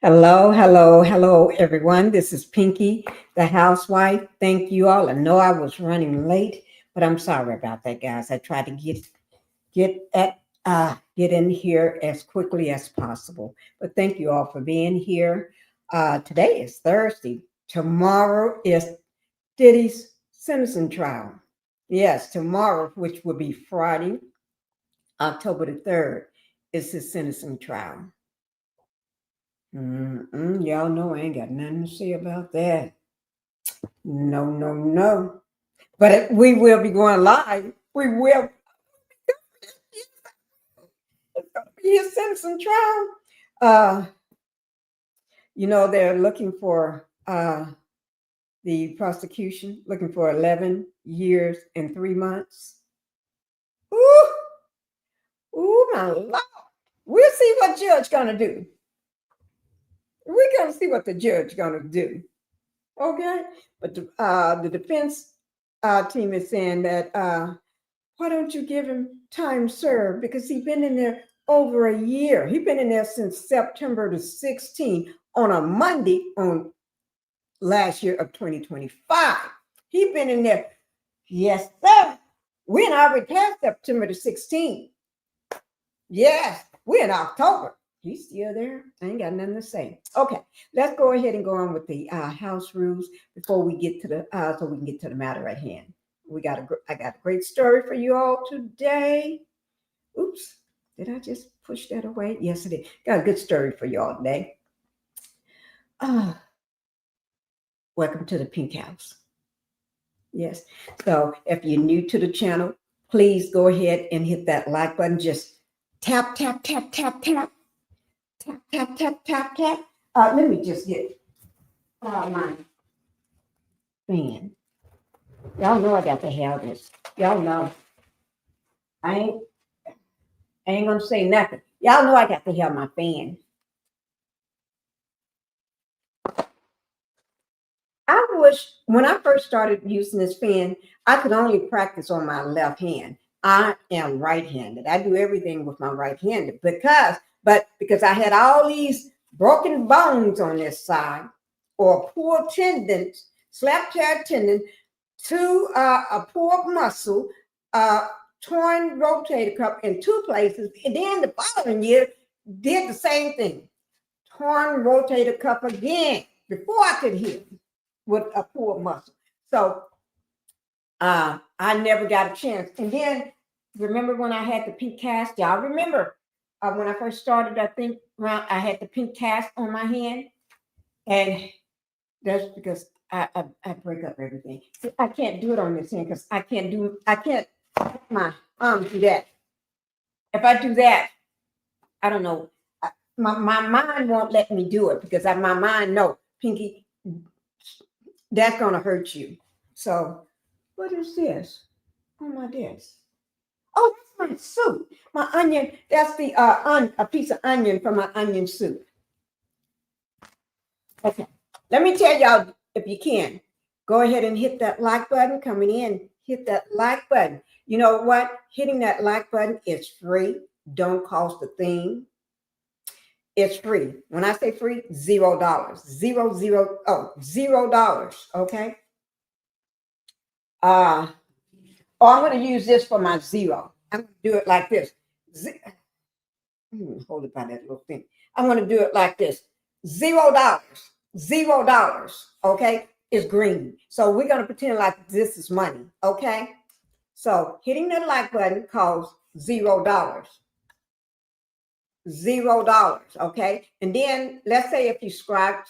Hello, hello, hello, everyone. This is Pinkie, the housewife. Thank you all. I know I was running late, but I'm sorry about that, guys. I tried to get in here as quickly as possible. But thank you all for being here. Today is Thursday. Tomorrow is Diddy's sentencing trial. Yes, tomorrow, which will be Friday, October the 3rd, is his sentencing trial. Y'all know I ain't got nothing to say about that. No, no, no. But we will be going live. We will. It's going to be a sentencing trial. They're looking for the prosecution, looking for 11 years and 3 months. Ooh, my Lord. We'll see what judge gonna do. We're gonna see what the judge gonna do. Okay, but the defense team is saying that why don't you give him time served, because he's been in there over a year. He's been in there since September the 16th on a Monday on last year of 2025. He's been in there. Yes, sir. We're already past September the 16th. Yes, we're in October. He's still there. I ain't got nothing to say. Okay, let's go ahead and go on with the house rules before we get to the so we can get to the matter at hand. I got a great story for you all today. Oops, did I just push that away? Yes, I did. Got a good story for you all today. Welcome to the Pink House. Yes. So if you're new to the channel, please go ahead and hit that like button. Just tap, tap, tap, tap, tap. Tap, tap, tap, tap, tap. Let me just get my fan. Y'all know I got to have this. Y'all know. I ain't gonna say nothing. Y'all know I got to have my fan. I wish when I first started using this fan, I could only practice on my left hand. I am right-handed. I do everything with my right hand because I had all these broken bones on this side, or poor tendons, slap tear tendon, a poor muscle, torn rotator cuff in 2 places, and then the following year did the same thing, torn rotator cuff again before I could heal with a poor muscle. So I never got a chance. And then remember when I had the pink cast? Y'all remember when I first started, I think I had the pink cast on my hand, and that's because I break up everything. See, I can't do it on this hand because I can't my arm do that. If I do that, I don't know. My mind won't let me do it because my mind know, Pinkie, that's gonna hurt you. So what is this on my desk? Oh, that's my soup. My onion. That's the a piece of onion from my onion soup. Okay. Let me tell y'all, if you can, go ahead and hit that like button. Coming in, hit that like button. You know what? Hitting that like button is free. Don't cost a thing. It's free. When I say free, $0. $0. Okay. I'm going to use this for my zero. I'm going to do it like this. Hold it by that little thing. I'm going to do it like this. $0. $0. Okay. Is green. So we're going to pretend like this is money. Okay. So hitting the like button costs $0. $0. Okay. And then let's say if you subscribe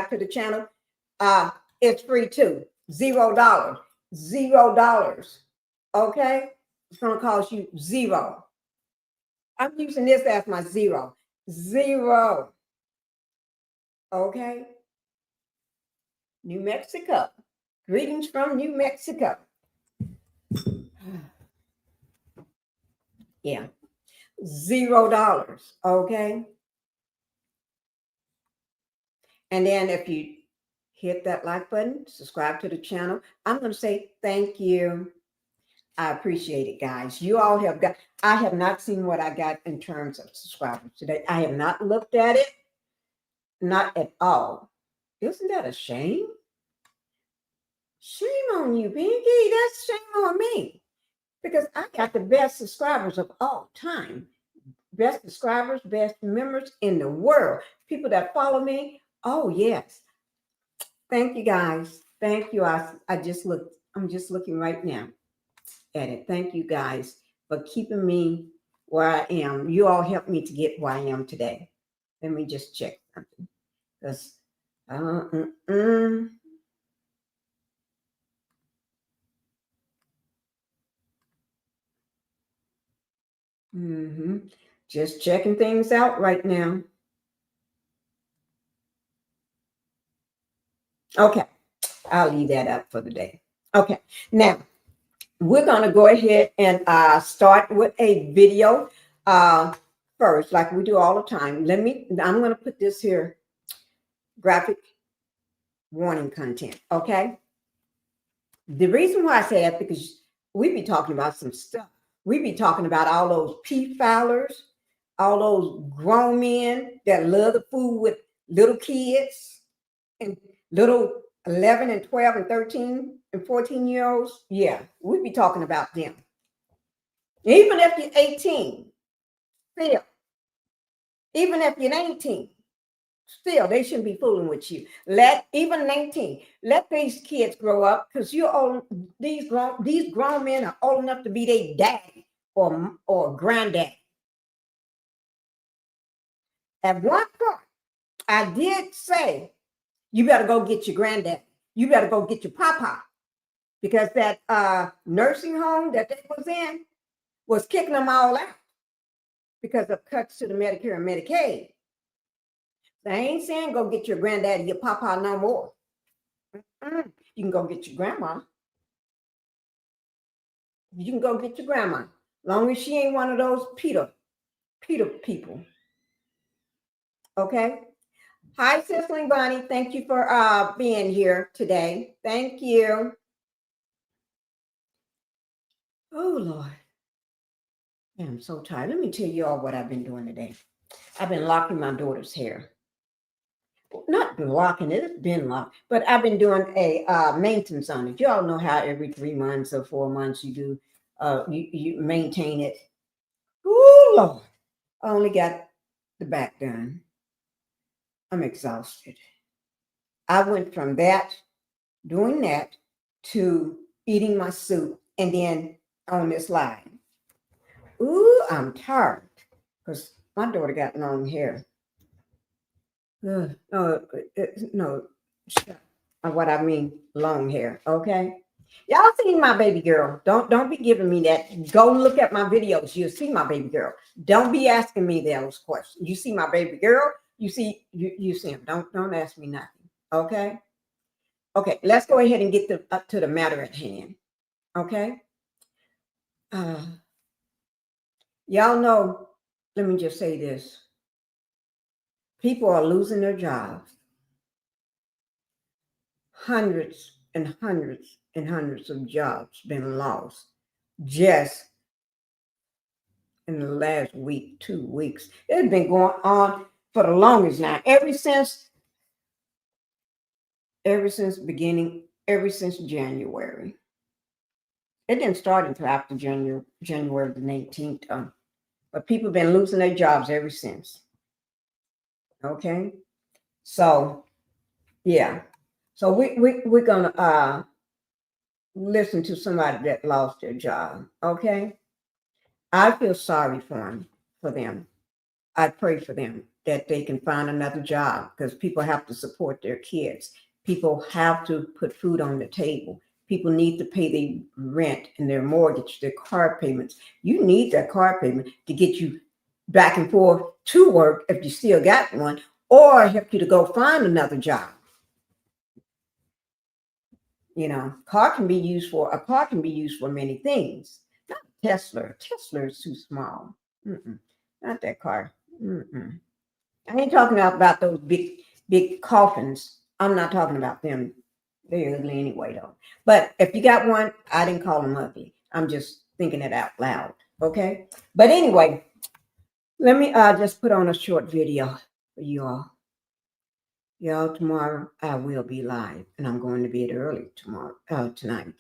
to the channel, it's free too. $0. $0. Okay. It's going to cost you 0. I'm using this as my 0. 0. Okay. New Mexico. Greetings from New Mexico. Yeah. $0. Okay. And then if you hit that like button, subscribe to the channel, I'm going to say thank you. I appreciate it, guys. You all I have not seen what I got in terms of subscribers today. I have not looked at it. not at all. Isn't that a shame? Shame on you, Pinkie. That's shame on me. Because I got the best subscribers of all time. Best subscribers, best members in the world. People that follow me. Oh, yes. Thank you, guys. Thank you. I just looked. I'm just looking right now at it. Thank you, guys, for keeping me where I am. You all helped me to get where I am today. Let me just check something. Because just checking things out right now. Okay, I'll leave that up for the day. Okay, now we're going to go ahead and start with a video first, like we do all the time. I'm going to put this here, graphic warning content, okay? The reason why I say that, because we be talking about some stuff. We be talking about all those pedophilers, all those grown men that love to fool with little kids and little 11 and 12 and 13 and 14-year-olds. Yeah, we be talking about them. Even if you're 18, still. Even if you're 19, still, they shouldn't be fooling with you. Even 19, let these kids grow up, because you're old. These grown men are old enough to be their daddy or granddaddy. At one point, I did say, you better go get your granddaddy. You better go get your papa, because that nursing home that they was in was kicking them all out because of cuts to the Medicare and Medicaid. I ain't saying go get your granddaddy, your papa no more. You can go get your grandma. You can go get your grandma, long as she ain't one of those Peter people. Okay. Hi, Sisling Bonnie. Thank you for being here today. Thank you. Oh Lord, I'm so tired. Let me tell you all what I've been doing today. I've been locking my daughter's hair. Not locking it, it's been locked, but I've been doing a maintenance on it. You all know how every 3 months or 4 months you do you maintain it. Oh Lord, I only got the back done. I'm exhausted. I went from doing that, to eating my soup, and then on this line. Ooh, I'm tired because my daughter got long hair. No, what I mean, long hair. Okay, y'all seen my baby girl? Don't be giving me that. Go look at my videos. You'll see my baby girl. Don't be asking me those questions. You see my baby girl? You see him. Don't ask me nothing. Okay. Okay. Let's go ahead and get up to the matter at hand. Okay. Y'all know. Let me just say this. People are losing their jobs. Hundreds and hundreds and hundreds of jobs been lost just in the last week, 2 weeks. It's been going on for the longest now. Ever since January. It didn't start until after January the 19th. But people have been losing their jobs ever since. Okay. So yeah. So we're gonna listen to somebody that lost their job. Okay. I feel sorry for them. I pray for them that they can find another job, because people have to support their kids. People have to put food on the table. People need to pay their rent and their mortgage, their car payments. You need that car payment to get you back and forth to work if you still got one, or help you to go find another job. You know, a car can be used for many things. Not Tesla. Tesla is too small. Not that car. I ain't talking about those big coffins. I'm not talking about them. They're ugly anyway, though. But if you got one, I didn't call them ugly. I'm just thinking it out loud. Okay. But anyway, let me just put on a short video for you all. Y'all, tomorrow I will be live, and I'm going to bed early tonight.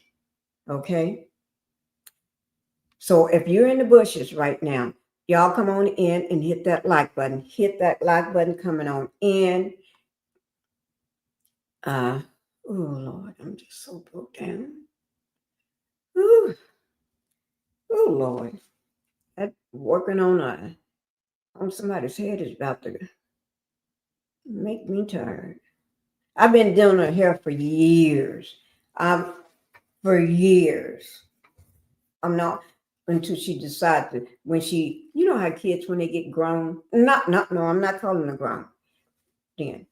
Okay? So if you're in the bushes right now, y'all come on in and hit that like button. Hit that like button coming on in. Oh Lord, I'm just so broke down. Ooh, oh Lord. That working on somebody's head is about to make me tired. I've been doing her hair for years. For years. I'm not until she decides to, when she, you know how kids, when they get grown, no, I'm not calling them grown. Then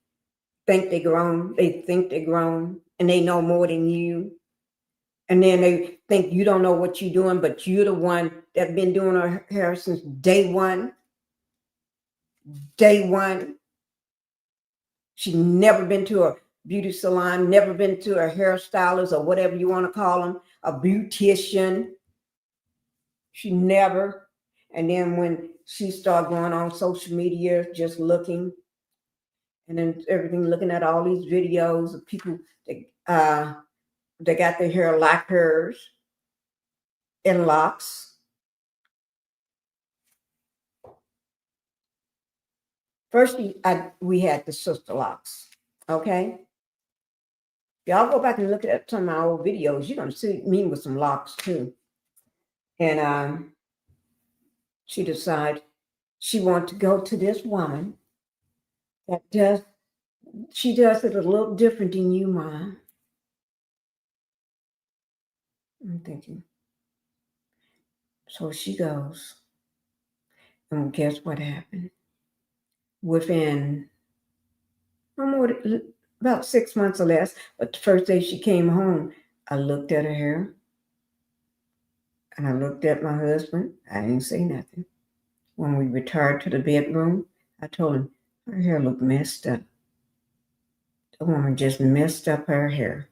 think they grown, they think they're grown, and they know more than you. And then they think you don't know what you're doing, but you're the one that been doing her hair since day one. Day one. She never been to a beauty salon, never been to a hairstylist or whatever you want to call them, a beautician. She never. And then when she started going on social media, just looking, and then everything, looking at all these videos of people that got their hair like hers in locks. First, we had the sister locks. Okay. Y'all go back and look at some of my old videos. You're going to see me with some locks too. And she decided she wanted to go to this woman that she does it a little different than you, Mom. I'm thinking. So she goes. And guess what happened? Within about 6 months or less, but the first day she came home, I looked at her hair and I looked at my husband. I didn't say nothing. When we retired to the bedroom, I told him, her hair looked messed up. The woman just messed up her hair.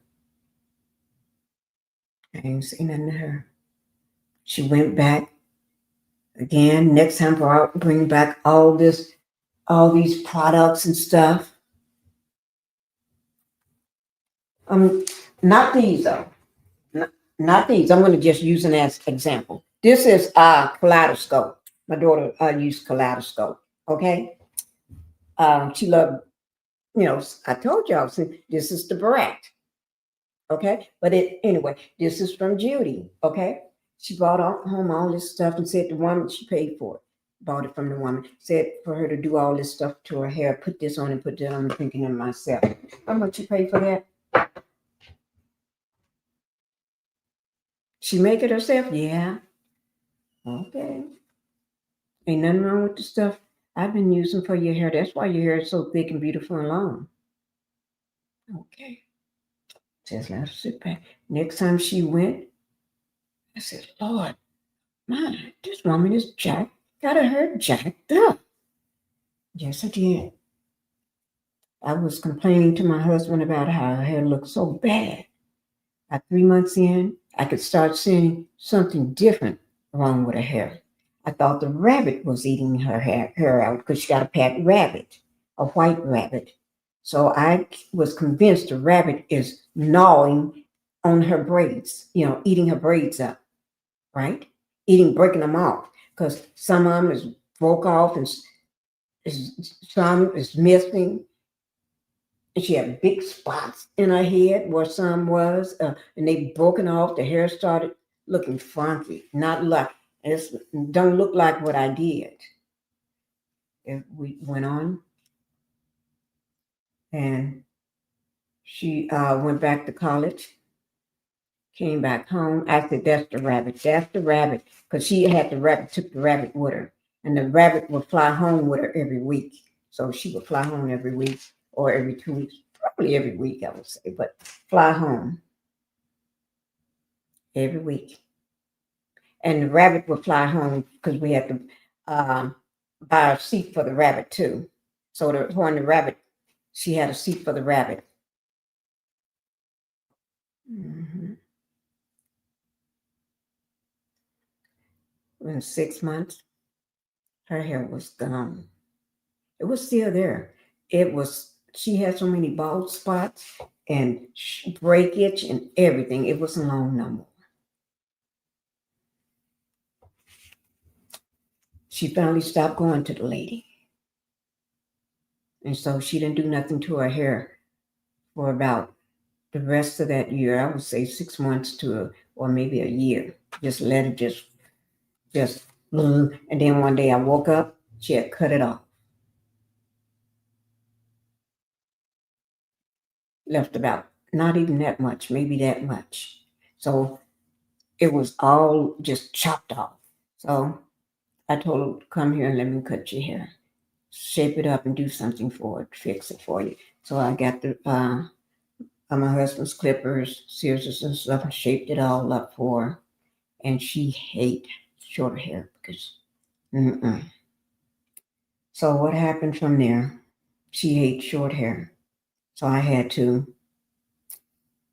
I didn't say nothing to her. She went back again. Next time I'll bring back all these products and stuff. Not these though. Not these. I'm going to just use an as example. This is a kaleidoscope. My daughter used kaleidoscope. Okay. She loved, I told y'all, this is the Barat. Okay. But anyway, this is from Judy. Okay. She brought home all this stuff and said the woman, she paid for it. Bought it from the woman. Said for her to do all this stuff to her hair, put this on and put that on, thinking of myself. How much you pay for that? She make it herself? Yeah. Okay. Ain't nothing wrong with the stuff I've been using for your hair. That's why your hair is so thick and beautiful and long. Okay. Just let her sit back. Next time she went, I said, Lord, man, this woman is got her hair jacked up. Yes, I did. I was complaining to my husband about how her hair looked so bad. At 3 months in, I could start seeing something different wrong with her hair. I thought the rabbit was eating her hair out because she got a pet rabbit, a white rabbit. So I was convinced the rabbit is gnawing on her braids, eating her braids up, right? Breaking them off because some of them is broke off and some is missing. And she had big spots in her head where some was, and they broken off. The hair started looking funky, not like it don't look like what I did. And we went on, and she went back to college, came back home. I said, "That's the rabbit. That's the rabbit," because she had the rabbit, took the rabbit with her, and the rabbit would fly home with her every week. So she would fly home every week or every 2 weeks, probably every week, I would say, but fly home every week. And the rabbit would fly home because we had to buy a seat for the rabbit too. So when the rabbit, she had a seat for the rabbit. Mm-hmm. In 6 months, her hair was gone. It was still there. It was she had so many bald spots and breakage and everything. It wasn't long no more. She finally stopped going to the lady. And so she didn't do nothing to her hair for about the rest of that year. I would say 6 months or maybe a year. Just let it just, and then one day I woke up, she had cut it off. Left about not even that much, maybe that much. So it was all just chopped off. So I told her, come here and let me cut your hair. Shape it up and do something for it, fix it for you. So I got my husband's clippers, scissors and stuff, and shaped it all up for her. And she hate short hair because, So what happened from there? She hates short hair. So I had to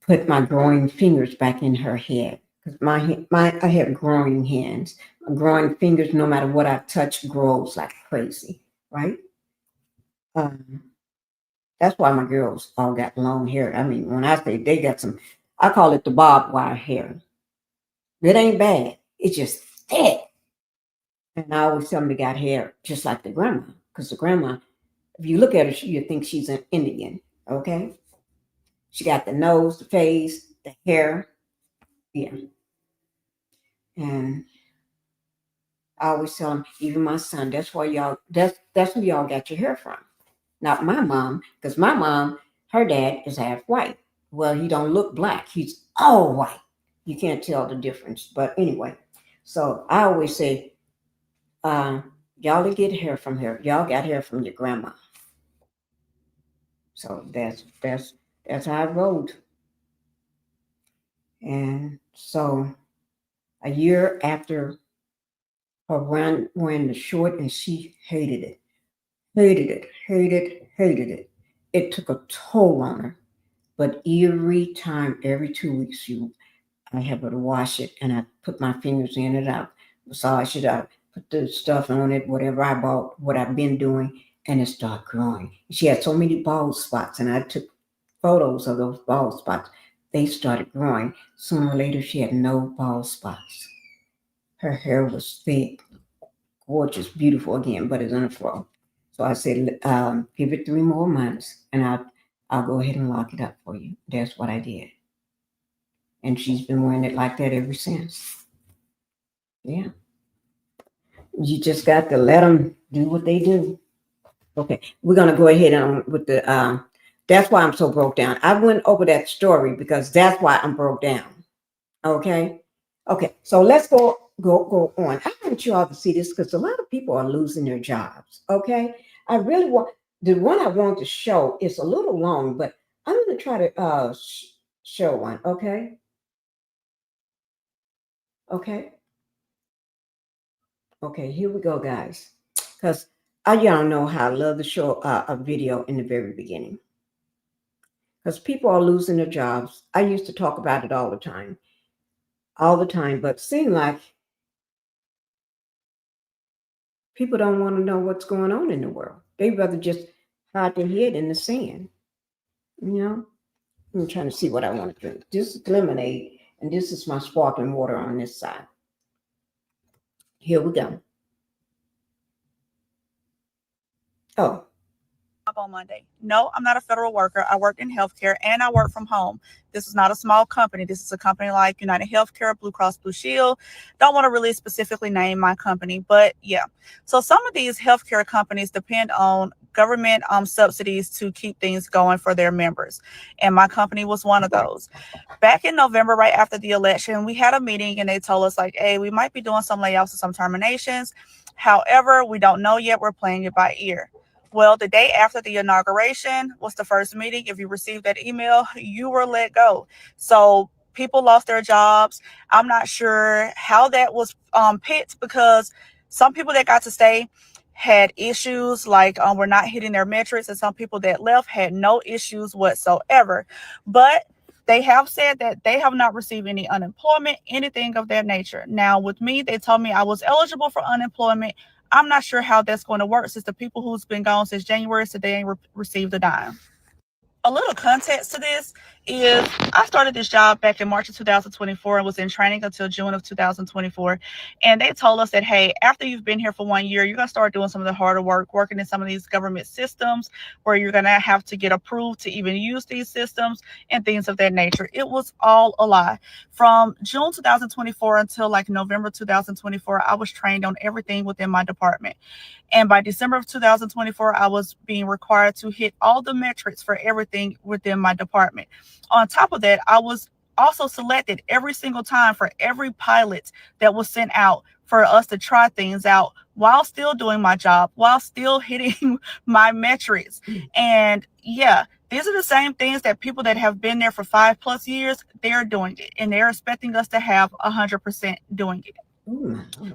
put my growing fingers back in her head. Because I have growing hands. My growing fingers, no matter what I touch, grows like crazy, right? That's why my girls all got long hair. I mean, when I say they got some, I call it the barbed wire hair. It ain't bad. It's just thick. And I always tell them they got hair just like the grandma. Because the grandma, if you look at her, you think she's an Indian, okay? She got the nose, the face, the hair. Yeah. And I always tell them, even my son, that's where y'all got your hair from. Not my mom, because my mom, her dad is half white. Well, he don't look black. He's all white. You can't tell the difference. But anyway, so I always say, y'all didn't get hair from her. Y'all got hair from your grandma. So that's how I rolled. And so a year after her wearing the short, and she hated it. Hated it, hated it. It took a toll on her. But every time, every 2 weeks, I have her to wash it, and I put my fingers in it, I massage it, I put the stuff on it, whatever I bought, what I've been doing, and it started growing. She had so many bald spots, and I took photos of those bald spots. They started growing. Sooner or later, she had no bald spots. Her hair was thick, gorgeous, beautiful again, but it's in a fro. So I said, give it 3 more months, and I'll go ahead and lock it up for you. That's what I did. And she's been wearing it like that ever since. Yeah. You just got to let them do what they do. Okay, we're going to go ahead on with the, that's why I'm so broke down. I went over that story because that's why I'm broke down. Okay. Okay, so let's go on. I want you all to see this because a lot of people are losing their jobs. Okay, I really want the one I want to show is a little long, but I'm going to try to show one. Okay, okay, okay. Here we go, guys. Because y'all know how I love to show a video in the very beginning. Because people are losing their jobs. I used to talk about it all the time, but seem like people don't want to know what's going on in the world. They'd rather just hide their head in the sand. You know, I'm trying to see what I want to drink. This is lemonade, and this is my sparkling water on this side. Here we go. Oh. On Monday. No, I'm not a federal worker. I work in healthcare and I work from home. This is not a small company. This is a company like United Healthcare, Blue Cross Blue Shield. Don't want to really specifically name my company, but yeah. So some of these healthcare companies depend on government subsidies to keep things going for their members. And my company was one of those. Back in November, right after the election, we had a meeting and they told us like, hey, we might be doing some layoffs and some terminations. However, we don't know yet. We're playing it by ear. Well, the day after the inauguration was the first meeting. If you received that email, you were let go. So people lost their jobs. I'm not sure how that was picked because some people that got to stay had issues like were not hitting their metrics, and some people that left had no issues whatsoever. But they have said that they have not received any unemployment, anything of that nature. Now, with me, they told me I was eligible for unemployment. I'm not sure how that's going to work since the people who's been gone since January today ain't received a dime. A little context to this is I started this job back in March of 2024 and was in training until June of 2024. And they told us that, hey, after you've been here for 1 year, you're going to start doing some of the harder work, working in some of these government systems where you're going to have to get approved to even use these systems and things of that nature. It was all a lie. From June 2024 until like November 2024, I was trained on everything within my department. And by December of 2024, I was being required to hit all the metrics for everything within my department. On top of that, I was also selected every single time for every pilot that was sent out for us to try things out while still doing my job, while still hitting my metrics. And yeah, these are the same things that people that have been there for 5+ years, they're doing it. And they're expecting us to have 100% doing it.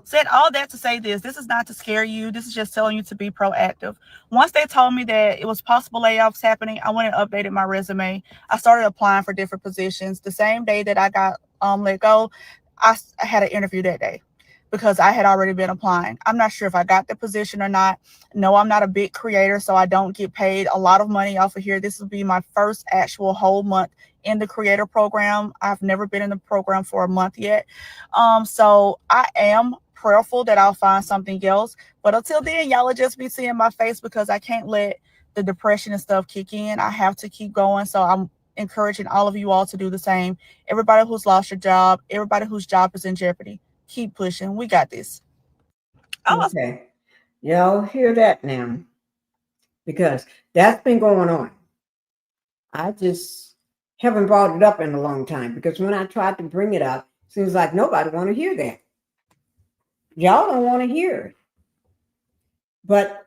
Said all that to say this is not to scare you. This is just telling you to be proactive. Once they told me that it was possible layoffs happening, I went and updated my resume. I started applying for different positions. The same day that I got let go, I had an interview that day because I had already been applying. I'm not sure if I got the position or not. No, I'm not a big creator, so I don't get paid a lot of money off of here. This will be my first actual whole month in the creator program. I've never been in the program for a month yet. So I am prayerful that I'll find something else. But until then, y'all will just be seeing my face because I can't let the depression and stuff kick in. I have to keep going. So I'm encouraging all of you all to do the same. Everybody who's lost your job, everybody whose job is in jeopardy, keep pushing. We got this. Okay. Y'all hear that now? Because that's been going on. I just haven't brought it up in a long time because when I tried to bring it up, it seems like nobody want to hear that. Y'all don't want to hear it. But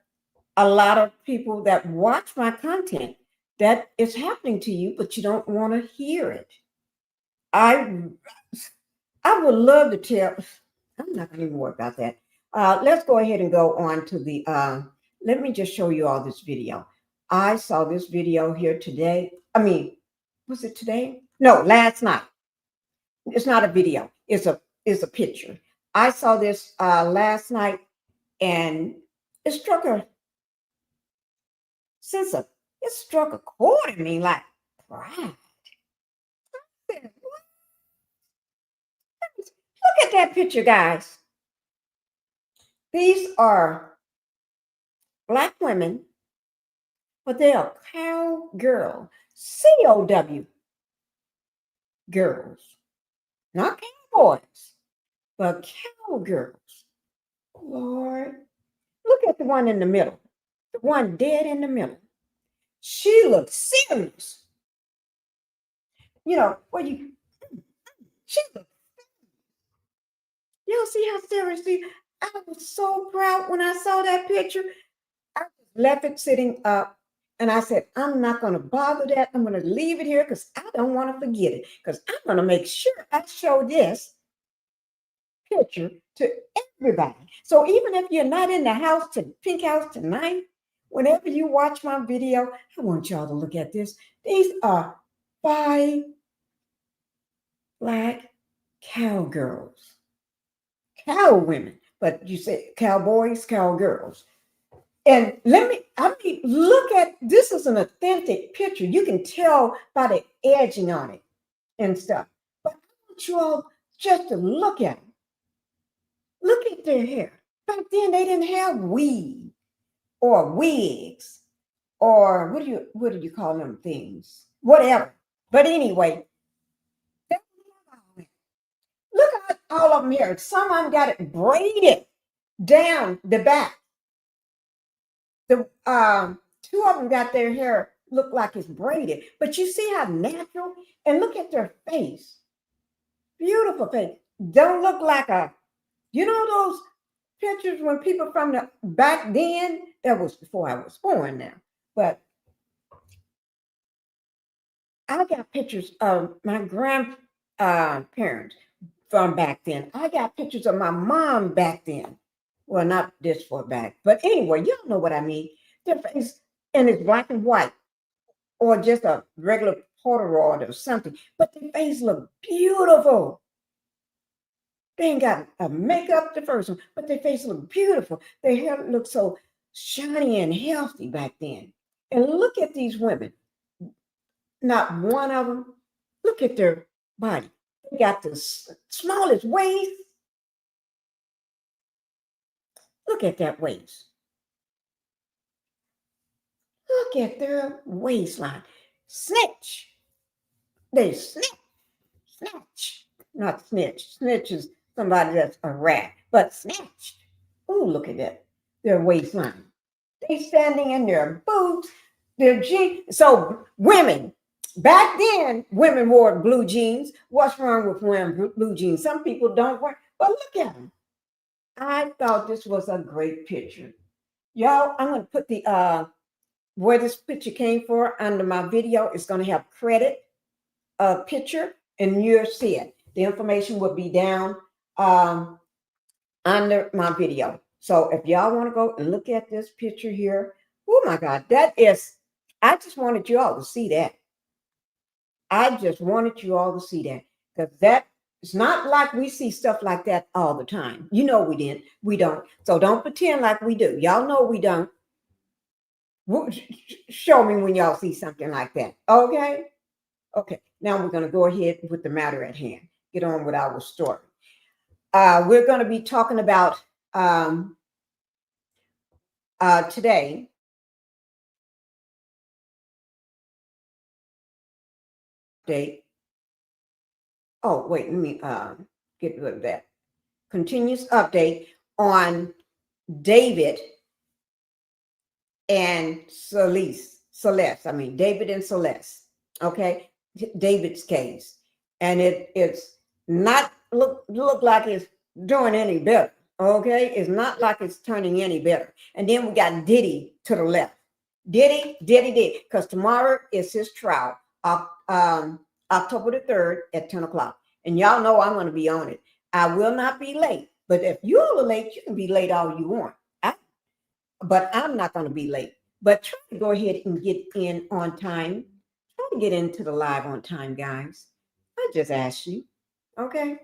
a lot of people that watch my content, that is happening to you, but you don't want to hear it. I would love to tell. I'm not going to even worry about that. Let's go ahead and go on to the. Let me just show you all this video. I saw this video here today. I mean, was it today? No, last night. It's not a video. It's a picture. I saw this last night, and it struck a sense of. It struck a chord in me, like pride. Look at that picture, guys. These are Black women, but they are cowgirl, COW girls, not cowboys, but cowgirls. Lord, look at the one in the middle, the one dead in the middle. She looks serious. You know, she looks. Y'all see how serious she? I was so proud when I saw that picture. I just left it sitting up and I said, I'm not going to bother that. I'm going to leave it here because I don't want to forget it. Because I'm going to make sure I show this picture to everybody. So even if you're not in the house, to Pink House tonight, whenever you watch my video, I want y'all to look at this. These are 5 Black cowgirls, cow women, but you say cowboys, cowgirls. And look at this is an authentic picture. You can tell by the edging on it and stuff. But I want you all just to look at them. Look at their hair. Back then they didn't have weave or wigs or what do you call them things? Whatever. But anyway, look at all of them here. Some of them got it braided down the back. The 2 of them got their hair look like it's braided, but you see how natural, and look at their face. Beautiful face. Don't look like those pictures when people from the back then, that was before I was born now, but I got pictures of my grandparents from back then. I got pictures of my mom back then. Well, not this far back, but anyway, y'all know what I mean. Their face, and it's black and white, or just a regular Polaroid or something. But their face look beautiful. They ain't got a makeup the first one, but their face look beautiful. Their hair looked so shiny and healthy back then. And look at these women. Not one of them. Look at their body. They got the smallest waist. Look at that waist. Look at their waistline. Snitch. They snatch. Not snitch. Snitch is somebody that's a rat, but snatched. Oh, look at that. Their waistline. They standing in their boots, their jeans. So women, back then, women wore blue jeans. What's wrong with wearing blue jeans? Some people don't wear, but look at them. I thought this was a great picture. Y'all, I'm going to put the where this picture came from under my video. It's going to have credit picture, and you'll see it. The information will be down under my video. So if y'all want to go and look at this picture here, oh my God, that is, I just wanted you all to see that. I just wanted you all to see that, because that it's not like we see stuff like that all the time. You know we didn't. We don't. So don't pretend like we do. Y'all know we don't. Show me when y'all see something like that. Okay? Okay. Now we're going to go ahead with the matter at hand. Get on with our story. We're going to be talking about today. Date. Oh, wait, let me get rid of that. Continuous update on David and Celeste. I mean, David and Celeste. Okay, David's case, and it's not look like it's doing any better. Okay, it's not like it's turning any better. And then we got Diddy to the left. Diddy, because tomorrow is his trial. October the 3rd at 10 o'clock. And y'all know I'm going to be on it. I will not be late. But if you're late, you can be late all you want. But I'm not going to be late. But try to go ahead and get in on time. Try to get into the live on time, guys. I just asked you. Okay.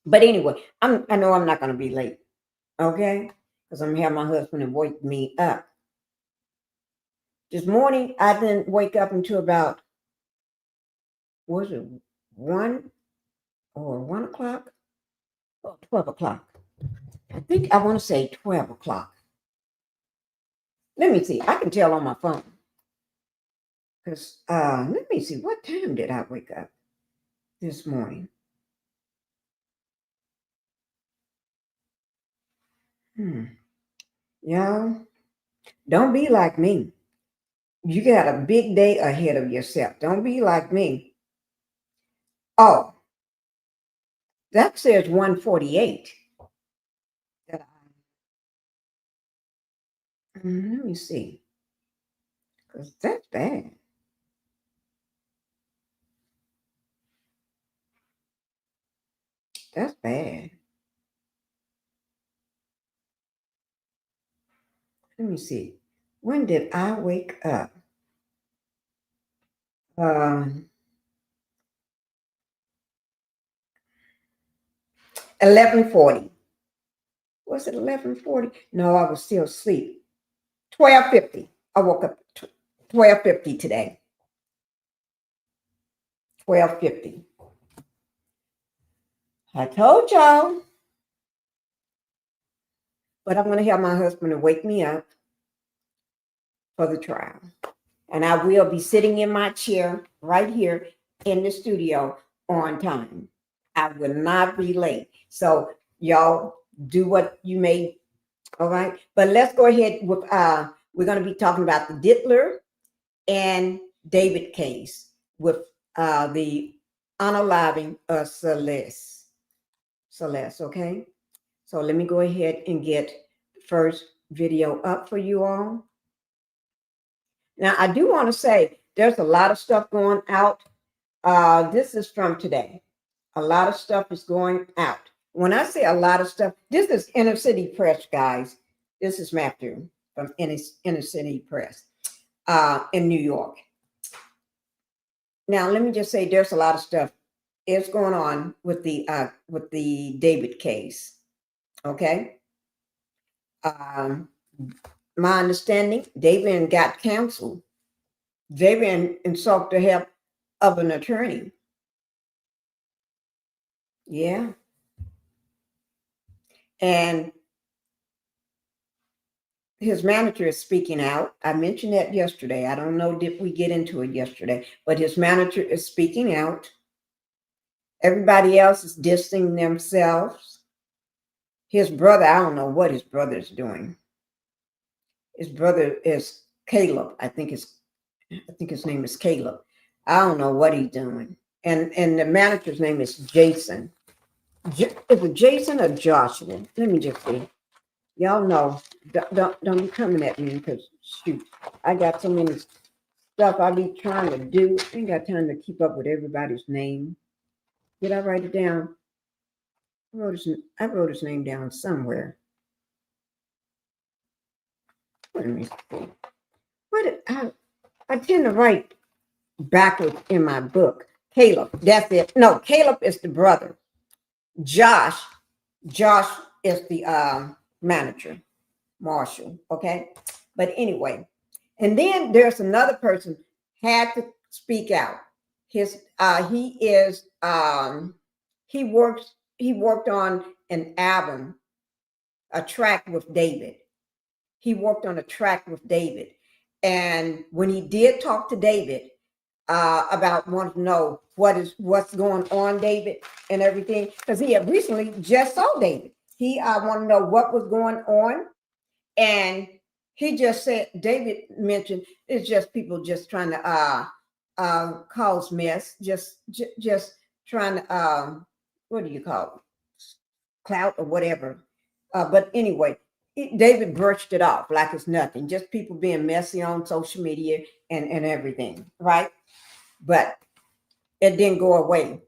But anyway, I know I'm not going to be late. Okay. Because I'm going to have my husband and wake me up. This morning, I didn't wake up until about, was it 1 or 1 o'clock? Oh, 12 o'clock. I think I want to say 12 o'clock. Let me see. I can tell on my phone. Because let me see. What time did I wake up this morning? Y'all, don't be like me. You got a big day ahead of yourself. Don't be like me. Oh, that says 1:48. Let me see. Because that's bad. That's bad. Let me see. When did I wake up? 11:40. Was it 11:40? No, I was still asleep. 12:50. I woke up 12:50 today. 12:50. I told y'all. But I'm going to have my husband to wake me up for the trial. And I will be sitting in my chair right here in the studio on time. I will not be late. So y'all do what you may. All right. But let's go ahead with we're going to be talking about the Dittler and David case with the unaliving of Celeste. Okay. So let me go ahead and get the first video up for you all. Now, I do want to say there's a lot of stuff going out. This is from today. A lot of stuff is going out. When I say a lot of stuff, this is InnerCity Press, guys. This is Matthew from InnerCity Press in New York. Now, let me just say there's a lot of stuff is going on with the David case. Okay. My understanding, David got canceled. David sought the help of an attorney. Yeah. And his manager is speaking out. I mentioned that yesterday. I don't know, did we get into it yesterday? But his manager is speaking out. Everybody else is distancing themselves. His brother, I don't know what his brother is doing. His brother is Caleb. I think his name is Caleb. I don't know what he's doing. And the manager's name is Jason. Is it Jason or Joshua? Let me just see. Y'all know, don't be coming at me because shoot, I got so many stuff I be trying to do. I ain't got time to keep up with everybody's name. Did I write it down? I wrote his name down somewhere. Let me see. I tend to write backwards in my book. Caleb, that's it. No, Caleb is the brother. Josh is the manager, Marshall. Okay, but anyway, and then there's another person had to speak out. He worked on an album, a track with David. He worked on a track with David, and when he did talk to David about wanting to know what's going on, David, and everything, because he had recently just saw David. He wanted to know what was going on, and he just said, David mentioned it's just people just trying to cause mess, just trying to what do you call it, clout or whatever. But anyway, David brushed it off like it's nothing, just people being messy on social media and everything, right? But it didn't go away.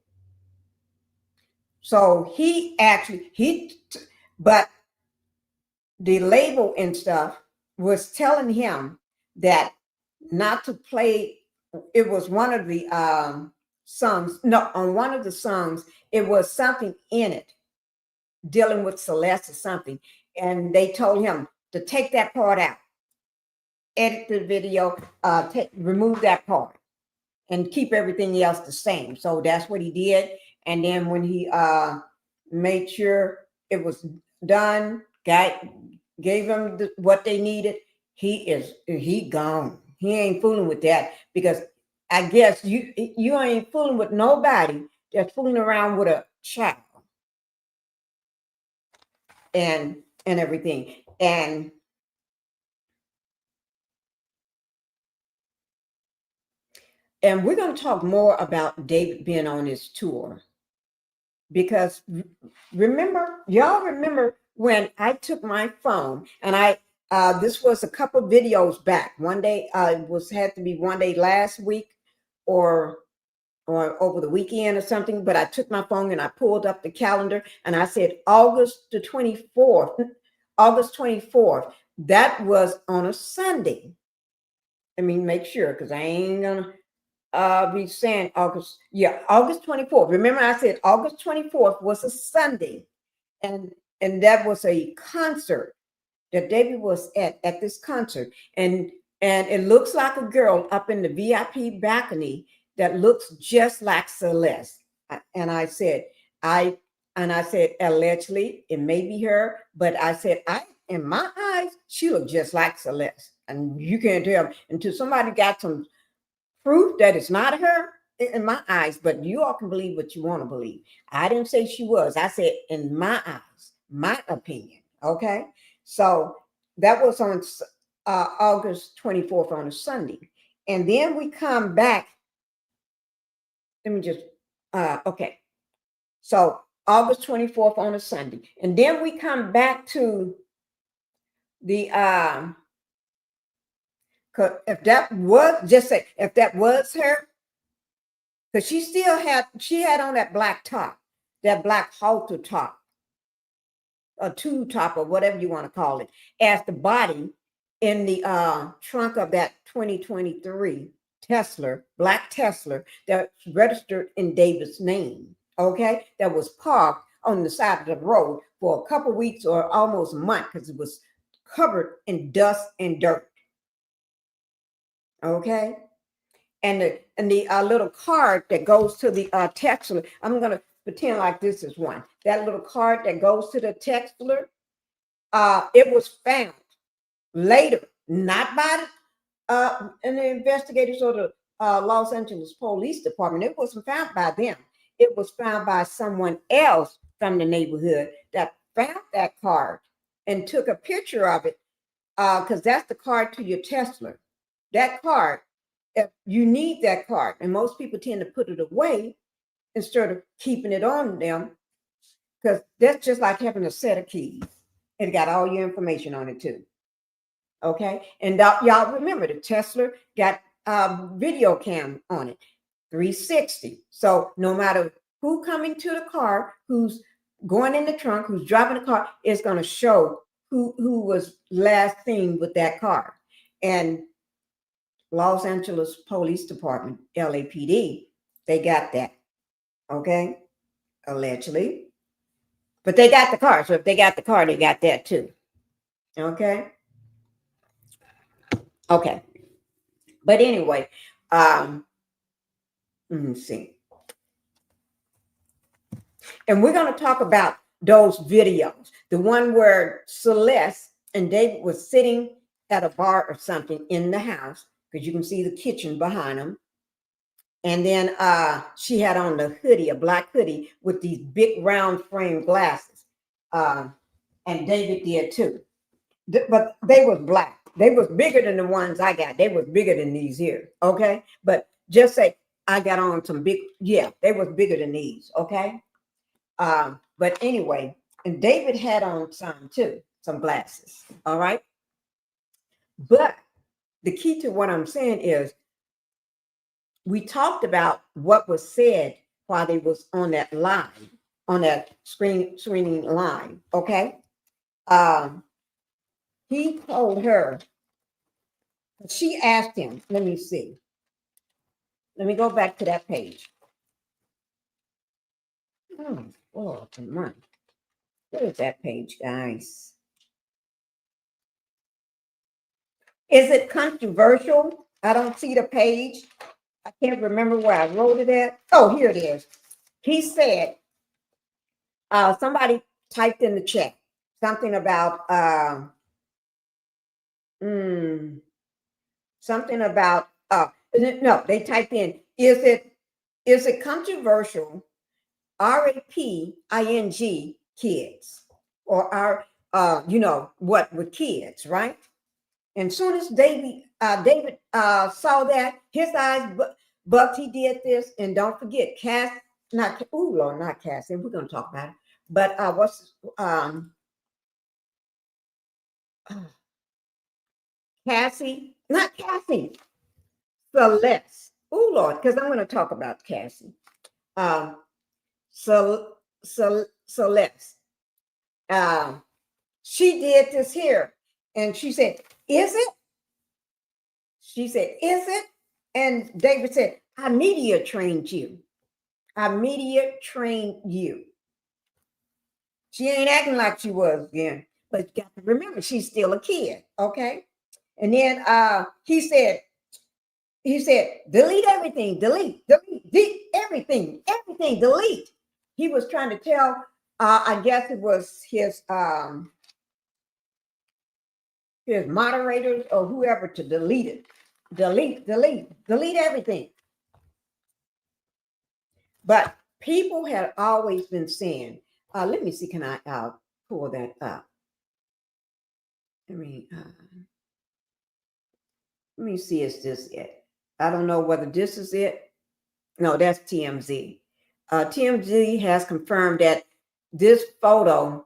So but the label and stuff was telling him that not to play. It was one of the songs. No, on one of the songs, it was something in it dealing with Celeste or something. And they told him to take that part out, edit the video, remove that part, and keep everything else the same. So that's what he did. And then when he made sure it was done, gave them what they needed, he gone. He ain't fooling with that, because I guess you ain't fooling with nobody that's fooling around with a child and everything. And we're going to talk more about David being on his tour, because y'all remember when I took my phone and this was a couple videos back. One day had to be one day last week or over the weekend or something, but I took my phone and I pulled up the calendar and I said August 24th. That was on a Sunday. I mean, make sure, because I ain't gonna be saying August 24th. Remember, I said August 24th was a Sunday, and that was a concert that David was at this concert, and it looks like a girl up in the VIP balcony that looks just like Celeste. And I said allegedly it may be her, but I said in my eyes she looked just like Celeste, and you can't tell until somebody got some proof that it's not her in my eyes. But you all can believe what you want to believe. I didn't say she was. I said in my eyes, my opinion. Okay, so that was on August 24th on a Sunday, and then we come back. Let me just okay. So August 24th on a Sunday, and then we come back to the if that was her, because she had on that black top, that black halter top, a tube top, or whatever you want to call it, as the body in the trunk of that 2023 Tesla, black Tesla, that's registered in David's name, okay, that was parked on the side of the road for a couple weeks or almost a month because it was covered in dust and dirt, okay? And the little card that goes to the Tesla, I'm going to pretend like this is one. That little card that goes to the Tesla, it was found later, not by and the investigators or the Los Angeles Police Department. It wasn't found by them. It was found by someone else from the neighborhood that found that card and took a picture of it because that's the card to your Tesla. That card, if you need that card, and most people tend to put it away instead of keeping it on them, because that's just like having a set of keys. It got all your information on it too. Okay, and y'all remember the Tesla got video cam on it, 360. So no matter who coming to the car, who's going in the trunk, who's driving the car, it's going to show who was last seen with that car. And Los Angeles Police Department, LAPD, they got that. Okay, allegedly, but they got the car. So if they got the car, they got that too. Okay. Okay. But anyway, let me see. And we're going to talk about those videos. The one where Celeste and David was sitting at a bar or something in the house, because you can see the kitchen behind them. And then she had on the hoodie, a black hoodie with these big round frame glasses. And David did too. But they was black. They was bigger than the ones I got. They was bigger than these here. Okay. But just say I got on some big, yeah, they was bigger than these. Okay. But anyway, and David had on some too, some glasses. All right. But the key to what I'm saying is we talked about what was said while they was on that line, on that screening line. Okay. He told her, she asked him, let me see. Let me go back to that page. Oh, come on. Where's that page, guys? Is it controversial? I don't see the page. I can't remember where I wrote it at. Oh, here it is. He said, somebody typed in the chat something about no, they typed in, is it controversial, RAPING kids, or our what with kids, right? And soon as David saw that, his eyes bucked. He did this, and don't forget not Cassie, we're gonna talk about it, but Celeste. Oh Lord, because I'm going to talk about Cassie. Celeste. She did this here, and she said, "Is it?" She said, "Is it?" And David said, "I media trained you. I media trained you." She ain't acting like she was again, but you got to remember, she's still a kid, okay? And then he said, delete everything, delete everything, delete. He was trying to tell, I guess it was his moderators or whoever to delete it. Delete everything. But people had always been saying, let me see, can I pull that up? Let me see, is this it? I don't know whether this is it. No, that's TMZ. TMZ has confirmed that this photo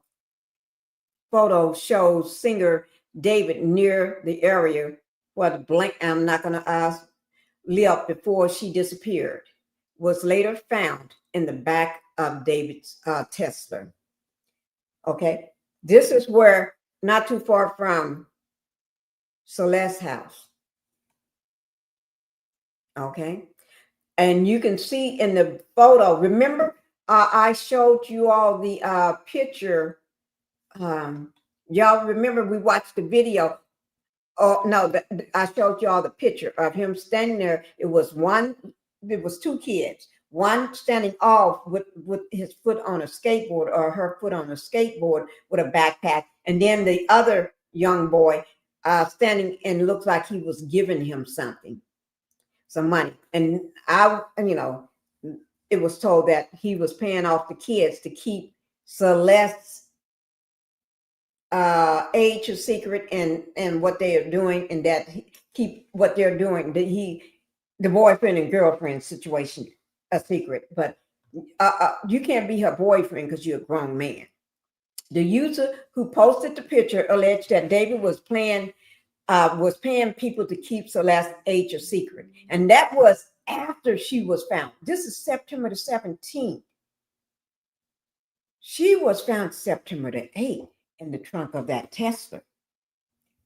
shows singer David near the area where the blank, I'm not going to ask, lived before she disappeared, was later found in the back of David's Tesla. Okay, this is where, not too far from Celeste's house. Okay. And you can see in the photo, remember, I showed you all the picture. Y'all remember we watched the video. Oh no, I showed you all the picture of him standing there. It was two kids. One standing off with his foot on a skateboard or her foot on a skateboard with a backpack, and then the other young boy standing and looked like he was giving him something, some money. And it was told that he was paying off the kids to keep Celeste's age a secret and what they are doing, and that keep what they're doing, that the boyfriend and girlfriend situation a secret. But you can't be her boyfriend because you're a grown man. The user who posted the picture alleged that David was paying people to keep Celeste's age a secret, and that was after she was found. This is September the 17th. She was found September the 8th in the trunk of that Tesla.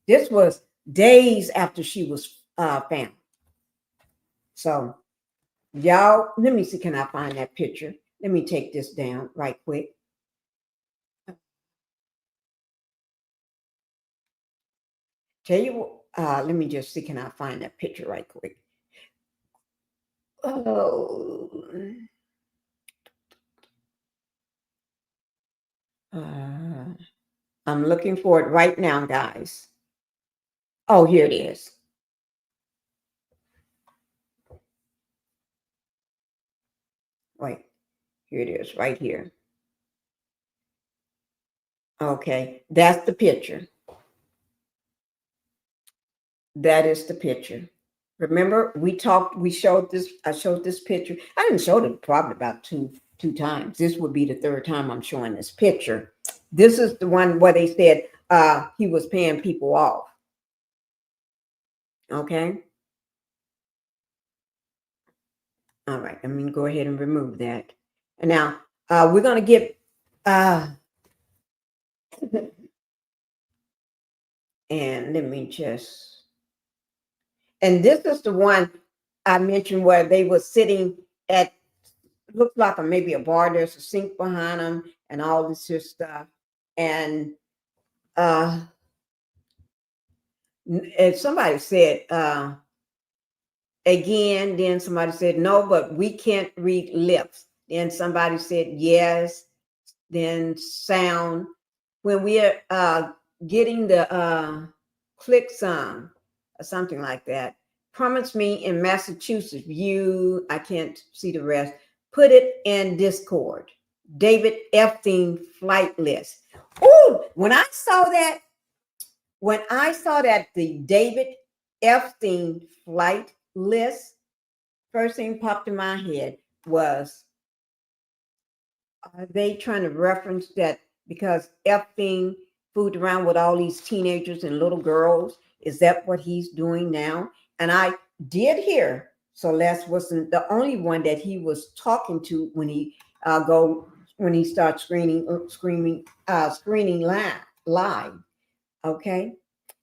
This was days after she was found. So, y'all, let me see, can I find that picture? Let me take this down right quick. Tell you what, let me just see, can I find that picture right quick? Oh. I'm looking for it right now, guys. Oh, here it is. Wait, here it is, right here. Okay, that's the picture. That is the picture. Remember, we showed this, I showed this picture. I didn't show it probably about two times. This would be the third time I'm showing this picture. This is the one where they said he was paying people off. Okay. All right, let me go ahead and remove that. And now we're going to get and let me just, and this is the one I mentioned where they were sitting at, looked like maybe a bar. There's a sink behind them and all this here stuff. And somebody said again, then somebody said no, but we can't read lips. Then somebody said yes, then sound. When we're getting the click song or something like that, promise me in Massachusetts, I can't see the rest, put it in Discord. David Epstein flight list. Oh, when I saw that, the David Epstein flight list, first thing popped in my head was, are they trying to reference that because Epstein fooled around with all these teenagers and little girls? Is that what he's doing now? And I did hear Celeste wasn't the only one that he was talking to when he started screening live. Okay.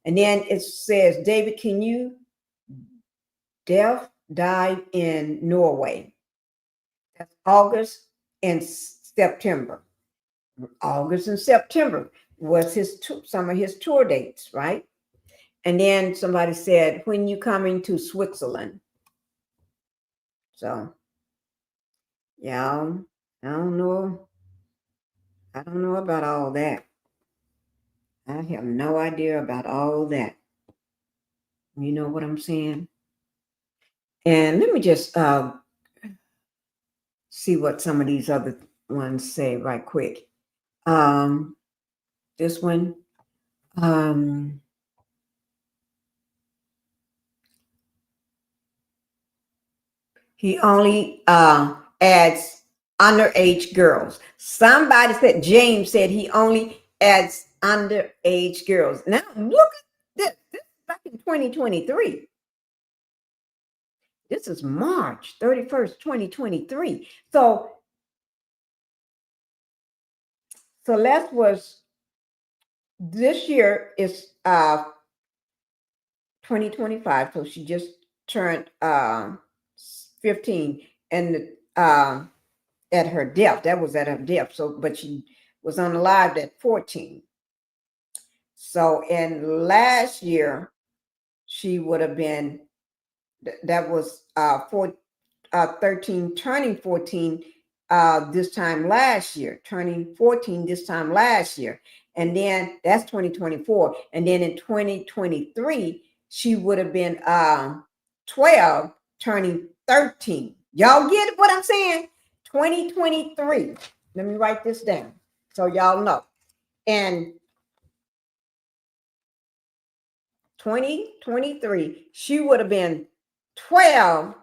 And then it says, David, can you dive in Norway? That's August and September. August and September was some of his tour dates, right? And then somebody said, when you coming to Switzerland? So, yeah, I don't know. I don't know about all that. I have no idea about all that. You know what I'm saying? And let me just see what some of these other ones say right quick. This one, he only adds underage girls. Somebody said, James said he only adds underage girls. Now look at this. This is back in 2023. This is March 31st, 2023. So Celeste was, this year is 2025. So she just turned 15, and at her death. That was at her death. So, but she was unalived at 14. So, in last year, she would have been, that was 13, turning 14 this time last year, turning 14 this time last year. And then that's 2024. And then in 2023, she would have been 12, turning 13. Y'all get what I'm saying? 2023. Let me write this down so y'all know. And 2023, she would have been 12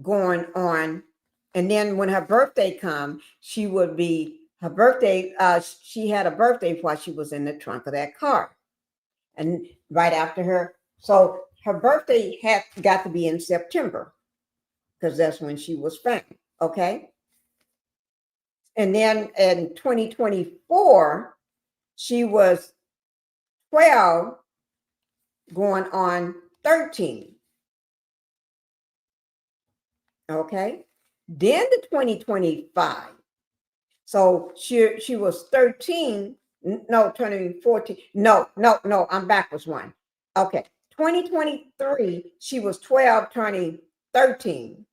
going on. And then when her birthday come, she would be, her birthday, she had a birthday while she was in the trunk of that car. And right after her, so her birthday had got to be in September, because that's when she was found, okay? And then in 2024, she was 12 going on 13. Okay. Then the 2025. So she was 13. No, turning 14. No, I'm backwards one. Okay. 2023, she was 12, turning 13.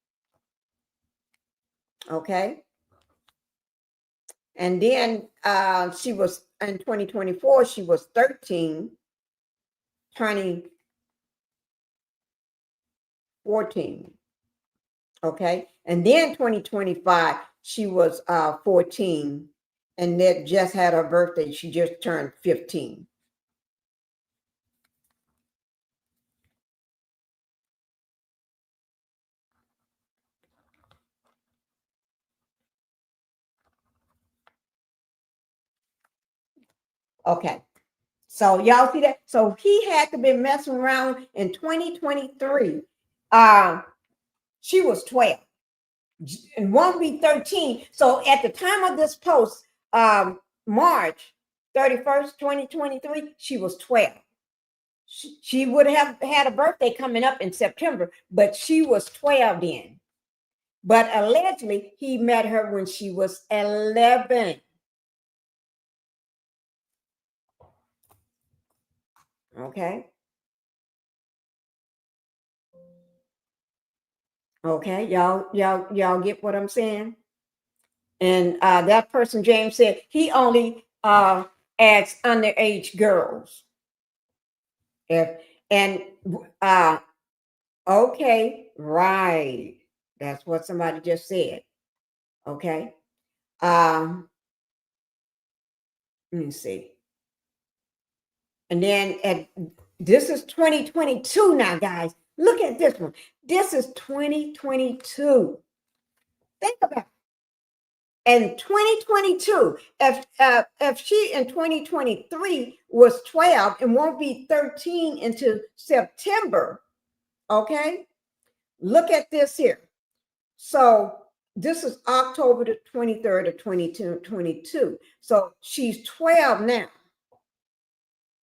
Okay. And then she was in 2024, she was 13, turning 14. Okay. And then 2025, she was 14, and that just had her birthday. She just turned 15. Okay. So y'all see that? So he had to be messing around in 2023. She was 12 and won't be 13. So at the time of this post, March 31st, 2023, she was 12. She would have had a birthday coming up in September, but she was 12 then. But allegedly, he met her when she was 11. Okay. Okay, y'all get what I'm saying? And that person, James, said he only asks underage girls. And okay, right. That's what somebody just said. Okay. Let me see. And then this is 2022 now, guys. Look at this one. This is 2022. Think about it. In 2022, if she in 2023 was 12 and won't be 13 until September, okay? Look at this here. So this is October the 23rd of 2022. So she's 12 now.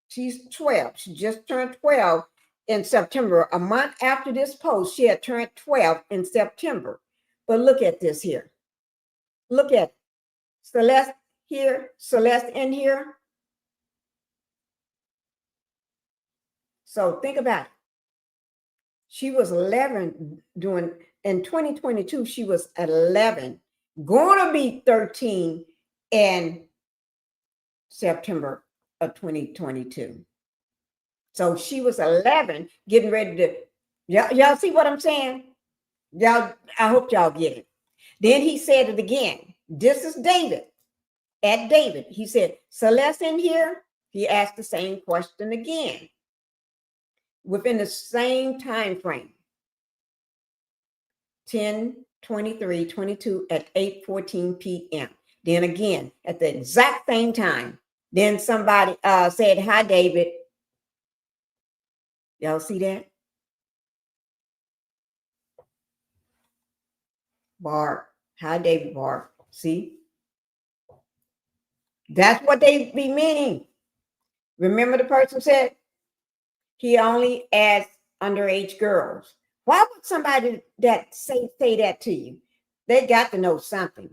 She's 12. She just turned 12 in September. A month after this post, she had turned 12 in September. But look at this here. Look at Celeste here, Celeste in here. So think about it. She was 11 doing, in 2022, she was 11, going to be 13 in September of 2022. So she was 11, getting ready to, y'all see what I'm saying? Y'all, I hope y'all get it. Then he said it again. This is David. At David, he said, Celeste in here? He asked the same question again within the same time frame. 10/23/22 at 8:14 p.m. Then again at the exact same time. Then somebody said, hi, David. Y'all see that? Barb. Hi, David Barb. See? That's what they be meaning. Remember the person said he only asks underage girls. Why would somebody that say that to you? They got to know something.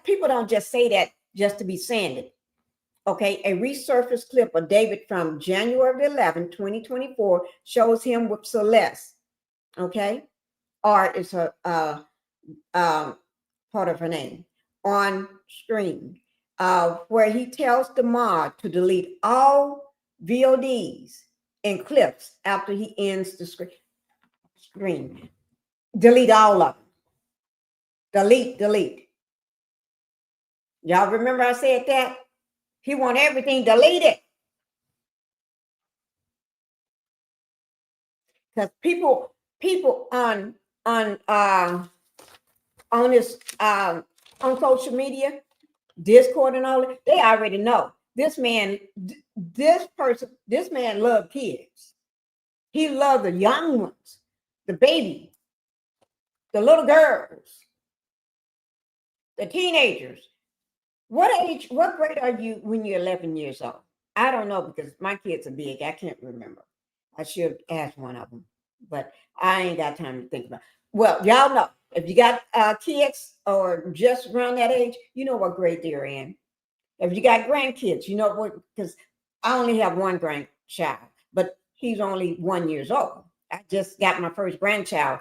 People don't just say that just to be saying it. Okay, a resurfaced clip of David from January 11, 2024 shows him with Celeste. Okay, Art is her part of her name on screen, where he tells the mod to delete all VODs and clips after he ends the screen. Delete all of them. Delete. Y'all remember I said that? He want everything deleted. Because people on this on social media, Discord and all that, they already know this man loved kids. He loved the young ones, the baby, the little girls, the teenagers. What grade are you when you're 11 years old? I don't know, because my kids are big. I can't remember. I should ask one of them, but I ain't got time to think about it. Well, y'all know, if you got kids or just around that age, you know what grade they're in. If you got grandkids, you know what, because I only have one grandchild, but he's only 1 year old. I just got my first grandchild.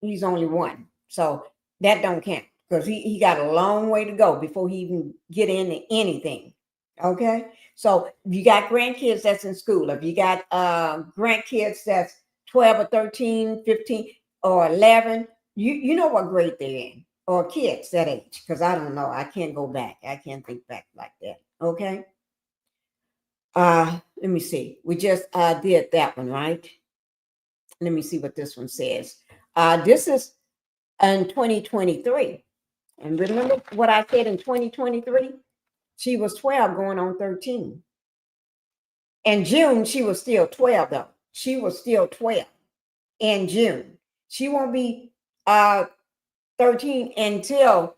He's only one. So that don't count, because he got a long way to go before he even get into anything. Okay. So if you got grandkids that's in school, if you got grandkids that's 12 or 13, 15 or 11, you know what grade they're in, or kids that age, because I don't know. I can't go back. I can't think back like that. Okay. Let me see. We just did that one, right? Let me see what this one says. This is in 2023. And remember what I said in 2023? She was 12 going on 13. In June, she was still 12, though. She was still 12 in June. She won't be 13 until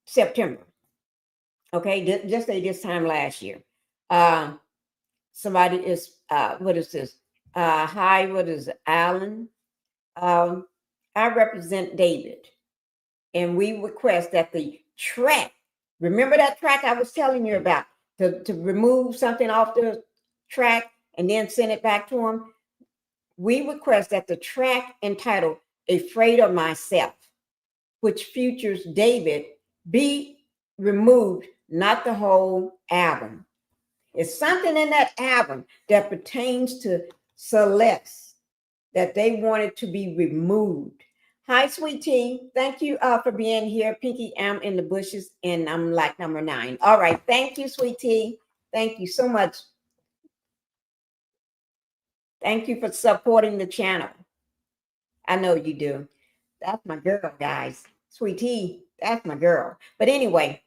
September. Okay, just say this time last year. Somebody is, what is this? Hi, what is it? Alan? I represent David, and we request that the track, remember that track I was telling you about, to remove something off the track and then send it back to him. We request that the track entitled Afraid of Myself, which features David, be removed, not the whole album. It's something in that album that pertains to Celeste that they wanted to be removed. Hi, sweet tea. Thank you for being here. Pinkie, I'm in the bushes and I'm like number 9. All right. Thank you, sweet tea. Thank you so much. Thank you for supporting the channel. I know you do. That's my girl, guys. Sweet tea, that's my girl. But anyway,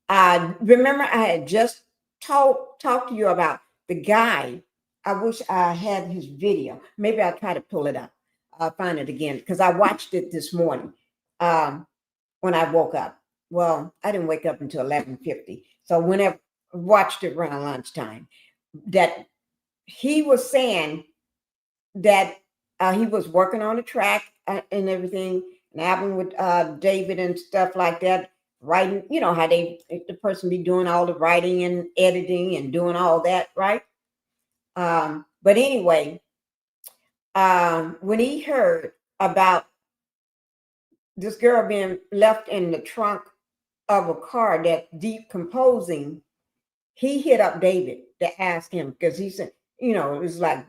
remember I had just talked to you about the guy. I wish I had his video. Maybe I'll try to pull it up. I'll find it again, because I watched it this morning when I woke up. Well, I didn't wake up until 11:50. So whenever I watched it around lunchtime, that he was saying that he was working on a track and everything, an album with David and stuff like that, writing, you know how the person be doing all the writing and editing and doing all that, right? But anyway, when he heard about this girl being left in the trunk of a car that's decomposing, he hit up David to ask him, because he said, you know, it was like,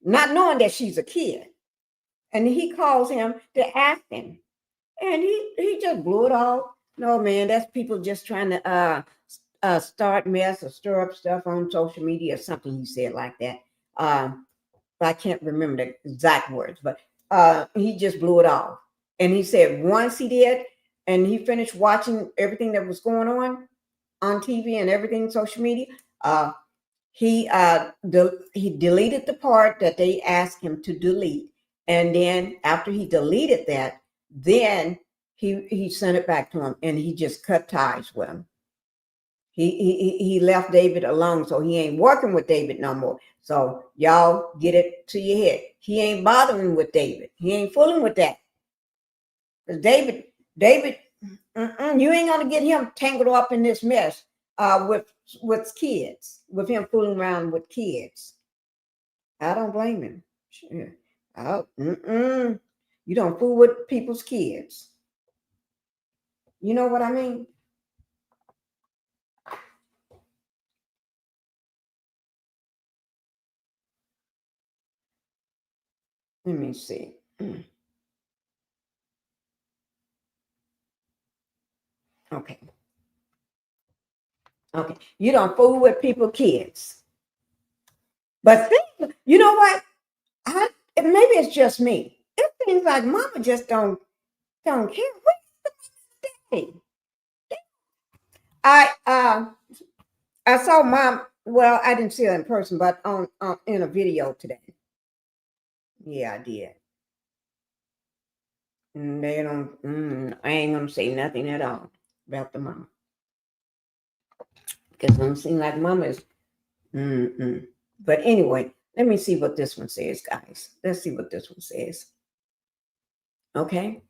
not knowing that she's a kid. And he calls him to ask him. And he just blew it off. No, man, that's people just trying to start mess or stir up stuff on social media or something. He said like that. I can't remember the exact words, but he just blew it off. And he said once he did, and he finished watching everything that was going on TV and everything, social media, he deleted the part that they asked him to delete. And then after he deleted that, then he sent it back to him, and he just cut ties with him. He left David alone, so he ain't working with David no more. So y'all get it to your head. He ain't bothering with David. He ain't fooling with that. Because David, you ain't gonna get him tangled up in this mess with kids, with him fooling around with kids. I don't blame him. Sure. You don't fool with people's kids. You know what I mean? Let me see. Okay. Okay. You don't fool with people's kids. But you know what? Maybe it's just me. It seems like mama just don't care. What's the day? I saw mom. Well, I didn't see her in person, but on in a video today. Yeah, I did. And they don't. I ain't gonna say nothing at all about the mama because it don't seem like mama is. But anyway, let me see what this one says, guys. Let's see what this one says. Okay.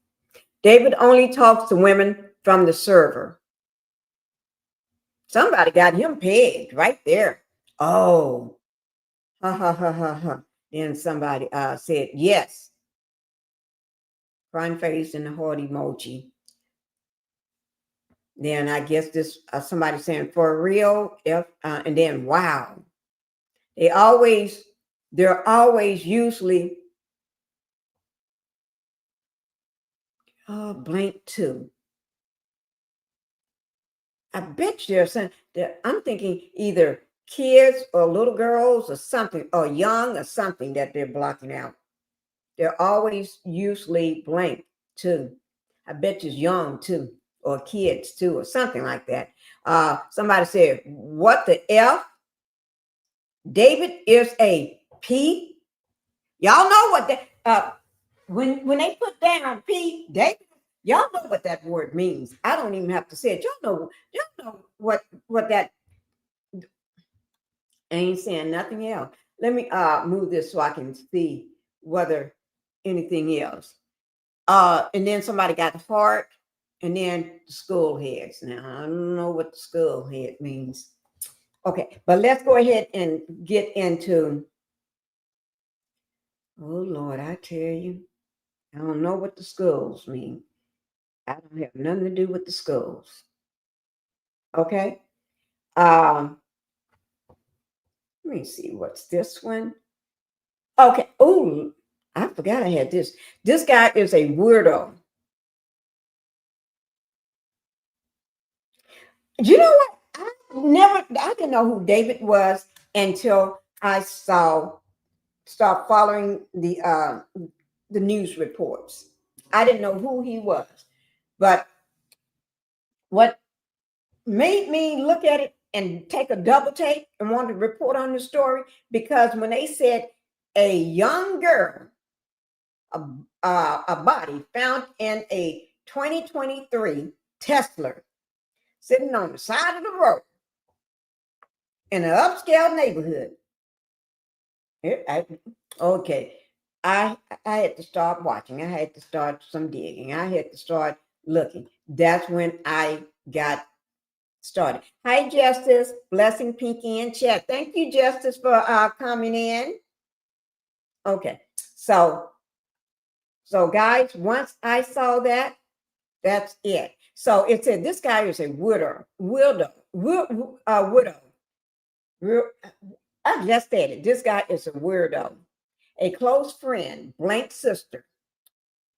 David only talks to women from the server. Somebody got him pegged right there. Oh, ha ha ha ha ha. Then somebody said yes. Crying face and the heart emoji. Then I guess this somebody saying for real, and then wow. They're always usually blank too. I bet you I'm thinking either kids or little girls or something, or young or something that they're blocking out. They're always usually blank too. I bet you it's young too, or kids too, or something like that. Somebody said, what the F? David is a P. Y'all know what that when they put down P, David, y'all know what that word means. I don't even have to say it. Y'all know what that. I ain't saying nothing else. Let me move this so I can see whether anything else. And then somebody got the heart, and then the skull heads. Now I don't know what the skull head means. Okay, but let's go ahead and get into. Oh Lord, I tell you, I don't know what the skulls mean. I don't have nothing to do with the skulls. Okay. Let me see. What's this one? Okay. Oh, I forgot I had this. This guy is a weirdo. You know what? I didn't know who David was until I start following the news reports. I didn't know who he was, but what made me look at it and take a double take and want to report on the story, because when they said a young girl, a body found in a 2023 Tesla sitting on the side of the road in an upscale neighborhood. Okay, I had to start watching. I had to start some digging. I had to start looking. That's when I got started. Hi, Justice. Blessing Pinkie in chat. Thank you, Justice, for coming in. Okay, so guys, once I saw that, that's it. So it said this guy is a widow. I just said it. This guy is a weirdo. A close friend, blank sister,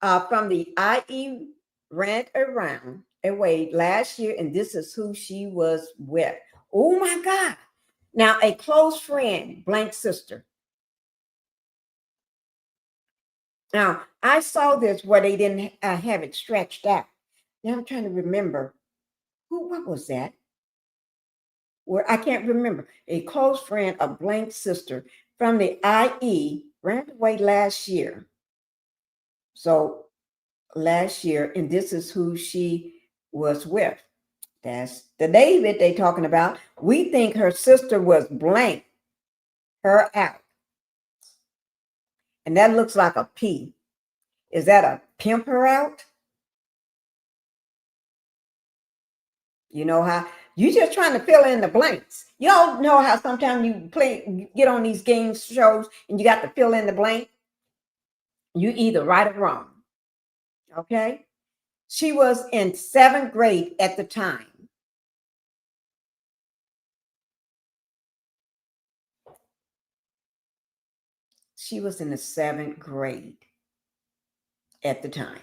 from the IE ran around away last year, and this is who she was with. Oh my God. Now, a close friend, blank sister. Now, I saw this where they didn't have it stretched out. Now I'm trying to remember. What was that? Where I can't remember. A close friend, a blank sister from the IE ran away last year. So last year, and this is who she was with. That's the David they talking about. We think her sister was blank her out. And that looks like a P. Is that a pimp her out? You know how you just trying to fill in the blanks. You all know how sometimes you get on these game shows and you got to fill in the blank. You either right or wrong. Okay. She was in 7th grade at the time. She was in the 7th grade at the time.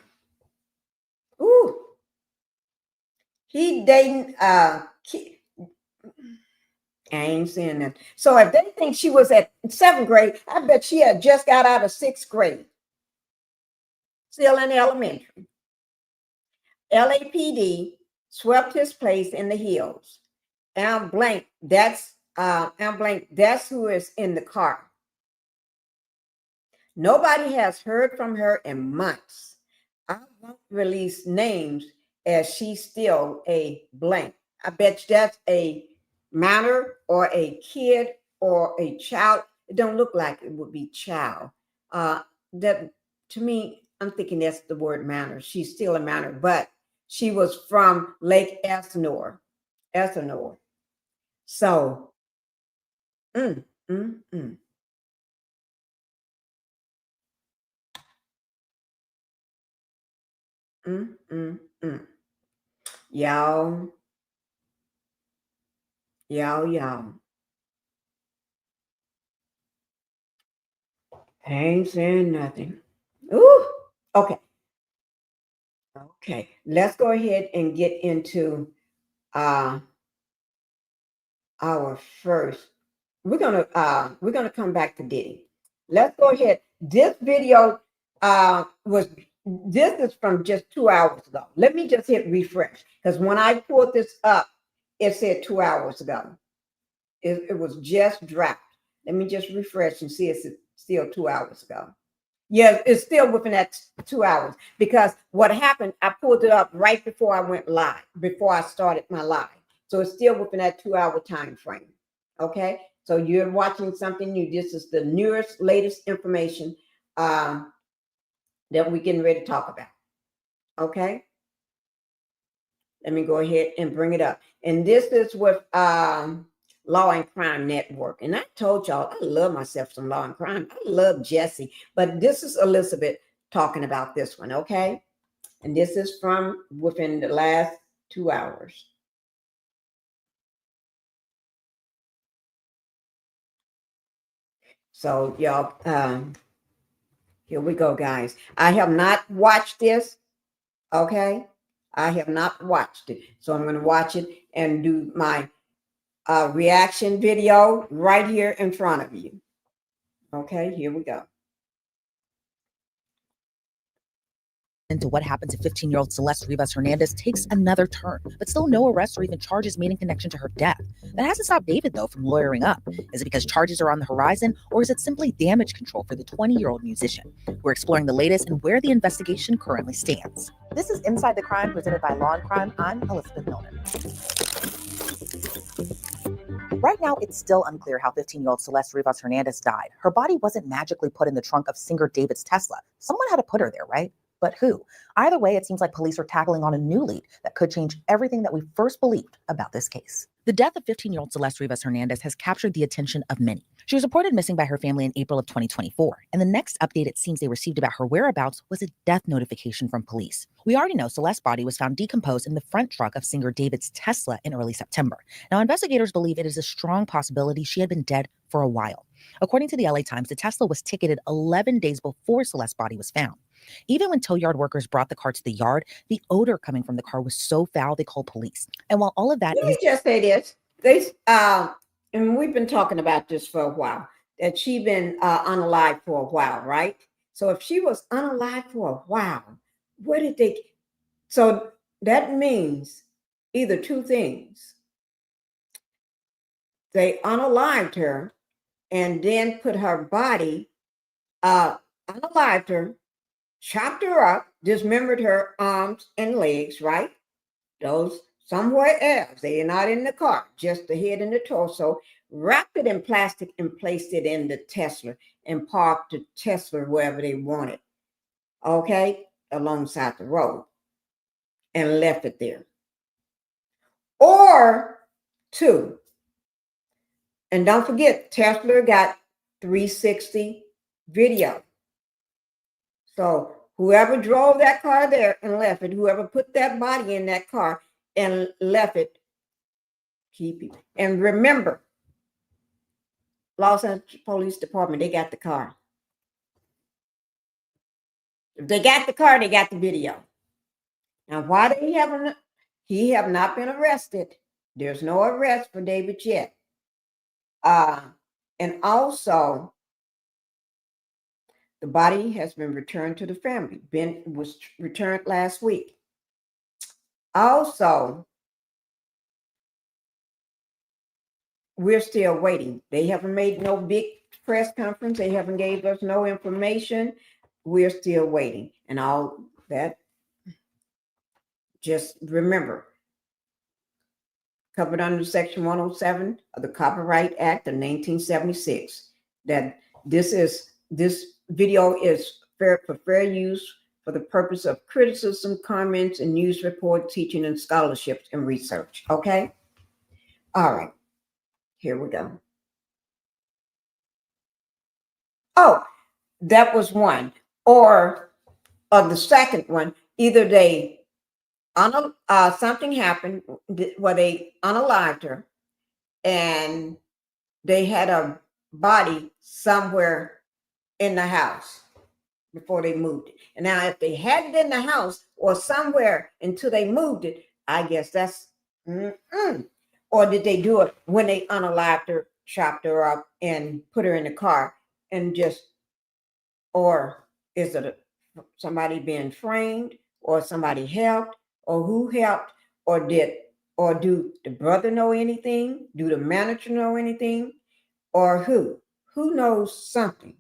Ooh. He dating I ain't saying that. So if they think she was at 7th grade, I bet she had just got out of 6th grade. Still in elementary. LAPD swept his place in the hills. Al Blank, that's who is in the car. Nobody has heard from her in months. I won't release names as she's still a blank. I bet you that's a minor or a kid or a child. It don't look like it would be child. That to me, I'm thinking that's the word minor. She's still a minor, but she was from Lake Elsinore. So, mm, mm, mm. Mm, mm, mm. Y'all. I ain't saying nothing. Ooh. Okay. Let's go ahead and get into our first. We're gonna come back to Diddy. Let's go ahead. This video this is from just 2 hours ago. Let me just hit refresh because when I pulled this up, it said 2 hours ago. It was just dropped. Let me just refresh and see if it's still 2 hours ago. Yeah, it's still within that 2 hours because what happened, I pulled it up right before I went live, before I started my live. So it's still within that 2 hour time frame. Okay. So you're watching something new. This is the newest, latest information that we're getting ready to talk about. Okay. Let me go ahead and bring it up. And this is with Law and Crime Network. And I told y'all, I love myself some Law and Crime. I love Jesse. But this is Elizabeth talking about this one, okay? And this is from within the last 2 hours. So y'all, here we go, guys. I have not watched this, okay? I have not watched it. So I'm going to watch it and do my reaction video right here in front of you. Okay, here we go. Into what happened to 15-year-old Celeste Rivas Hernandez takes another turn, but still no arrests or even charges made in connection to her death. That hasn't stopped David, though, from lawyering up. Is it because charges are on the horizon, or is it simply damage control for the 20-year-old musician? We're exploring the latest and where the investigation currently stands. This is Inside the Crime, presented by Law&Crime. I'm Elizabeth Millner. Right now, it's still unclear how 15-year-old Celeste Rivas Hernandez died. Her body wasn't magically put in the trunk of singer David's Tesla. Someone had to put her there, right? But who? Either way, it seems like police are tackling on a new lead that could change everything that we first believed about this case. The death of 15-year-old Celeste Rivas Hernandez has captured the attention of many. She was reported missing by her family in April of 2024, and the next update it seems they received about her whereabouts was a death notification from police. We already know Celeste's body was found decomposed in the front trunk of singer David's Tesla in early September. Now, investigators believe it is a strong possibility she had been dead for a while. According to the LA Times, the Tesla was ticketed 11 days before Celeste's body was found. Even when tow yard workers brought the car to the yard, the odor coming from the car was so foul they called police. And while all of that Let me just say this. And we've been talking about this for a while, that she's been unalive for a while, right? So if she was unalive for a while, what did they? So that means either two things. They unalived her and then put her body, unalived her, chopped her up, dismembered her arms and legs, right? Those somewhere else. They are not in the car, just the head and the torso, wrapped it in plastic and placed it in the Tesla and parked the Tesla wherever they wanted, okay, alongside the road, and left it there. Or two, and don't forget, Tesla got 360 video. So whoever drove that car there and left it, whoever put that body in that car and left it, keep it. And remember, Los Angeles Police Department, they got the car. If they got the car, they got the video. Now, why he have not been arrested. There's no arrest for David yet. And also, the body has been returned to the family. Was returned last week. Also, we're still waiting. They haven't made no big press conference. They haven't gave us no information. We're still waiting. And all that, just remember, covered under Section 107 of the Copyright Act of 1976, that this video is for fair use for the purpose of criticism, comments, and news report, teaching, and scholarships and research. Okay? All right. Here we go. Oh, that was one. Or the second one, either they something happened where they unalived her and they had a body somewhere in the house before they moved it. And now if they had it in the house or somewhere until they moved it, I guess that's Or did they do it when they unalived her, chopped her up, and put her in the car and just, or is it somebody being framed, or somebody helped, or who helped, or do the brother know anything? Do the manager know anything? Or who? Who knows something?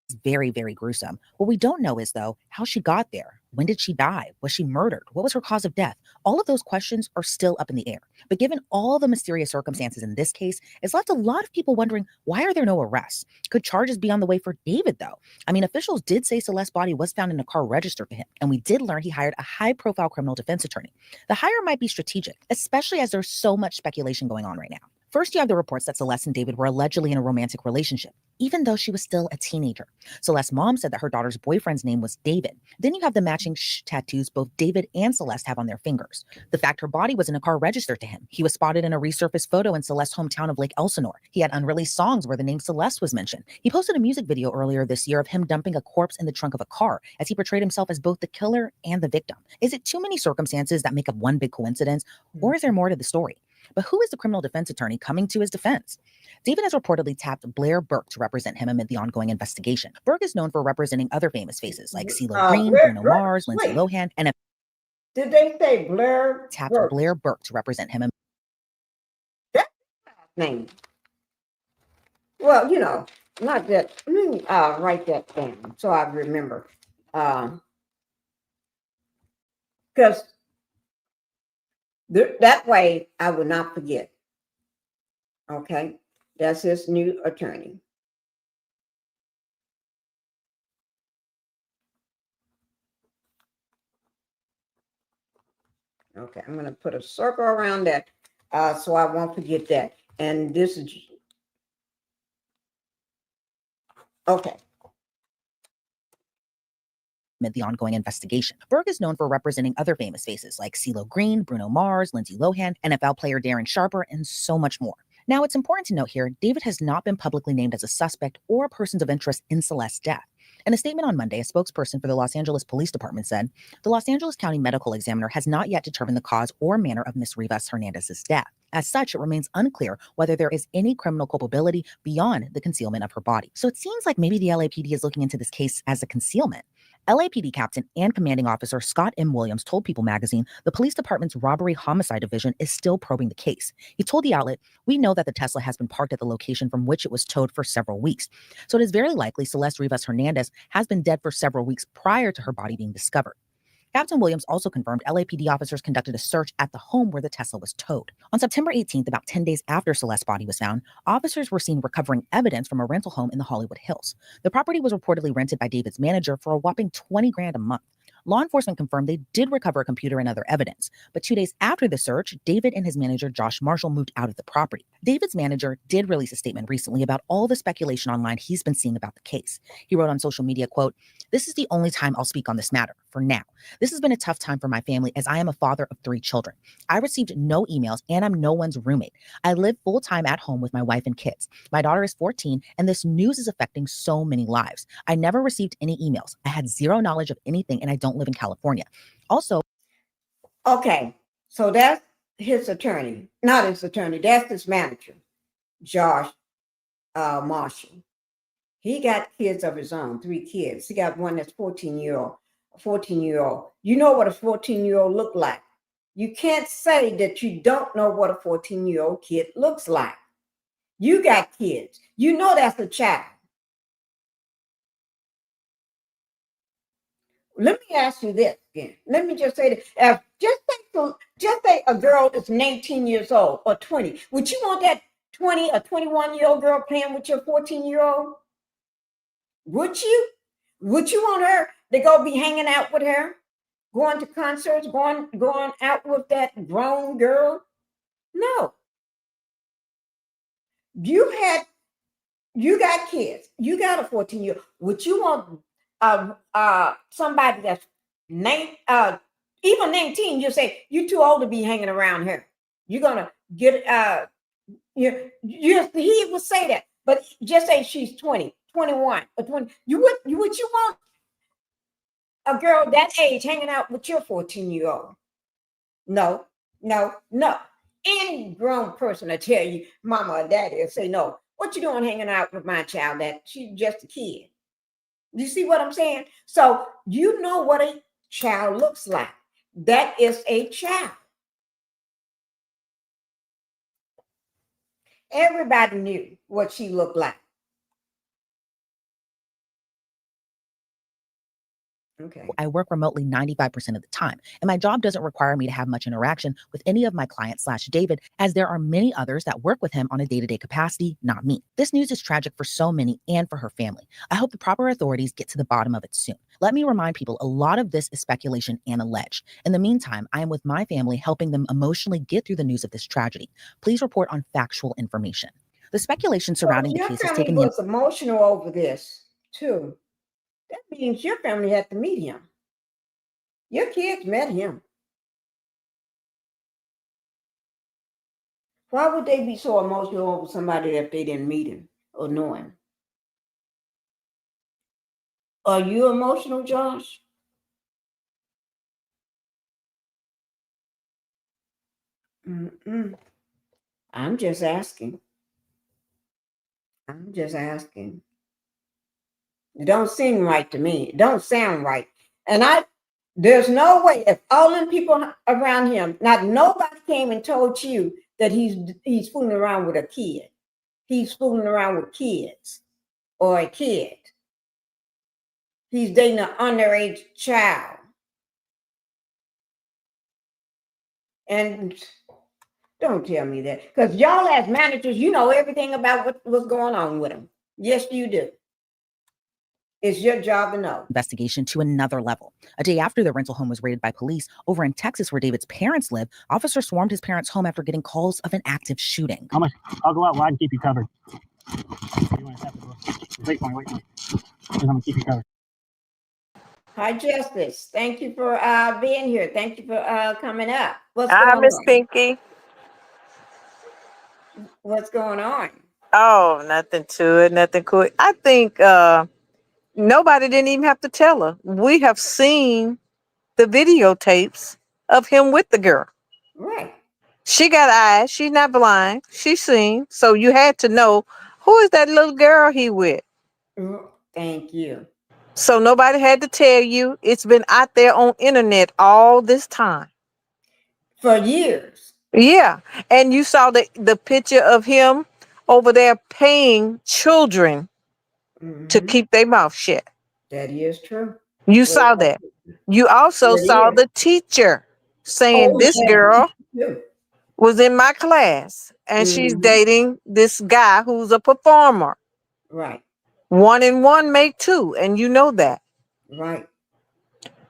It's very, very gruesome. What we don't know is, though, how she got there. When did she die? Was she murdered? What was her cause of death? All of those questions are still up in the air. But given all the mysterious circumstances in this case, it's left a lot of people wondering, why are there no arrests? Could charges be on the way for David, though? I mean, officials did say Celeste's body was found in a car registered to him, and we did learn he hired a high-profile criminal defense attorney. The hire might be strategic, especially as there's so much speculation going on right now. First, you have the reports that Celeste and David were allegedly in a romantic relationship, even though she was still a teenager. Celeste's mom said that her daughter's boyfriend's name was David. Then you have the matching tattoos both David and Celeste have on their fingers. The fact her body was in a car registered to him. He was spotted in a resurfaced photo in Celeste's hometown of Lake Elsinore. He had unreleased songs where the name Celeste was mentioned. He posted a music video earlier this year of him dumping a corpse in the trunk of a car as he portrayed himself as both the killer and the victim. Is it too many circumstances that make up one big coincidence, or is there more to the story? But who is the criminal defense attorney coming to his defense? David has reportedly tapped Blair Burke to represent him amid the ongoing investigation. Burke is known for representing other famous faces like CeeLo Green, Bruno Mars, Lindsay Lohan, and did they say Blair? Tapped Blair Burke to represent him. That's name. Well, you know, not that. Let me write that down so I remember. Because that way I will not forget. Okay, that's his new attorney. Okay, I'm going to put a circle around that so I won't forget that. And this is okay. Amid the ongoing investigation. Burke is known for representing other famous faces like CeeLo Green, Bruno Mars, Lindsay Lohan, NFL player Darren Sharper, and so much more. Now, it's important to note here, David has not been publicly named as a suspect or persons of interest in Celeste's death. In a statement on Monday, a spokesperson for the Los Angeles Police Department said, the Los Angeles County Medical Examiner has not yet determined the cause or manner of Ms. Rivas Hernandez's death. As such, it remains unclear whether there is any criminal culpability beyond the concealment of her body. So it seems like maybe the LAPD is looking into this case as a concealment. LAPD Captain and Commanding Officer Scott M. Williams told People magazine the police department's robbery homicide division is still probing the case. He told the outlet, we know that the Tesla has been parked at the location from which it was towed for several weeks. So it is very likely Celeste Rivas Hernandez has been dead for several weeks prior to her body being discovered. Captain Williams also confirmed LAPD officers conducted a search at the home where the Tesla was towed. On September 18th, about 10 days after Celeste's body was found, officers were seen recovering evidence from a rental home in the Hollywood Hills. The property was reportedly rented by David's manager for a whopping $20,000 a month. Law enforcement confirmed they did recover a computer and other evidence, but 2 days after the search, David and his manager Josh Marshall moved out of the property. David's manager did release a statement recently about all the speculation online he's been seeing about the case. He wrote on social media, quote, "This is the only time I'll speak on this matter, for now. This has been a tough time for my family as I am a father of 3 children. I received no emails and I'm no one's roommate. I live full-time at home with my wife and kids. My daughter is 14 and this news is affecting so many lives. I never received any emails. I had zero knowledge of anything and I don't live in California. Also..." Okay, so that's his attorney, not his attorney, that's his manager, Josh Marshall. He got kids of his own, 3 kids. He got one that's 14-year-old. You know what a 14-year-old look like. You can't say that you don't know what a 14-year-old kid looks like. You got kids. You know that's a child. Let me ask you this again. Let me just say that. Just say a girl is 19 years old or 20. Would you want that 20 or 21-year-old girl playing with your 14-year-old? Would you? Would you want her to go be hanging out with her? Going to concerts, going out with that grown girl? No. You got kids. You got a 14-year-old. Would you want somebody that's even 19? You say you're too old to be hanging around her. You're gonna get he would say that, but just say she's 20, 21, or 20. Would you want a girl that age hanging out with your 14-year-old? No. Any grown person will tell you, mama or daddy will say, no, what you doing hanging out with my child? That she's just a kid. You see what I'm saying? So you know what a child looks like. That is a child. Everybody knew what she looked like. Okay. I work remotely 95% of the time, and my job doesn't require me to have much interaction with any of my clients / David, as there are many others that work with him on a day-to-day capacity, not me. This news is tragic for so many and for her family. I hope the proper authorities get to the bottom of it soon. Let me remind people, a lot of this is speculation and alleged. In the meantime, I am with my family helping them emotionally get through the news of this tragedy. Please report on factual information. The speculation surrounding the case has taken was emotional over this too. That means your family had to meet him. Your kids met him. Why would they be so emotional over somebody if they didn't meet him or know him? Are you emotional, Josh? I'm just asking. It don't seem right to me. It don't sound right. And there's no way, if all them people around him, not nobody came and told you that he's fooling around with a kid. He's fooling around with kids or a kid. He's dating an underage child. And don't tell me that, because y'all as managers, you know everything about what's going on with him. Yes, you do. It's your job to know. Investigation to another level. A day after the rental home was raided by police over in Texas, where David's parents live, officers swarmed his parents' home after getting calls of an active shooting. I'll go out wide and keep you covered. You want to wait for me. I'm going to keep you covered. Hi, Justice. Thank you for being here. Thank you for coming up. Hi, Miss Pinkie. What's going on? Oh, nothing to it, nothing cool. I think nobody didn't even have to tell her. We have seen the videotapes of him with the girl. Right. She got eyes. She's not blind. She's seen. So you had to know, who is that little girl he with? Thank you. So nobody had to tell you. It's been out there on internet all this time. For years. Yeah. And you saw the picture of him over there paying children to keep their mouth shut. That is true. You saw that. You also It saw is. the teacher saying Oh, this yeah. girl Too. was in my class and she's Mhm. dating this guy who's a performer. Right. 1 and 1 make 2, and you know that. Right.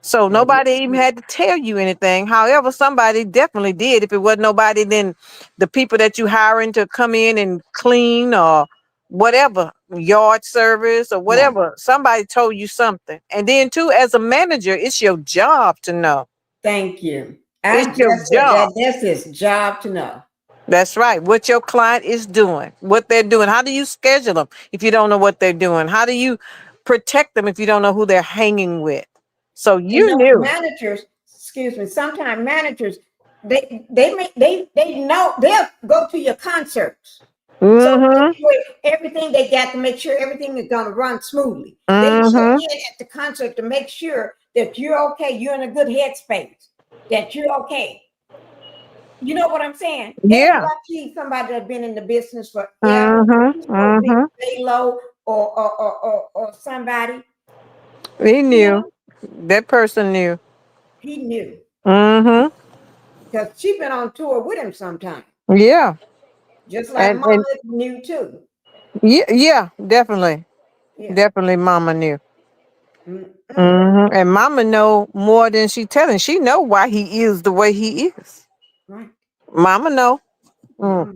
So That nobody is even true. had to tell you anything. However, somebody definitely did. If it wasn't nobody, then the people that you hiring to come in and clean or whatever, yard service or Right. whatever, somebody told you something. And then too, as a manager, it's your job to know. Thank you. It's I just your said job. that that's his job to know. That's right. What your client is doing, what they're doing. How do you schedule them if you don't know what they're doing? How do you protect them if you don't know who they're hanging with? So And you those knew. managers, excuse me, sometimes managers, they know they'll go to your concerts. So Mm-hmm. anyway, everything they got to make sure everything is going to run smoothly. They check Mm-hmm. in at the concert to make sure that you're okay, you're in a good headspace, that you're okay. You know what I'm saying? Yeah. Everybody, somebody that's been in the business forever, Mm-hmm. Mm-hmm. J-Lo or somebody, He knew. him, That person knew. he knew. Mm-hmm. Because she been on tour with him sometime. Yeah. Just like And Mama knew too. yeah, definitely. Yeah. Definitely mama knew. Mm-mm. Mm-hmm. And mama know more than she telling. She know why he is the way he is. Right. Mama know. Mm. Mama.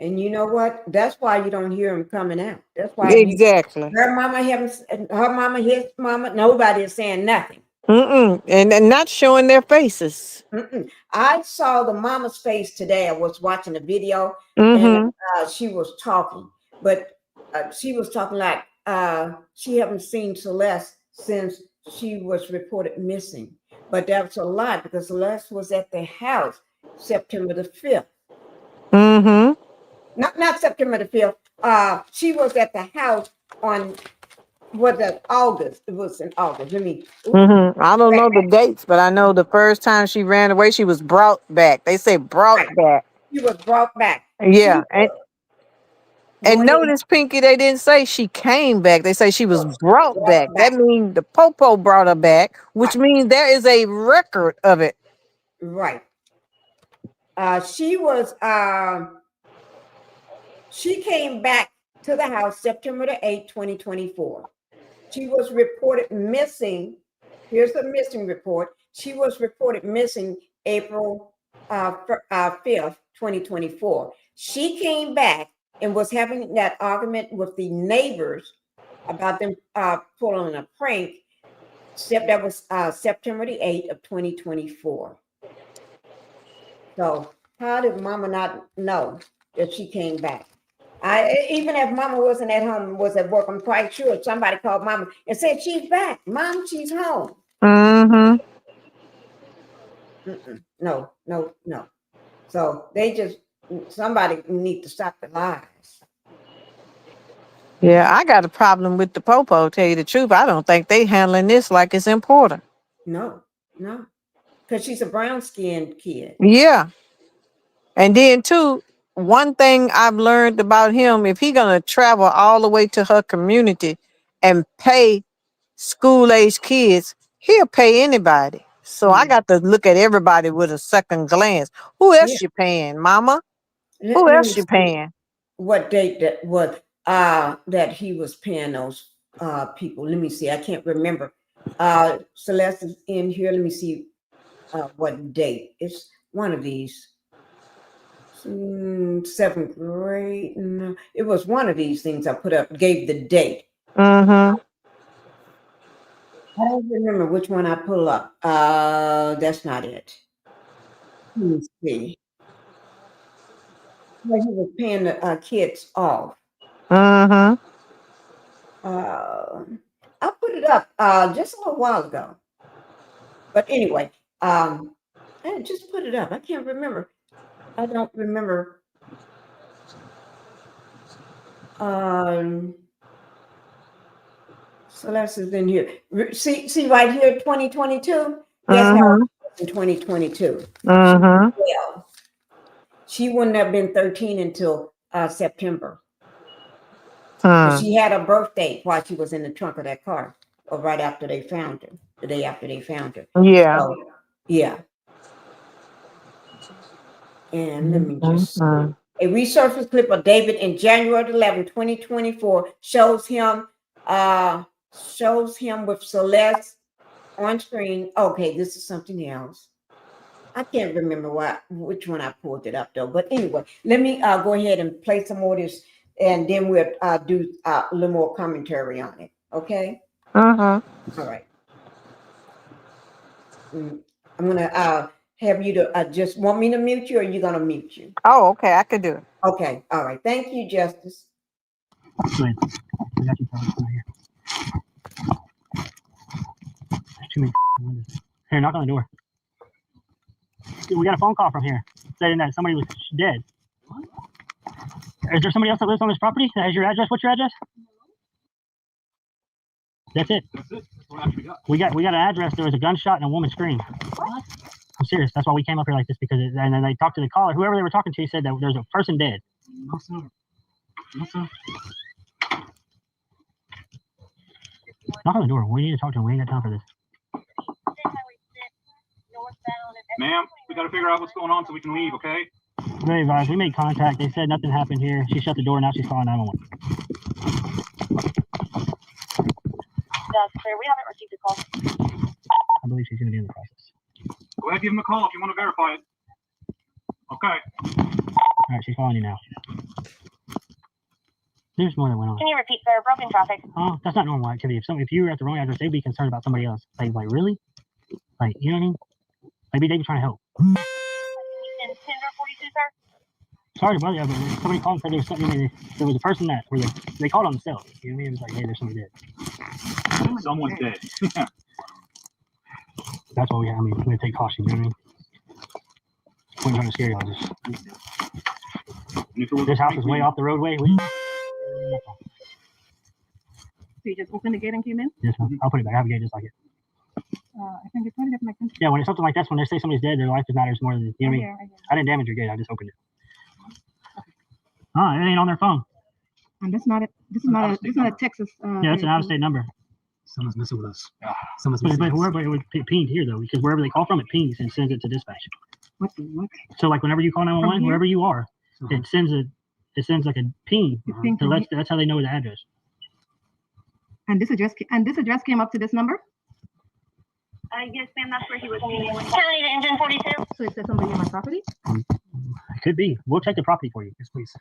And you know what? That's why you don't hear him coming out. That's why Exactly. her mama her mama, his mama, nobody is saying nothing. Mm-mm. And not showing their faces. Mm-mm. I saw the mama's face today. I was watching a video and Mm-hmm. she was talking, but she was talking like she haven't seen Celeste since she was reported missing. But that's a lie because Celeste was at the house September the 5th. Mm-hmm. Not September the 5th. She was at the house on August. It was in August. Mm-hmm. I don't know the dates, but I know the first time she ran away, she was brought back. They say brought Right. back. She was brought back. Yeah. She And going notice, Pinkie, they didn't say she came back. They say she was brought brought back. back. That means the popo brought her back, which Right. means there is a record of it. Right. She came back to the house September the 8th, 2024. She was reported missing. Here's the missing report. She was reported missing April 5th, 2024. She came back and was having that argument with the neighbors about them pulling a prank. That was September the 8th of 2024. So how did Mama not know that she came back? Even if Mama wasn't at home, was at work, I'm quite sure somebody called Mama and said she's back. Mom, she's home. Mm-hmm. No. So somebody need to stop the lies. Yeah, I got a problem with the popo, tell you the truth. I don't think they handling this like it's important. No, because she's a brown-skinned kid. Yeah. And then too, one thing I've learned about him, if he gonna travel all the way to her community and pay school-age kids, he'll pay anybody. So I got to look at everybody with a second glance. Who Yeah. else you paying, mama? Let Who me else you see paying? what date that was that he was paying those people. Let me see. I can't remember. Celeste is in here. Let me see what date. It's one of these. 7th grade. No, it was one of these things I put up, gave the date. Mm-hmm. I don't remember which one I pull up. That's not it. Let me see. Well, he was paying the kids off. Mm-hmm. I put it up just a little while ago. But anyway, I just put it up. I can't remember. I don't remember. Celeste is in here. See right here, 2022. Guess how Mm-hmm. old she was in 2022? Mm-hmm. Well, she wouldn't have been 13 until September. Hmm. She had a birthday while she was in the trunk of that car, or right after they found her. the day after they found her. Yeah. So, yeah. And let me just see. A resurfaced clip of David in January 11, 2024 shows him with Celeste on screen. Okay, this is something else. I can't remember which one I pulled it up though. But anyway, let me go ahead and play some more of this, and then we'll do a little more commentary on it. Okay. Uh-huh. All right. I'm gonna have you to just want me to mute you, or are you gonna mute you? Oh, okay, I could do it. Okay. All right. Thank you, Justice. Wait, we got you covered from here. There's too many windows. Here, knock on the door. We got a phone call from here saying that somebody was dead. Is there somebody else that lives on this property that has your address? What's your address? That's it. That's it. That's what I actually got. We got an address. There was a gunshot and a woman screamed. What? I'm serious. That's why we came up here like this, because and then they talked to the caller. Whoever they were talking to said that there's a person dead. No, sir. No, sir. Knock on the door. We need to talk to him. We ain't got time for this. Ma'am, we got to figure out what's going on so we can leave, okay? Very advised. We made contact. They said nothing happened here. She shut the door. Now she's calling 911. Sir, we haven't received a call. I believe she's going to be in the process. Go ahead, give him a call if you want to verify it. Okay. All right, she's calling you now. There's more that went on. Can you repeat, sir? Broken traffic. Oh, that's not normal activity. If you were at the wrong address, they'd be concerned about somebody else. Like really? Like, you know what I mean? Maybe they'd be trying to help. In 1042, sir? Sorry, brother, but somebody called and said there was something. There was a person that they called on themselves. You know what I mean? It was like, hey, there's somebody dead. Someone's dead. That's why we we take caution. You know what I mean? We're trying to scare y'all. This house is way off the roadway. So you just opened the gate and came in? Yes, ma'am. I'll put it back. I have a gate just like it. I think it's trying to get my country. Yeah, when it's something like this, when they say somebody's dead, their life matters more than, you know what I mean? Yeah. I didn't damage your gate. I just opened it. Oh, it ain't on their phone. And this is not a Texas. Yeah, it's an out-of-state number. Someone's messing with us. But whoever, it would pinged here though, because wherever they call from, it pings and sends it to dispatch. What? So like whenever you call 911, wherever you are, it sends like a ping. That's how they know the address. And this address came up to this number? Yes, ma'am, that's where he was meeting. Charlie to engine 42. So it says somebody in my property? It could be. We'll check the property for you. Yes, please.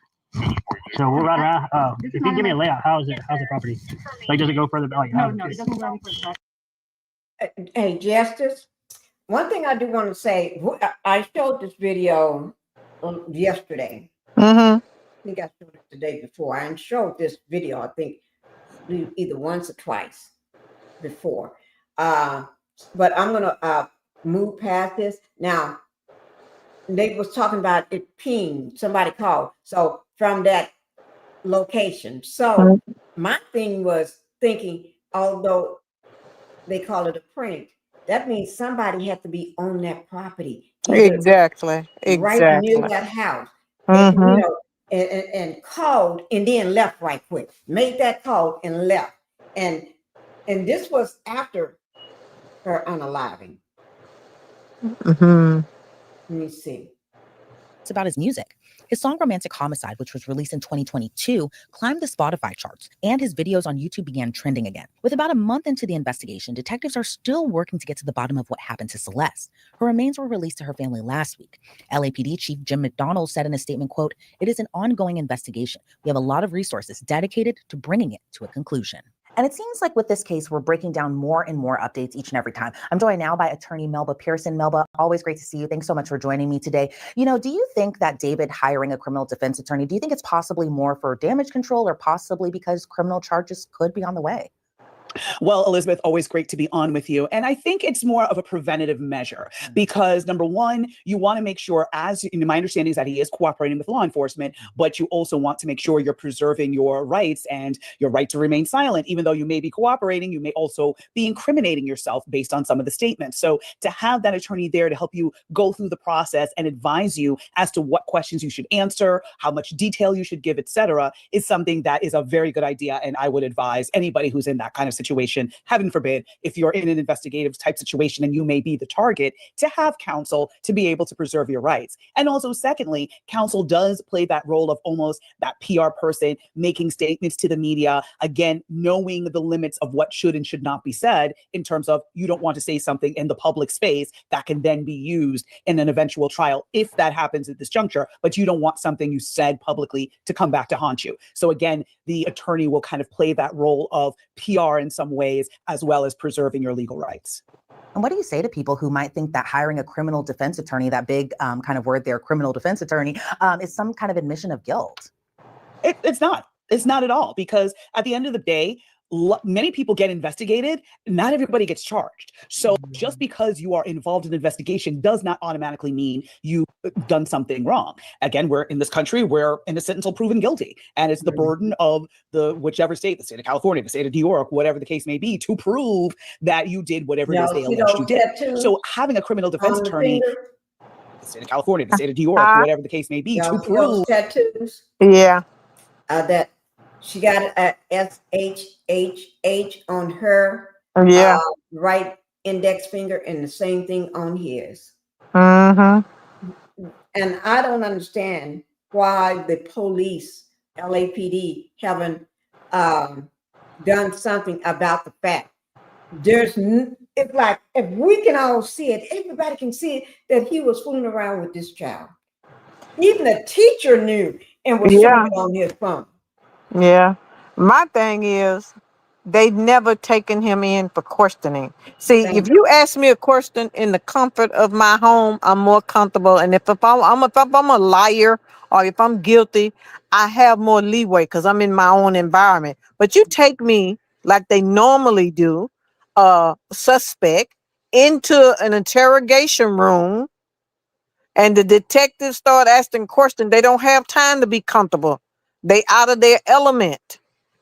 So we'll ride around. If you can give me a layout, how's the property? Like, does it go further? Like, No, it doesn't go any further. Hey, Justice, one thing I do want to say, I showed this video yesterday. Mm-hmm. I think I showed it the day before. I showed this video, I think, either once or twice before. But I'm going to move past this. Now, they was talking about it pinged, somebody called. So from that location. So my thing was thinking, although they call it a prank, that means somebody had to be on that property. Exactly. Right near that house. Mm-hmm. And, you know, and called and then left right quick. Made that call and left. And this was after her unaliving. Mm-hmm. Let me see. It's about his music. His song Romantic Homicide, which was released in 2022, climbed the Spotify charts, and his videos on YouTube began trending again. With about a month into the investigation, detectives are still working to get to the bottom of what happened to Celeste. Her remains were released to her family last week. LAPD Chief Jim McDonald said in a statement, quote, "It is an ongoing investigation. We have a lot of resources dedicated to bringing it to a conclusion." And it seems like with this case, we're breaking down more and more updates each and every time. I'm joined now by attorney Melba Pearson. Melba, always great to see you. Thanks so much for joining me today. You know, do you think that David hiring a criminal defense attorney, do you think it's possibly more for damage control or possibly because criminal charges could be on the way? Well, Elizabeth, always great to be on with you. And I think it's more of a preventative measure because number one, you want to make sure, as you know, my understanding is that he is cooperating with law enforcement, but you also want to make sure you're preserving your rights and your right to remain silent. Even though you may be cooperating, you may also be incriminating yourself based on some of the statements. So to have that attorney there to help you go through the process and advise you as to what questions you should answer, how much detail you should give, etc., is something that is a very good idea. And I would advise anybody who's in that kind of situation, heaven forbid, if you're in an investigative type situation and you may be the target, to have counsel to be able to preserve your rights. And also, secondly, counsel does play that role of almost that PR person making statements to the media, again, knowing the limits of what should and should not be said in terms of you don't want to say something in the public space that can then be used in an eventual trial if that happens at this juncture, but you don't want something you said publicly to come back to haunt you. So again, the attorney will kind of play that role of PR in some ways, as well as preserving your legal rights. And what do you say to people who might think that hiring a criminal defense attorney, that big kind of word there, criminal defense attorney, is some kind of admission of guilt? It's not. It's not at all, because at the end of the day, many people get investigated. Not everybody gets charged. So just because you are involved in an investigation does not automatically mean you've done something wrong. Again, we're in this country, we're innocent until proven guilty. And it's the burden of the whichever state, the state of California, the state of New York, whatever the case may be, to prove that you did whatever it is they alleged you did. So having a criminal defense attorney, the state of California, the state of New York, whatever the case may be, to prove tattoos. Yeah. That she got a SHHH on her right index finger and the same thing on his. Mm-hmm. And I don't understand why the police, LAPD, haven't done something about the fact. It's like, if we can all see it, everybody can see it, that he was fooling around with this child. Even the teacher knew and was showing it on his phone. Yeah. My thing is, they've never taken him in for questioning. See, if you ask me a question in the comfort of my home, I'm more comfortable. And if I'm a liar or if I'm guilty, I have more leeway because I'm in my own environment. But you take me like they normally do, suspect, into an interrogation room, and the detectives start asking questions. They don't have time to be comfortable. They out of their element.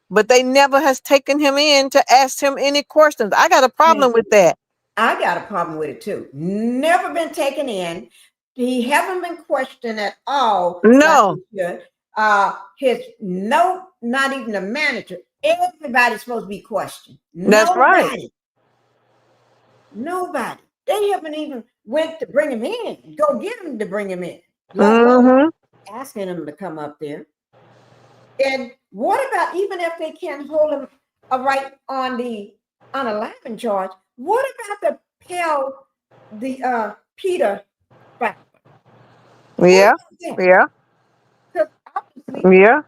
But they never has taken him in to ask him any questions. I got a problem with that. I got a problem with it too. Never been taken in. He haven't been questioned at all. No. Not even the manager. Everybody's supposed to be questioned. That's right. Nobody. They haven't even went to bring him in. Go get him to bring him in. Asking him to come up there. And what about, even if they can't hold him right on a laughing charge, what about the Peter factor? Yeah. Because obviously,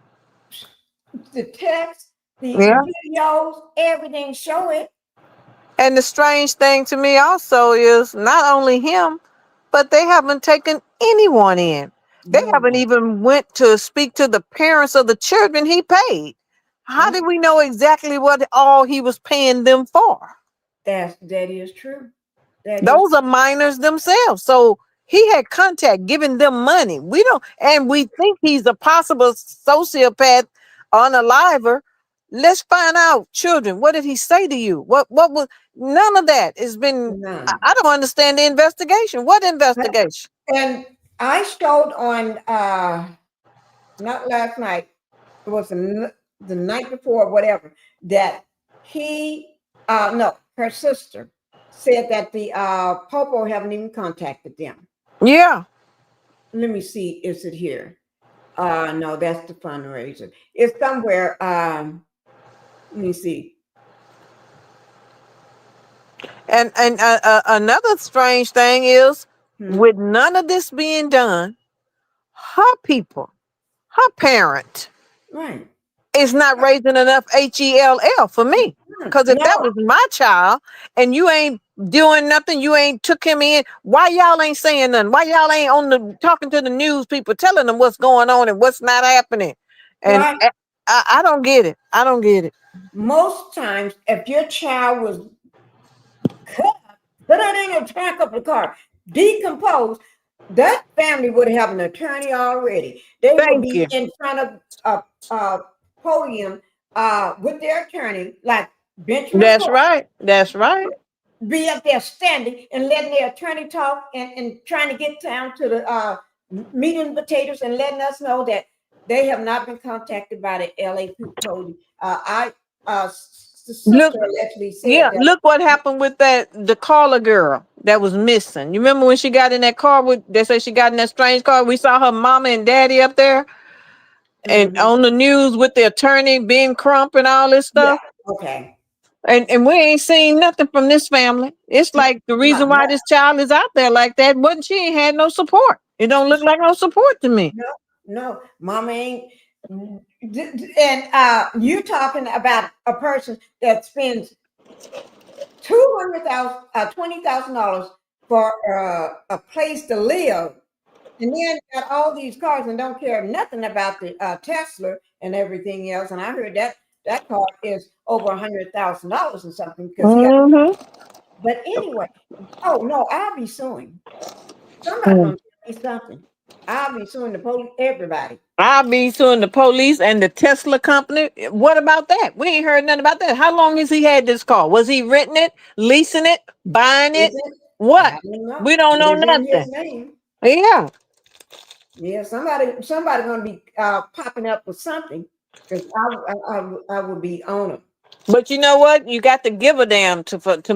the text, the videos, everything show it. And the strange thing to me also is not only him, but they haven't taken anyone in. They haven't even went to speak to the parents of the children he paid. How did we know exactly what all he was paying them for? That is true. Those are minors themselves. So he had contact giving them money. We think he's a possible sociopath, unaliver. Let's find out, children. What did he say to you? What was none of that has been. I don't understand the investigation. What investigation? And I showed on not last night, it was the night before, whatever, that her sister said that the Popo haven't even contacted them. Yeah. Let me see, is it here? No, that's the fundraiser. It's somewhere. Let me see. And another strange thing is, with none of this being done, her parent, is not raising enough HELL for me. Because if that was my child and you ain't doing nothing, you ain't took him in, why y'all ain't saying nothing? Why y'all ain't talking to the news people, telling them what's going on and what's not happening? And I don't get it. I don't get it. Most times, if your child was cut, put it in the trunk of the car, decomposed, that family would have an attorney already. They would be in front of a podium with their attorney, like bench. That's right. That's right. Be up there standing and letting their attorney talk and trying to get down to the meat and potatoes and letting us know that they have not been contacted by the LA police. I Look, sister allegedly said yeah, that. look what happened with the caller girl that was missing. You remember when she got in that car with? They say she got in that strange car. We saw her mama and daddy up there, and Mhm. on the news with the attorney Ben Crump and all this Yeah. stuff. Okay. And we ain't seen nothing from this family. It's like the reason No, why this child is out there like that wasn't she ain't had no support. It don't look like no support to me. no, mama ain't. And you talking about a person that spends $20,000 for a place to live, and then got all these cars and don't care nothing about the Tesla and everything else. And I heard that car is over $100,000 or something because he got. Mm-hmm. But anyway, oh no, I'll be suing. Somebody gonna tell me something. I'll be suing the police, everybody. I'll be suing the police and the Tesla company. What about that? We ain't heard nothing about that. How long has he had this car? Was he renting it, leasing it, buying Is it? it? What? I don't know. We don't But know it's in his nothing. name. Yeah. Yeah, somebody gonna be popping up with something because I would be on them. But you know what? You got to give a damn to start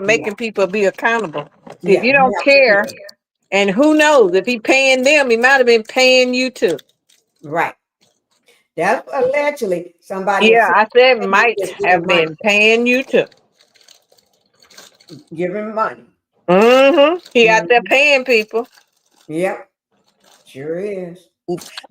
Yeah, making people be accountable. If yeah, you you don't have to do care, that. and who knows if he paying them, he might have been paying you too. Right. That's allegedly somebody is Yeah, I said might just have giving money, been paying you too. giving money. Mm-hmm. He out there Mhm. paying people. Yep, sure is.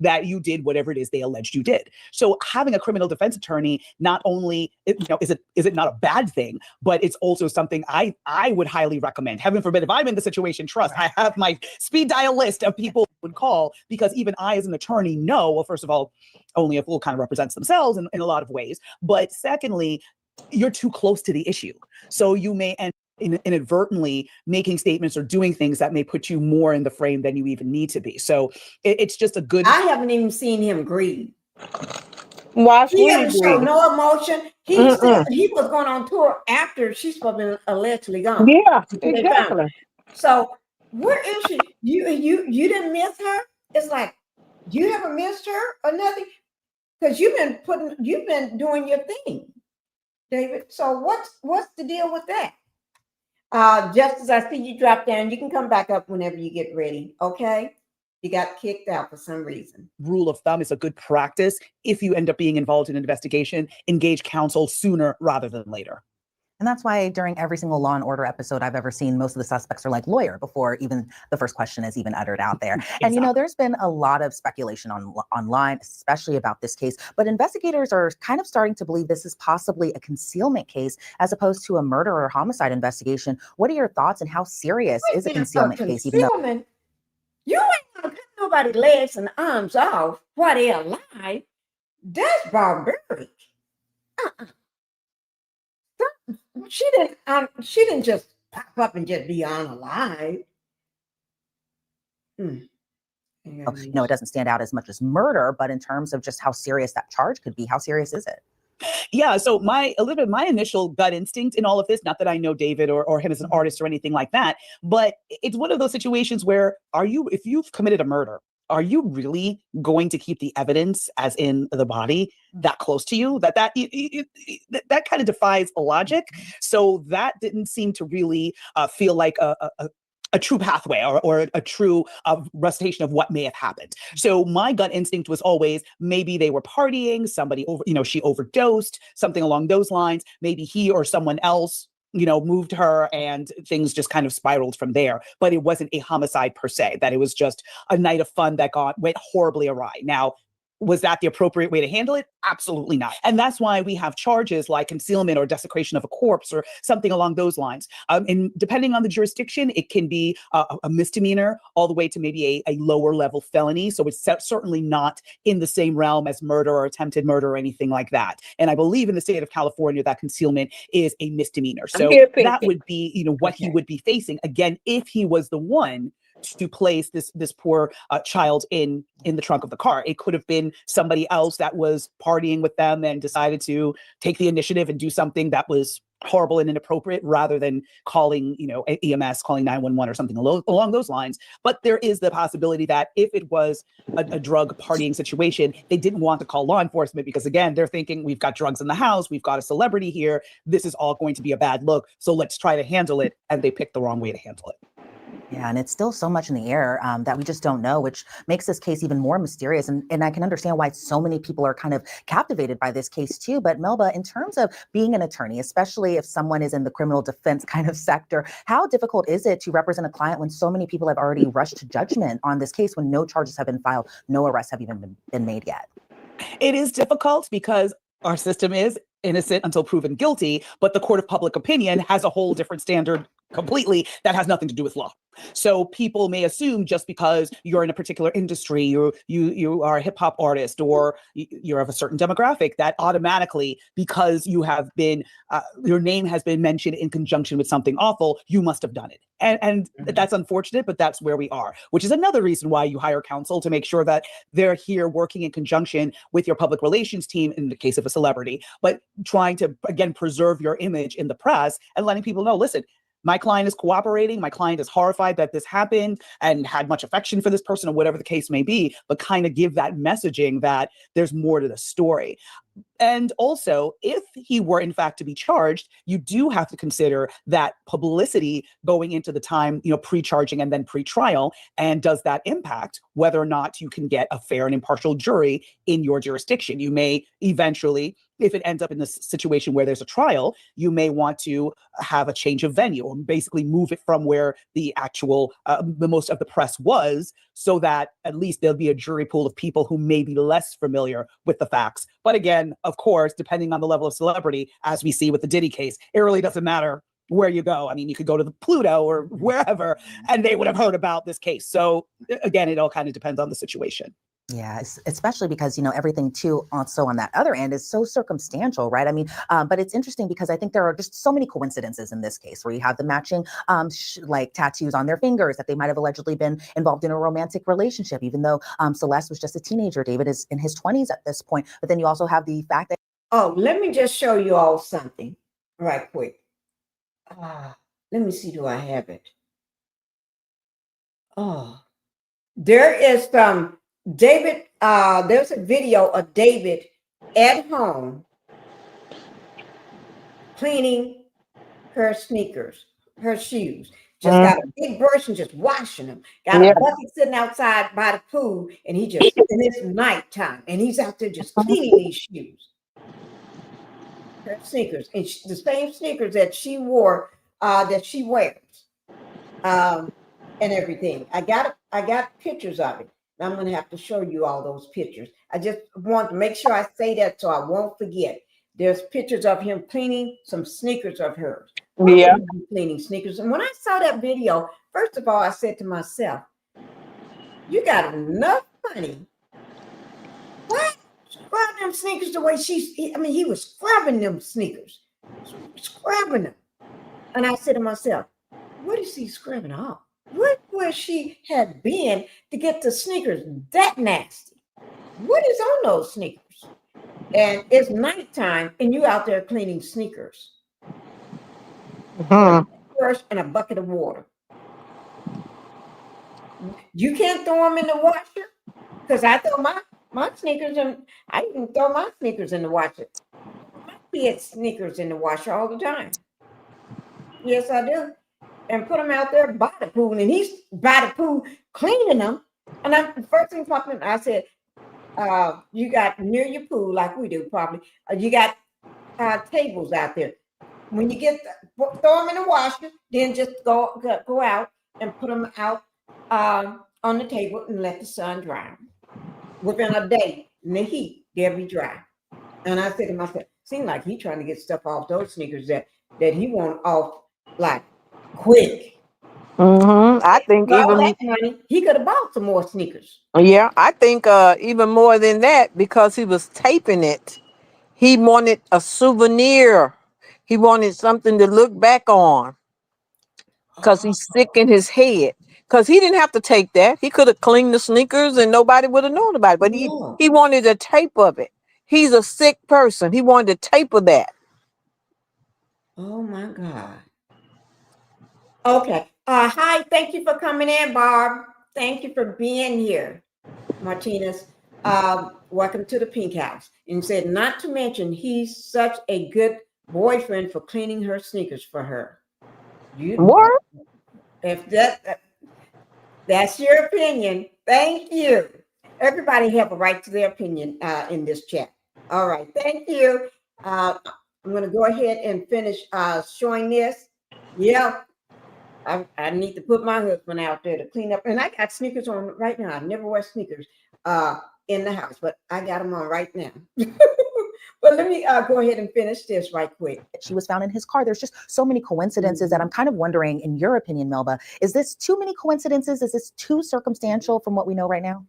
that you did whatever it is they alleged you did. So having a criminal defense attorney, not only is it not a bad thing, but it's also something I would highly recommend. Heaven forbid, if I'm in the situation, trust, I have my speed dial list of people who would call, because even I as an attorney know, well, first of all, only a fool kind of represents themselves in a lot of ways. But secondly, you're too close to the issue. So you may end inadvertently making statements or doing things that may put you more in the frame than you even need to be. So it's just a good. I haven't even seen him grieve. Watch He when didn't you show grieve. no emotion. He said he was going on tour after she's supposed to be allegedly gone. Yeah, Until they found her. exactly. So where is she? You didn't miss her? It's like you haven't missed her or nothing? Because you've been doing your thing, David. So what's the deal with that? Just as I see you drop down, you can come back up whenever you get ready. Okay. You got kicked out for some reason. Rule of thumb is a good practice. If you end up being involved in an investigation, engage counsel sooner rather than later. And that's why during every single Law and Order episode I've ever seen, most of the suspects are like lawyer before even the first question is even uttered out there. Exactly. And, you know, there's been a lot of speculation online, especially about this case, but investigators are kind of starting to believe this is possibly a concealment case as opposed to a murder or homicide investigation. What are your thoughts and how serious is a concealment case? Even though You ain't gonna cut nobody legs and arms off while they're alive. That's barbaric. Uh-uh. She didn't just pop up and just be unalive. you know, it doesn't stand out as much as murder, but in terms of just how serious that charge could be, how serious is it? Yeah, so my initial gut instinct in all of this, not that I know David or him as an artist or anything like that, but it's one of those situations where if you've committed a murder, are you really going to keep the evidence, as in the body, that close to you? That kind of defies logic. So that didn't seem to really feel like a true pathway or a true recitation of what may have happened. So my gut instinct was always maybe they were partying, somebody she overdosed, something along those lines. Maybe he or someone else, moved her and things just kind of spiraled from there. But it wasn't a homicide per se, that it was just a night of fun that went horribly awry. Now, was that the appropriate way to handle it? Absolutely not. And that's why we have charges like concealment or desecration of a corpse or something along those lines. And depending on the jurisdiction, it can be a misdemeanor all the way to maybe a lower level felony. So it's certainly not in the same realm as murder or attempted murder or anything like that. And I believe in the state of California that concealment is a misdemeanor. So that would be, what he would be facing again if he was the one to place this poor child in the trunk of the car. It could have been somebody else that was partying with them and decided to take the initiative and do something that was horrible and inappropriate rather than calling, EMS, calling 911 or something along those lines. But there is the possibility that if it was a drug partying situation, they didn't want to call law enforcement because, again, they're thinking we've got drugs in the house, we've got a celebrity here, this is all going to be a bad look, so let's try to handle it. And they picked the wrong way to handle it. Yeah, and it's still so much in the air that we just don't know, which makes this case even more mysterious. And I can understand why so many people are kind of captivated by this case too. But Melba, in terms of being an attorney, especially if someone is in the criminal defense kind of sector, how difficult is it to represent a client when so many people have already rushed to judgment on this case when no charges have been filed, no arrests have even been made yet? It is difficult because our system is innocent until proven guilty, but the court of public opinion has a whole different standard completely that has nothing to do with law. So people may assume just because you're in a particular industry, you are a hip hop artist, or you're of a certain demographic, that automatically, because you have been, your name has been mentioned in conjunction with something awful, you must have done it. And that's unfortunate, but that's where we are, which is another reason why you hire counsel to make sure that they're here working in conjunction with your public relations team in the case of a celebrity, but trying to, again, preserve your image in the press and letting people know, listen, my client is cooperating. My client is horrified that this happened and had much affection for this person or whatever the case may be, but kind of give that messaging that there's more to the story. And also, if he were in fact to be charged, you do have to consider that publicity going into the time, pre-charging and then pre-trial. And does that impact whether or not you can get a fair and impartial jury in your jurisdiction? You may eventually, if it ends up in this situation where there's a trial, you may want to have a change of venue or basically move it from where the actual, the most of the press was, so that at least there'll be a jury pool of people who may be less familiar with the facts. But again, of course, depending on the level of celebrity, as we see with the Diddy case, it really doesn't matter where you go. I mean, you could go to the Pluto or wherever, and they would have heard about this case. So again, it all kind of depends on the situation. Yeah, especially because, everything too also on that other end is so circumstantial, right? I mean, but it's interesting because I think there are just so many coincidences in this case where you have the matching like tattoos on their fingers that they might have allegedly been involved in a romantic relationship, even though Celeste was just a teenager. David is in his 20s at this point. But then you also have the fact that... Oh, let me just show you all something right quick. Let me see, do I have it? Oh, there is some David, there's a video of David at home cleaning her sneakers, her shoes. Just got a big brush and just washing them. Got a bucket sitting outside by the pool, and and it's nighttime, and he's out there just cleaning these shoes. Her sneakers, and the same sneakers that she wore, that she wears, and everything. I got pictures of it. I'm going to have to show you all those pictures. I just want to make sure I say that so I won't forget. There's pictures of him cleaning some sneakers of hers. Yeah. Cleaning sneakers. And when I saw that video, first of all, I said to myself, you got enough money. What? Scrub them sneakers the way he was scrubbing them sneakers. Scrubbing them. And I said to myself, what is he scrubbing off? What where she had been to get the sneakers that nasty? What is on those sneakers? And it's nighttime, and you out there cleaning sneakers. Brush and a bucket of water. You can't throw them in the washer, because I throw my sneakers and I even throw my sneakers in the washer. My kids' sneakers in the washer all the time. Yes, I do. And put them out there by the pool, and he's by the pool cleaning them. And the first thing popped in, I said, you got near your pool, like we do probably, you got tables out there. When you throw them in the washer, then just go out and put them out on the table and let the sun dry them. Within a day, in the heat, they'll be dry. And I said to myself, seems like he's trying to get stuff off those sneakers that he want off like quick. I think all even that money, he could have bought some more sneakers. Yeah, I think even more than that, because he was taping it, he wanted a souvenir. He wanted something to look back on, because he's sick in his head. Because he didn't have to take that. He could have cleaned the sneakers and nobody would have known about it. But he wanted a tape of it. He's a sick person. He wanted a tape of that. Oh my God. Okay. Hi, thank you for coming in, Barb. Thank you for being here, Martinez. Welcome to the Pink House. And said, not to mention, he's such a good boyfriend for cleaning her sneakers for her. You What? if that's your opinion, thank you. Everybody have a right to their opinion in this chat. All right, thank you. I'm going to go ahead and finish showing this. Yeah, I need to put my husband out there to clean up. And I got sneakers on right now. I never wear sneakers in the house, but I got them on right now. But let me go ahead and finish this right quick. She was found in his car. There's just so many coincidences that I'm kind of wondering, in your opinion, Melba, is this too many coincidences? Is this too circumstantial from what we know right now?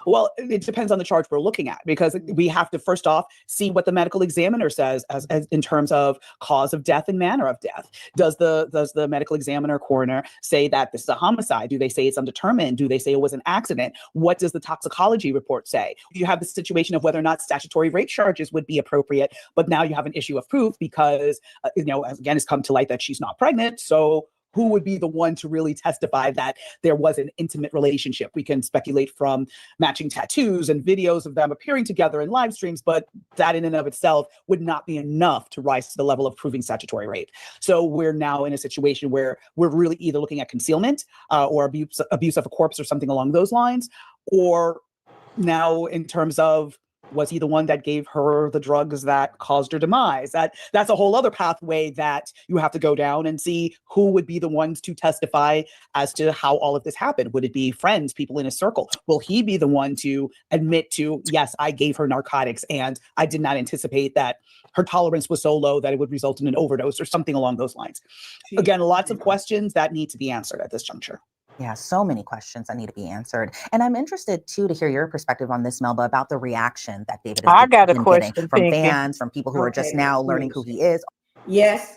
Well, it depends on the charge we're looking at, because we have to first off see what the medical examiner says as in terms of cause of death and manner of death. Does the medical examiner, coroner, say that this is a homicide? Do they say it's undetermined? Do they say it was an accident? What does the toxicology report say? You have the situation of whether or not statutory rape charges would be appropriate, but now you have an issue of proof because again, it's come to light that she's not pregnant. So who would be the one to really testify that there was an intimate relationship? We can speculate from matching tattoos and videos of them appearing together in live streams, but that in and of itself would not be enough to rise to the level of proving statutory rape. So we're now in a situation where we're really either looking at concealment or abuse of a corpse or something along those lines, or now in terms of, was he the one that gave her the drugs that caused her demise? That's a whole other pathway that you have to go down and see who would be the ones to testify as to how all of this happened. Would it be friends, people in his circle? Will he be the one to admit to, yes, I gave her narcotics and I did not anticipate that her tolerance was so low that it would result in an overdose or something along those lines? Again, lots of questions that need to be answered at this juncture. Yeah, so many questions that need to be answered. And I'm interested, too, to hear your perspective on this, Melba, about the reaction that David has I got a been question, getting from Pinkie. fans, from people who are just now learning who he is. Yes.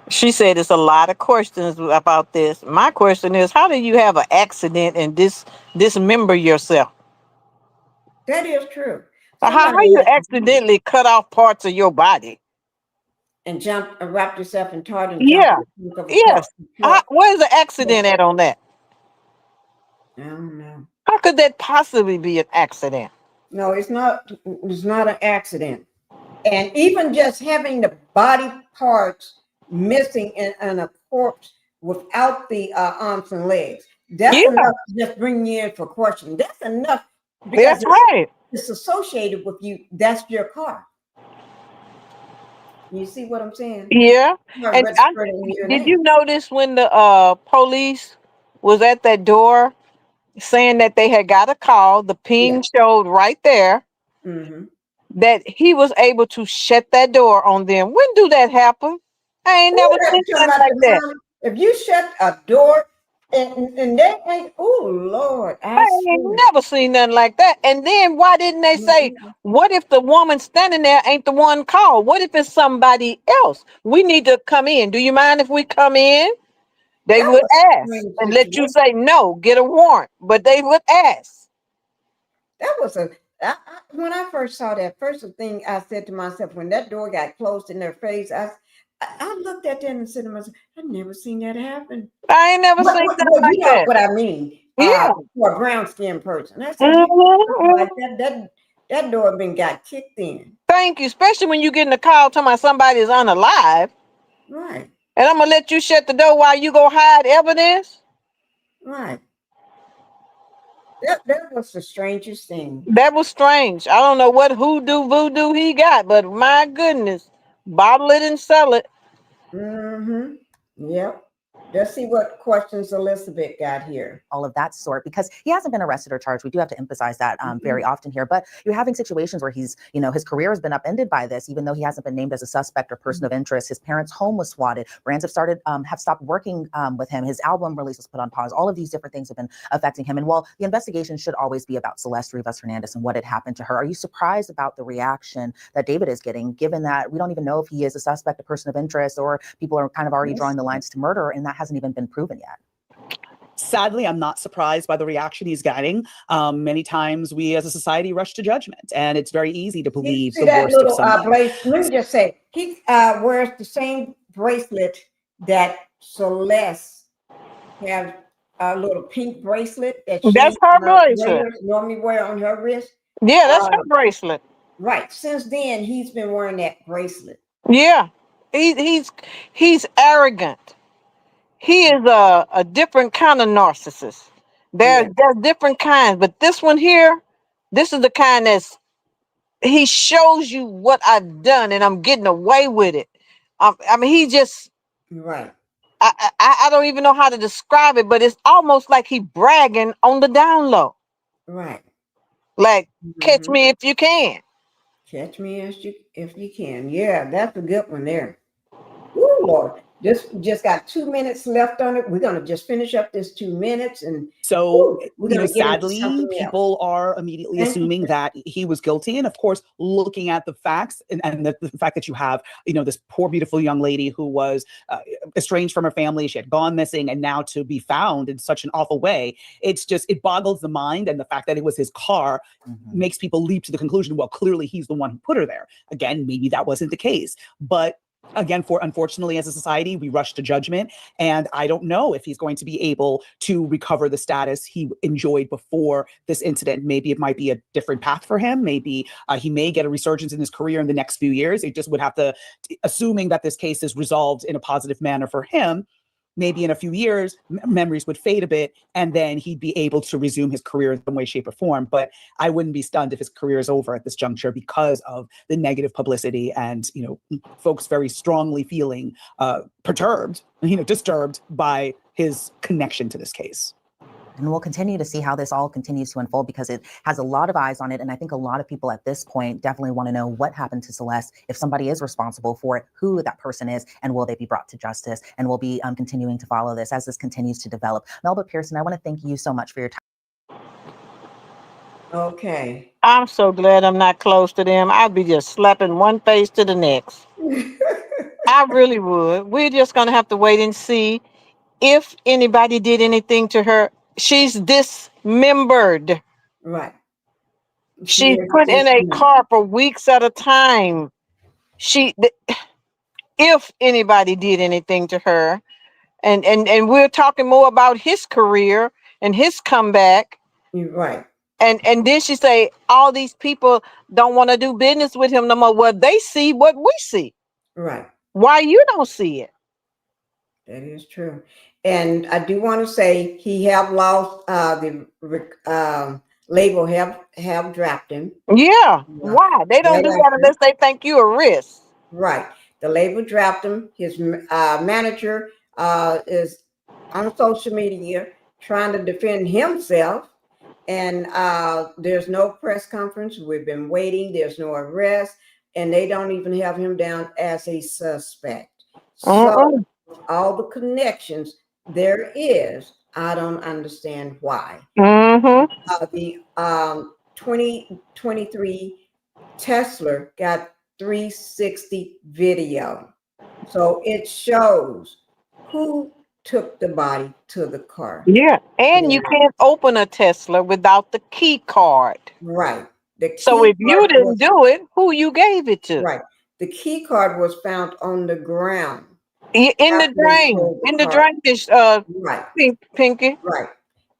She said it's a lot of questions about this. My question is, how do you have an accident and dismember yourself? That is true. How you accidentally cut off parts of your body? And wrapped yourself in tarp and Yeah. Yes. What Where's the accident at on that? I don't know. How could that possibly be an accident? No, it's not. It's not an accident. And even just having the body parts missing in a corpse without the arms and legs, that's enough to just bring you in for questioning. That's enough. That's right. It's associated with you. That's your car. You see what I'm saying? Yeah. And did you notice when the police was at that door saying that they had got a call, the ping showed right there, that he was able to shut that door on them? When do that happen? I ain't never seen something like that. If you shut a door and they ain't, oh Lord, I ain't never seen nothing like that. And then why didn't they say, what if the woman standing there ain't the one called? What if it's somebody else? We need to come in. Do you mind if we come in? They would ask and let you say no, get a warrant, but they would ask. That was when I first saw that, first thing I said to myself, when that door got closed in their face, I looked at them and said to myself, I've never seen that happen. I ain't never seen that like that. What I mean, for a brown skinned person. I said, like that door got kicked in. Thank you, especially when you getting a call talking about somebody's unalive. Right. And I'm gonna let you shut the door while you go hide evidence. Right. That was the strangest thing. That was strange. I don't know what hoodoo voodoo he got, but my goodness, bottle it and sell it. Yep. Let's see what questions Elizabeth got here. All of that sort, because he hasn't been arrested or charged. We do have to emphasize that very often here, but you're having situations where he's, his career has been upended by this, even though he hasn't been named as a suspect or person of interest. His parents' home was swatted. Brands have stopped working with him. His album release was put on pause. All of these different things have been affecting him. And while the investigation should always be about Celeste Rivas Hernandez and what had happened to her, are you surprised about the reaction that David is getting, given that we don't even know if he is a suspect, a person of interest, or people are kind of already drawing the lines to murder, and that hasn't even been proven yet? Sadly, I'm not surprised by the reaction he's getting. Many times we as a society rush to judgment, and it's very easy to believe the worst of someone. Let me just say, he wears the same bracelet that Celeste have, a little pink bracelet that That's she her bracelet. normally wear on her wrist. Yeah, that's Uh, her bracelet. right. Since then, he's been wearing that bracelet. Yeah. He's arrogant. He is a different kind of narcissist. Yeah. There's different kinds, but this one here, this is the kind that's he shows you what I've done and I'm getting away with it. I mean, he just Right. I don't even know how to describe it, but it's almost like he bragging on the down low. Right. Like, catch Mhm. me if you can. Catch me if you can. Yeah, that's a good one there. Ooh, Lord. Just got 2 minutes left on it. We're gonna just finish up this 2 minutes and So, we're gonna get into sadly, something else. people are immediately Thank you. assuming that he was guilty. And of course, looking at the facts and the fact that you have, this poor, beautiful young lady who was estranged from her family, she had gone missing, and now to be found in such an awful way, it boggles the mind. And the fact that it was his car makes people leap to the conclusion, well, clearly he's the one who put her there. Again, maybe that wasn't the case. But again, unfortunately, as a society, we rush to judgment. And I don't know if he's going to be able to recover the status he enjoyed before this incident. Maybe it might be a different path for him. Maybe he may get a resurgence in his career in the next few years. It just would have to, assuming that this case is resolved in a positive manner for him, maybe in a few years, memories would fade a bit, and then he'd be able to resume his career in some way, shape, or form. But I wouldn't be stunned if his career is over at this juncture because of the negative publicity and, folks very strongly feeling perturbed, disturbed by his connection to this case. And we'll continue to see how this all continues to unfold because it has a lot of eyes on it. And I think a lot of people at this point definitely want to know what happened to Celeste, if somebody is responsible for it, who that person is, and will they be brought to justice? And we'll be continuing to follow this as this continues to develop. Melba Pearson, I want to thank you so much for your time. Okay. I'm so glad I'm not close to them. I'd be just slapping one face to the next. I really would. We're just going to have to wait and see if anybody did anything to her. She's dismembered. Right. She's is put in a dismembered. car for weeks at a time. If anybody did anything to her, and we're talking more about his career and his comeback. You're right. And then she say all these people don't want to do business with him no more. Well, they see what we see. Right. Why you don't see it? That is true. And I do want to say he have lost the label have dropped him. Yeah. Why? They don't do that unless they think you a risk. Right. The label dropped him. His manager is on social media trying to defend himself. And there's no press conference. We've been waiting. There's no arrest. And they don't even have him down as a suspect. So all the connections there is, I don't understand why. The 2023 Tesla got 360 video. So it shows who took the body to the car. Yeah. And you can't open a Tesla without the key card. Right. So if you didn't do it, who you gave it to? Right. The key card was found on the ground. In the drain. In the drainage, right. Pinkie. Right.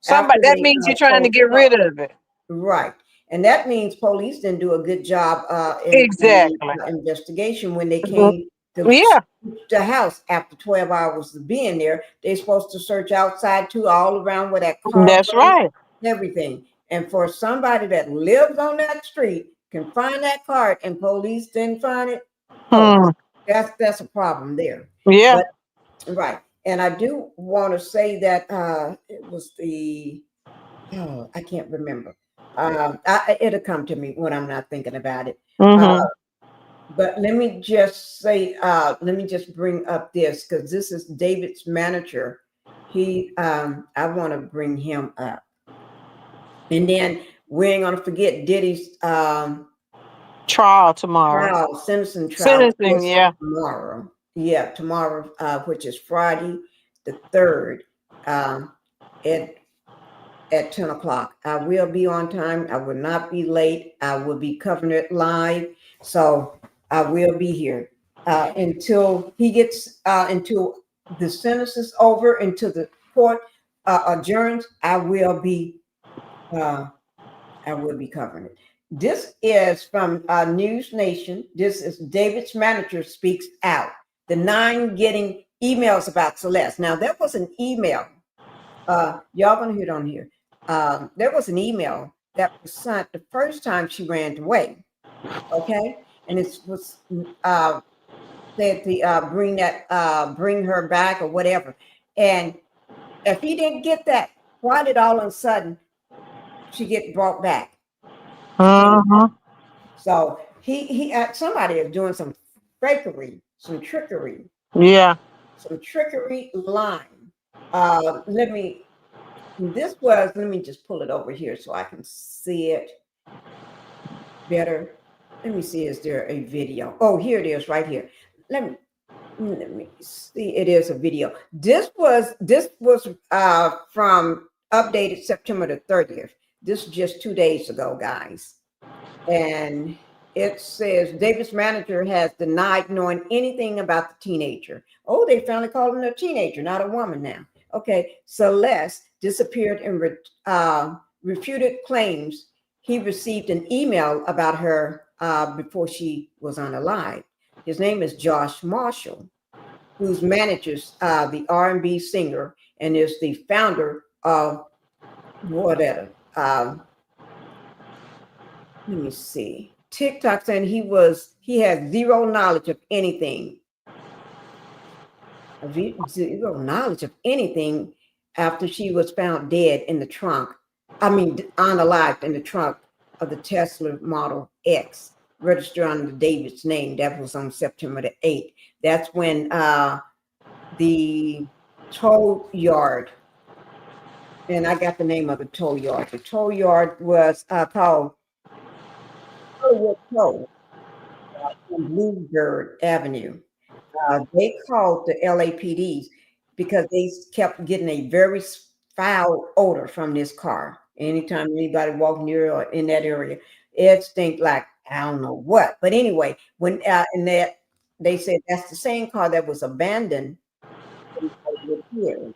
Somebody that means you're trying to get rid of it. Right. And that means police didn't do a good job in exactly the investigation when they came to the house after 12 hours of being there. They're supposed to search outside too, all around where that car That's right. Everything. And for somebody that lives on that street can find that card and police didn't find it, that's a problem there. Yeah. But, right. And I do want to say that it was I can't remember. It'll come to me when I'm not thinking about it. But let me just say, let me just bring up this because this is David's manager. I want to bring him up. And then we ain't gonna forget Diddy's trial tomorrow. Sentencing trial. Tomorrow. Yeah, tomorrow, which is Friday the 3rd, at 10 o'clock. I will be on time. I will not be late. I will be covering it live. So I will be here. until he gets until the sentence is over, until the court adjourns. I will be covering it. This is from News Nation. This is David's manager speaks out. The 9 getting emails about Celeste. Now there was an email. Y'all gonna hear it on here. There was an email that was sent the first time she ran away. Okay, and it was said to bring her back or whatever. And if he didn't get that, why did all of a sudden she get brought back? Uh-huh. So he somebody is doing some fakery, some trickery, Yeah. some trickery line. Let me just pull it over here so I can see it better. Let me see, is there a video? Oh, here it is right here. Let me see, it is a video. This was from updated September the 30th. This is just 2 days ago, guys. And it says David's manager has denied knowing anything about the teenager. Oh, they finally called him a teenager, not a woman now. Okay, Celeste disappeared and refuted claims he received an email about her before she was unalive. His name is Josh Marshall, whose manages the R&B singer and is the founder of whatever. Let me see. TikTok saying he has zero knowledge of anything. Zero knowledge of anything after she was found dead in the trunk. Unalived in the trunk of the Tesla Model X, registered under David's name. That was on September the 8th. That's when the tow yard, and I got the name of the tow yard. The tow yard was called on Bluebird Avenue. They called the LAPDs because they kept getting a very foul odor from this car. Anytime anybody walked near or in that area, it stink like I don't know what. But anyway, when in that they said that's the same car that was abandoned here,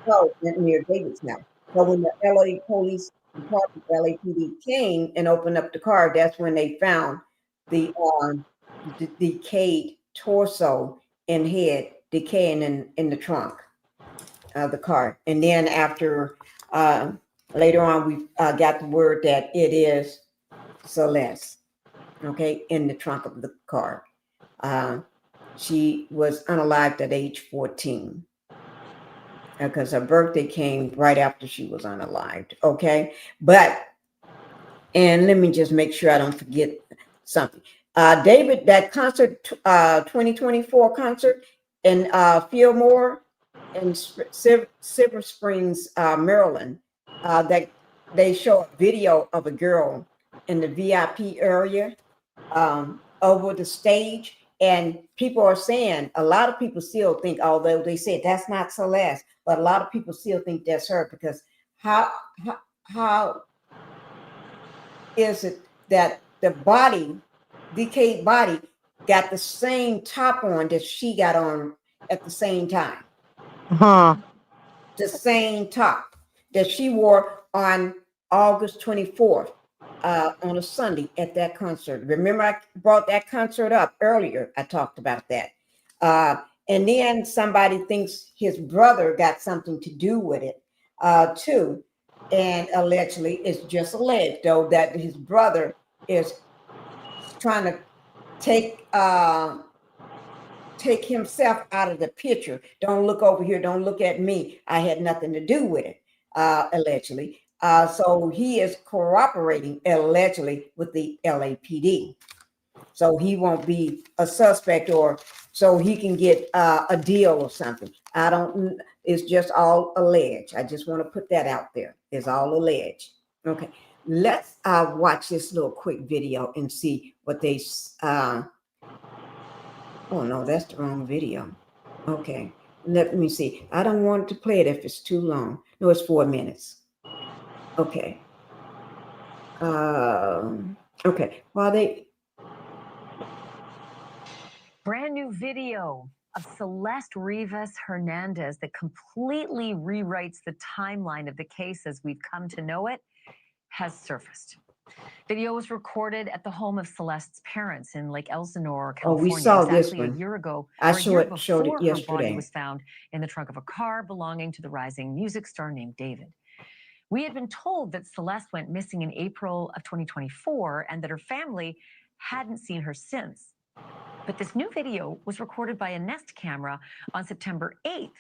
so near David's house. So when the LA police department, LAPD came and opened up the car, that's when they found the decayed torso and head decaying in the trunk of the car. And then after later on, we got the word that it is Celeste, okay, in the trunk of the car. She was unalived at age 14 because her birthday came right after she was unalived, okay? And let me just make sure I don't forget something. David, that concert, 2024 concert in Fillmore in Silver Springs, Maryland, that they show a video of a girl in the VIP area over the stage. And people are saying, a lot of people still think, although they said that's not Celeste, but a lot of people still think that's her, because how is it that the decayed body got the same top on that she got on at the same time? Huh. The same top that she wore on August 24th on a Sunday at that concert. Remember, I brought that concert up earlier. I talked about that. And then somebody thinks his brother got something to do with it too. And allegedly, it's just alleged, though, that his brother is trying to take himself out of the picture. Don't look over here. Don't look at me. I had nothing to do with it, allegedly. So he is cooperating allegedly with the LAPD. So he won't be a suspect, or so he can get a deal or something. It's just all alleged. I just want to put that out there. It's all alleged. Okay. Let's watch this little quick video and see what they oh no, that's the wrong video. Okay, let me see. I don't want to play it if it's too long. No, it's 4 minutes. Okay. Okay. While they Brand new video of Celeste Rivas Hernandez that completely rewrites the timeline of the case as we've come to know it has surfaced. Video was recorded at the home of Celeste's parents in Lake Elsinore, Oh, we California, saw this exactly a one. year ago, I or a year showed it before her body yesterday. was found in the trunk of a car belonging to the rising music star named David. We had been told that Celeste went missing in April of 2024 and that her family hadn't seen her since. But this new video was recorded by a Nest camera on September 8th,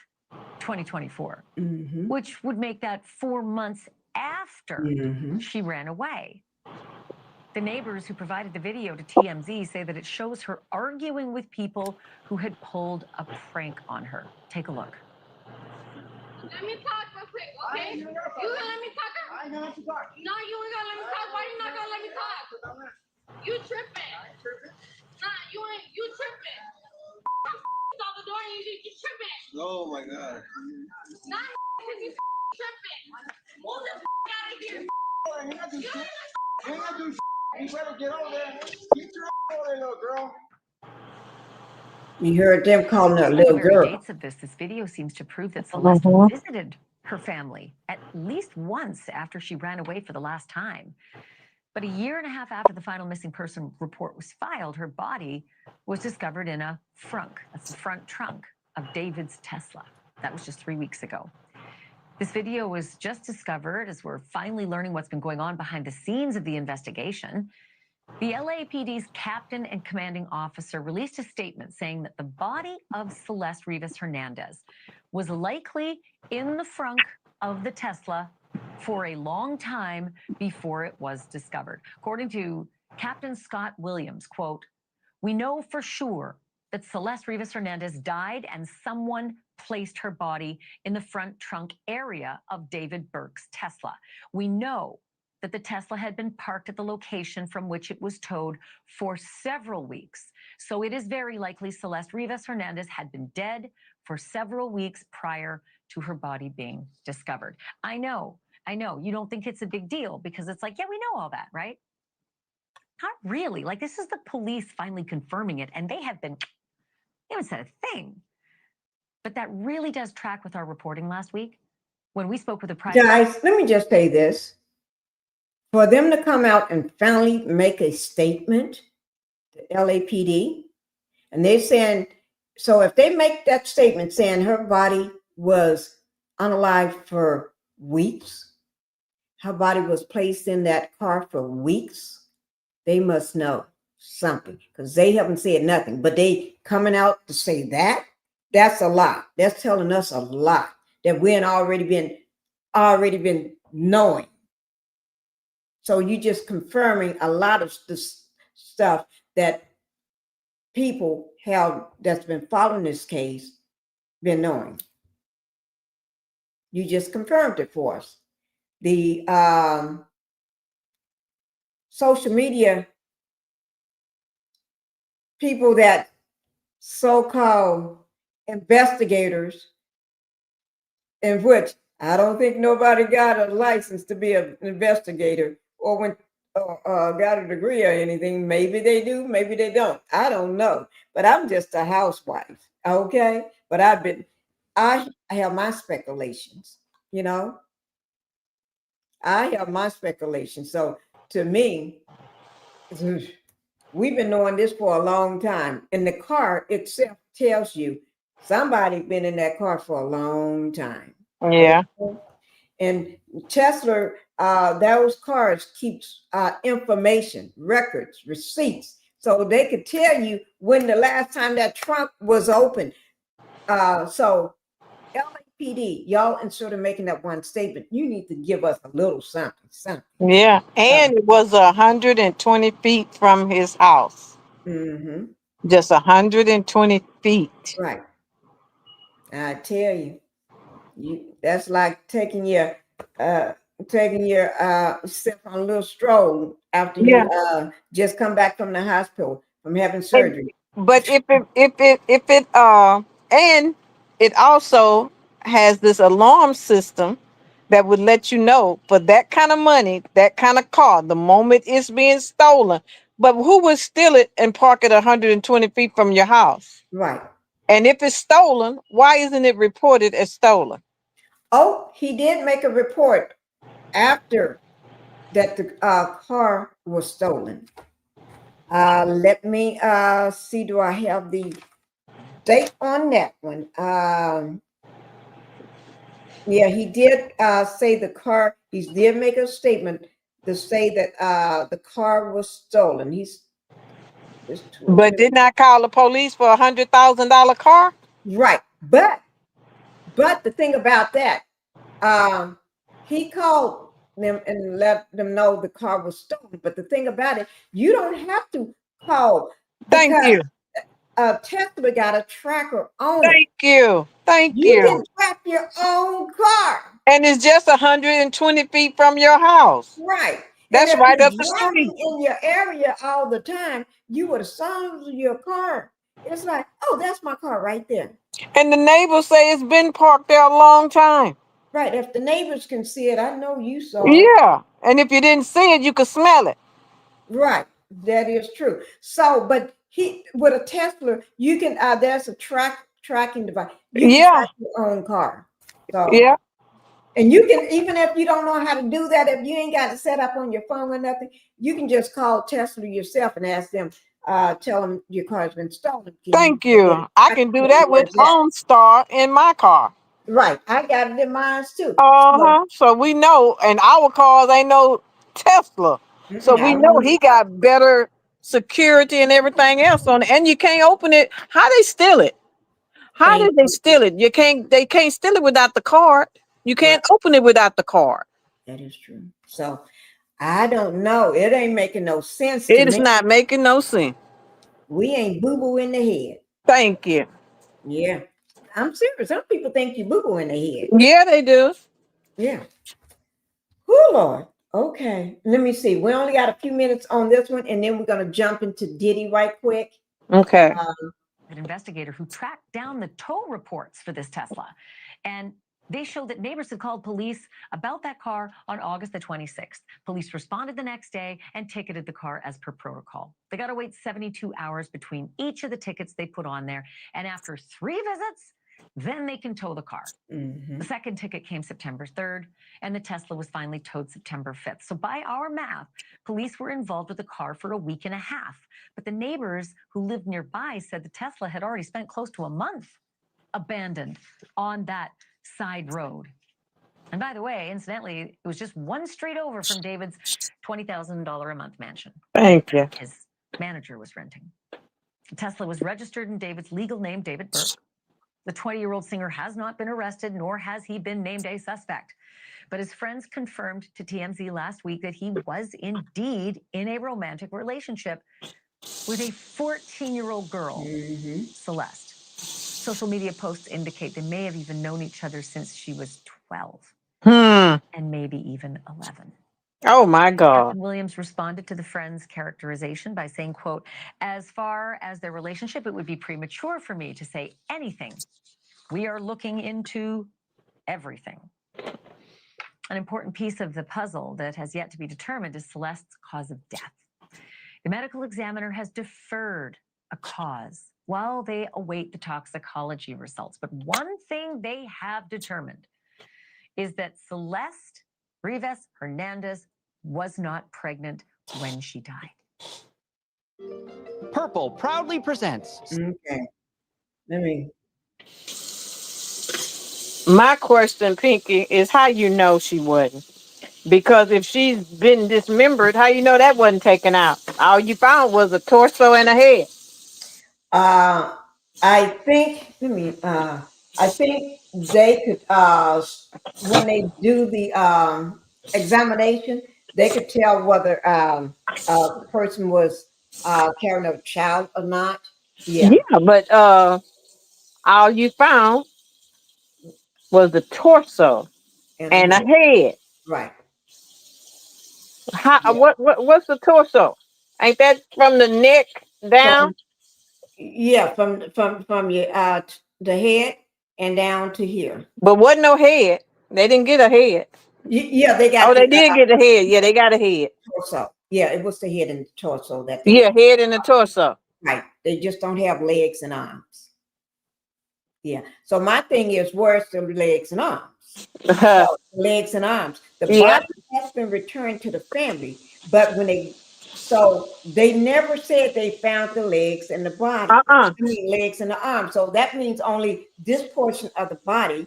2024, which would make that 4 months after she ran away. The neighbors who provided the video to TMZ say that it shows her arguing with people who had pulled a prank on her. Take a look. Let me talk real quick, okay? You gonna let me talk? I ain't gonna let you talk. No, you ain't gonna let me talk. Why you not gonna let me talk? You tripping. I ain't tripping. Nah, you tripping. Stop the door and you tripping. Oh my God. Nah, because you tripping. Move the out of here. You ain't gonna do you better get over there. Get your over there, little girl. You heard them calling her a By the little very girl. dates of this video seems to prove that Celeste visited her family at least once after she ran away for the last time. But a year and a half after the final missing person report was filed, her body was discovered in a frunk. That's the front trunk of David's Tesla. That was just 3 weeks ago. This video was just discovered as we're finally learning what's been going on behind the scenes of the investigation. The LAPD's captain and commanding officer released a statement saying that the body of Celeste Rivas Hernandez was likely in the frunk of the Tesla for a long time before it was discovered. According to Captain Scott Williams, quote, "We know for sure that Celeste Rivas Hernandez died and someone placed her body in the front trunk area of David Burke's Tesla. We know that the Tesla had been parked at the location from which it was towed for several weeks. So it is very likely Celeste Rivas Hernandez had been dead for several weeks prior to her body being discovered." I know, you don't think it's a big deal because it's like, yeah, we know all that, right? Not really. Like, this is the police finally confirming it, and they haven't said a thing. But that really does track with our reporting last week when we spoke with a private... Guys, let me just say this. For them to come out and finally make a statement, the LAPD, and they're saying, so if they make that statement saying her body was unalived for weeks, her body was placed in that car for weeks, they must know something because they haven't said nothing. But they coming out to say that, that's a lot. That's telling us a lot that we ain't already been knowing. So you just confirming a lot of this stuff that people have that's been following this case been knowing. You just confirmed it for us. The social media people that so-called investigators, in which I don't think nobody got a license to be an investigator or went got a degree or anything. Maybe they do, maybe they don't. I don't know. But I'm just a housewife, okay? But I have my speculations, you know? I have my speculations. So to me, we've been knowing this for a long time. And the car itself tells you somebody been in that car for a long time. Yeah. And Tesla, those cars keeps information, records, receipts. So they could tell you when the last time that trunk was open. So LAPD, y'all, instead of making that one statement, you need to give us a little something. Yeah. And it was 120 feet from his house. Just 120 feet. Right. I tell you, that's like taking your self on a little stroll after you just come back from the hospital from having surgery. But if it and it also has this alarm system that would let you know for that kind of money, that kind of car, the moment it's being stolen, but who would steal it and park it 120 feet from your house? Right. And if it's stolen, why isn't it reported as stolen? Oh, he did make a report after that the car was stolen. Let me see, do I have the date on that one? Yeah, he did say the car, he did make a statement to say that the car was stolen. But did not call the police for $100,000 car? Right. But the thing about that, he called them and let them know the car was stolen. But the thing about it, you don't have to call. Thank you. Tesla got a tracker on Thank you. Thank You you. can track your own car. And it's just 120 feet from your house. Right. That's and if right you're up the driving street. in your area all the time, you would have saw your car. It's like, oh, that's my car right there. And the neighbors say it's been parked there a long time. Right. If the neighbors can see it, I know you saw it. Yeah. And if you didn't see it, you could smell it. Right. That is true. So, but with a Tesla, you can there's a tracking device. You can track your own car. So Yeah. and you can, even if you don't know how to do that, if you ain't got it set up on your phone or nothing, you can just call Tesla yourself and ask them, tell them your car's been stolen. Thank you. I can do that with OnStar in my car. Right. I got it in mine too. So we know, and our cars ain't no Tesla. So we know he got better security and everything else on it. And you can't open it. How they steal it? How did they steal it? They can't steal it without the card. You can't open it without the card. That is true. So I don't know. It ain't making no sense to It is me. not making no sense. We ain't boo-boo in the head. Thank you. Yeah. I'm serious. Some people think you boo-boo in the head. Yeah, they do. Yeah. Oh, Lord. Okay. Let me see. We only got a few minutes on this one, and then we're going to jump into Diddy right quick. Okay. An investigator who tracked down the tow reports for this Tesla. And they show that neighbors had called police about that car on August the 26th. Police responded the next day and ticketed the car as per protocol. They got to wait 72 hours between each of the tickets they put on there. And after 3 visits, then they can tow the car. The second ticket came September 3rd, and the Tesla was finally towed September 5th. So by our math, police were involved with the car for a week and a half. But the neighbors who lived nearby said the Tesla had already spent close to a month abandoned on that side road. And by the way, incidentally, it was just one street over from David's $20,000 a month mansion. Thank you. His manager was renting. The Tesla was registered in David's legal name, David Burke. The 20-year-old singer has not been arrested, nor has he been named a suspect. But his friends confirmed to TMZ last week that he was indeed in a romantic relationship with a 14-year-old girl, Celeste. Social media posts indicate they may have even known each other since she was 12 and maybe even 11. Oh my God. Captain Williams responded to the friend's characterization by saying, quote, "As far as their relationship, it would be premature for me to say anything. We are looking into everything." An important piece of the puzzle that has yet to be determined is Celeste's cause of death. The medical examiner has deferred a cause while they await the toxicology results. But one thing they have determined is that Celeste Rivas Hernandez was not pregnant when she died. Purple proudly presents. Okay. Let me. My question, Pinkie, is how you know she wasn't? Because if she's been dismembered, how you know that wasn't taken out? All you found was a torso and a head. I think. I think they could. When they do the examination, they could tell whether the person was carrying a child or not. Yeah. Yeah, but all you found was the torso and a head. Right. How? What's the torso? Ain't that from the neck down? From your the head and down to here. But wasn't no head. They didn't get a head. Yeah, they got. Oh, they did get a head. Yeah, they got a head. Torso. Yeah, it was the head and the torso that they. Yeah, head and the torso. Right. They just don't have legs and arms. Yeah. So my thing is, where's the legs and arms? So, legs and arms. The body has been returned to the family, but they never said they found the legs and the body. I mean, legs and the arms. So that means only this portion of the body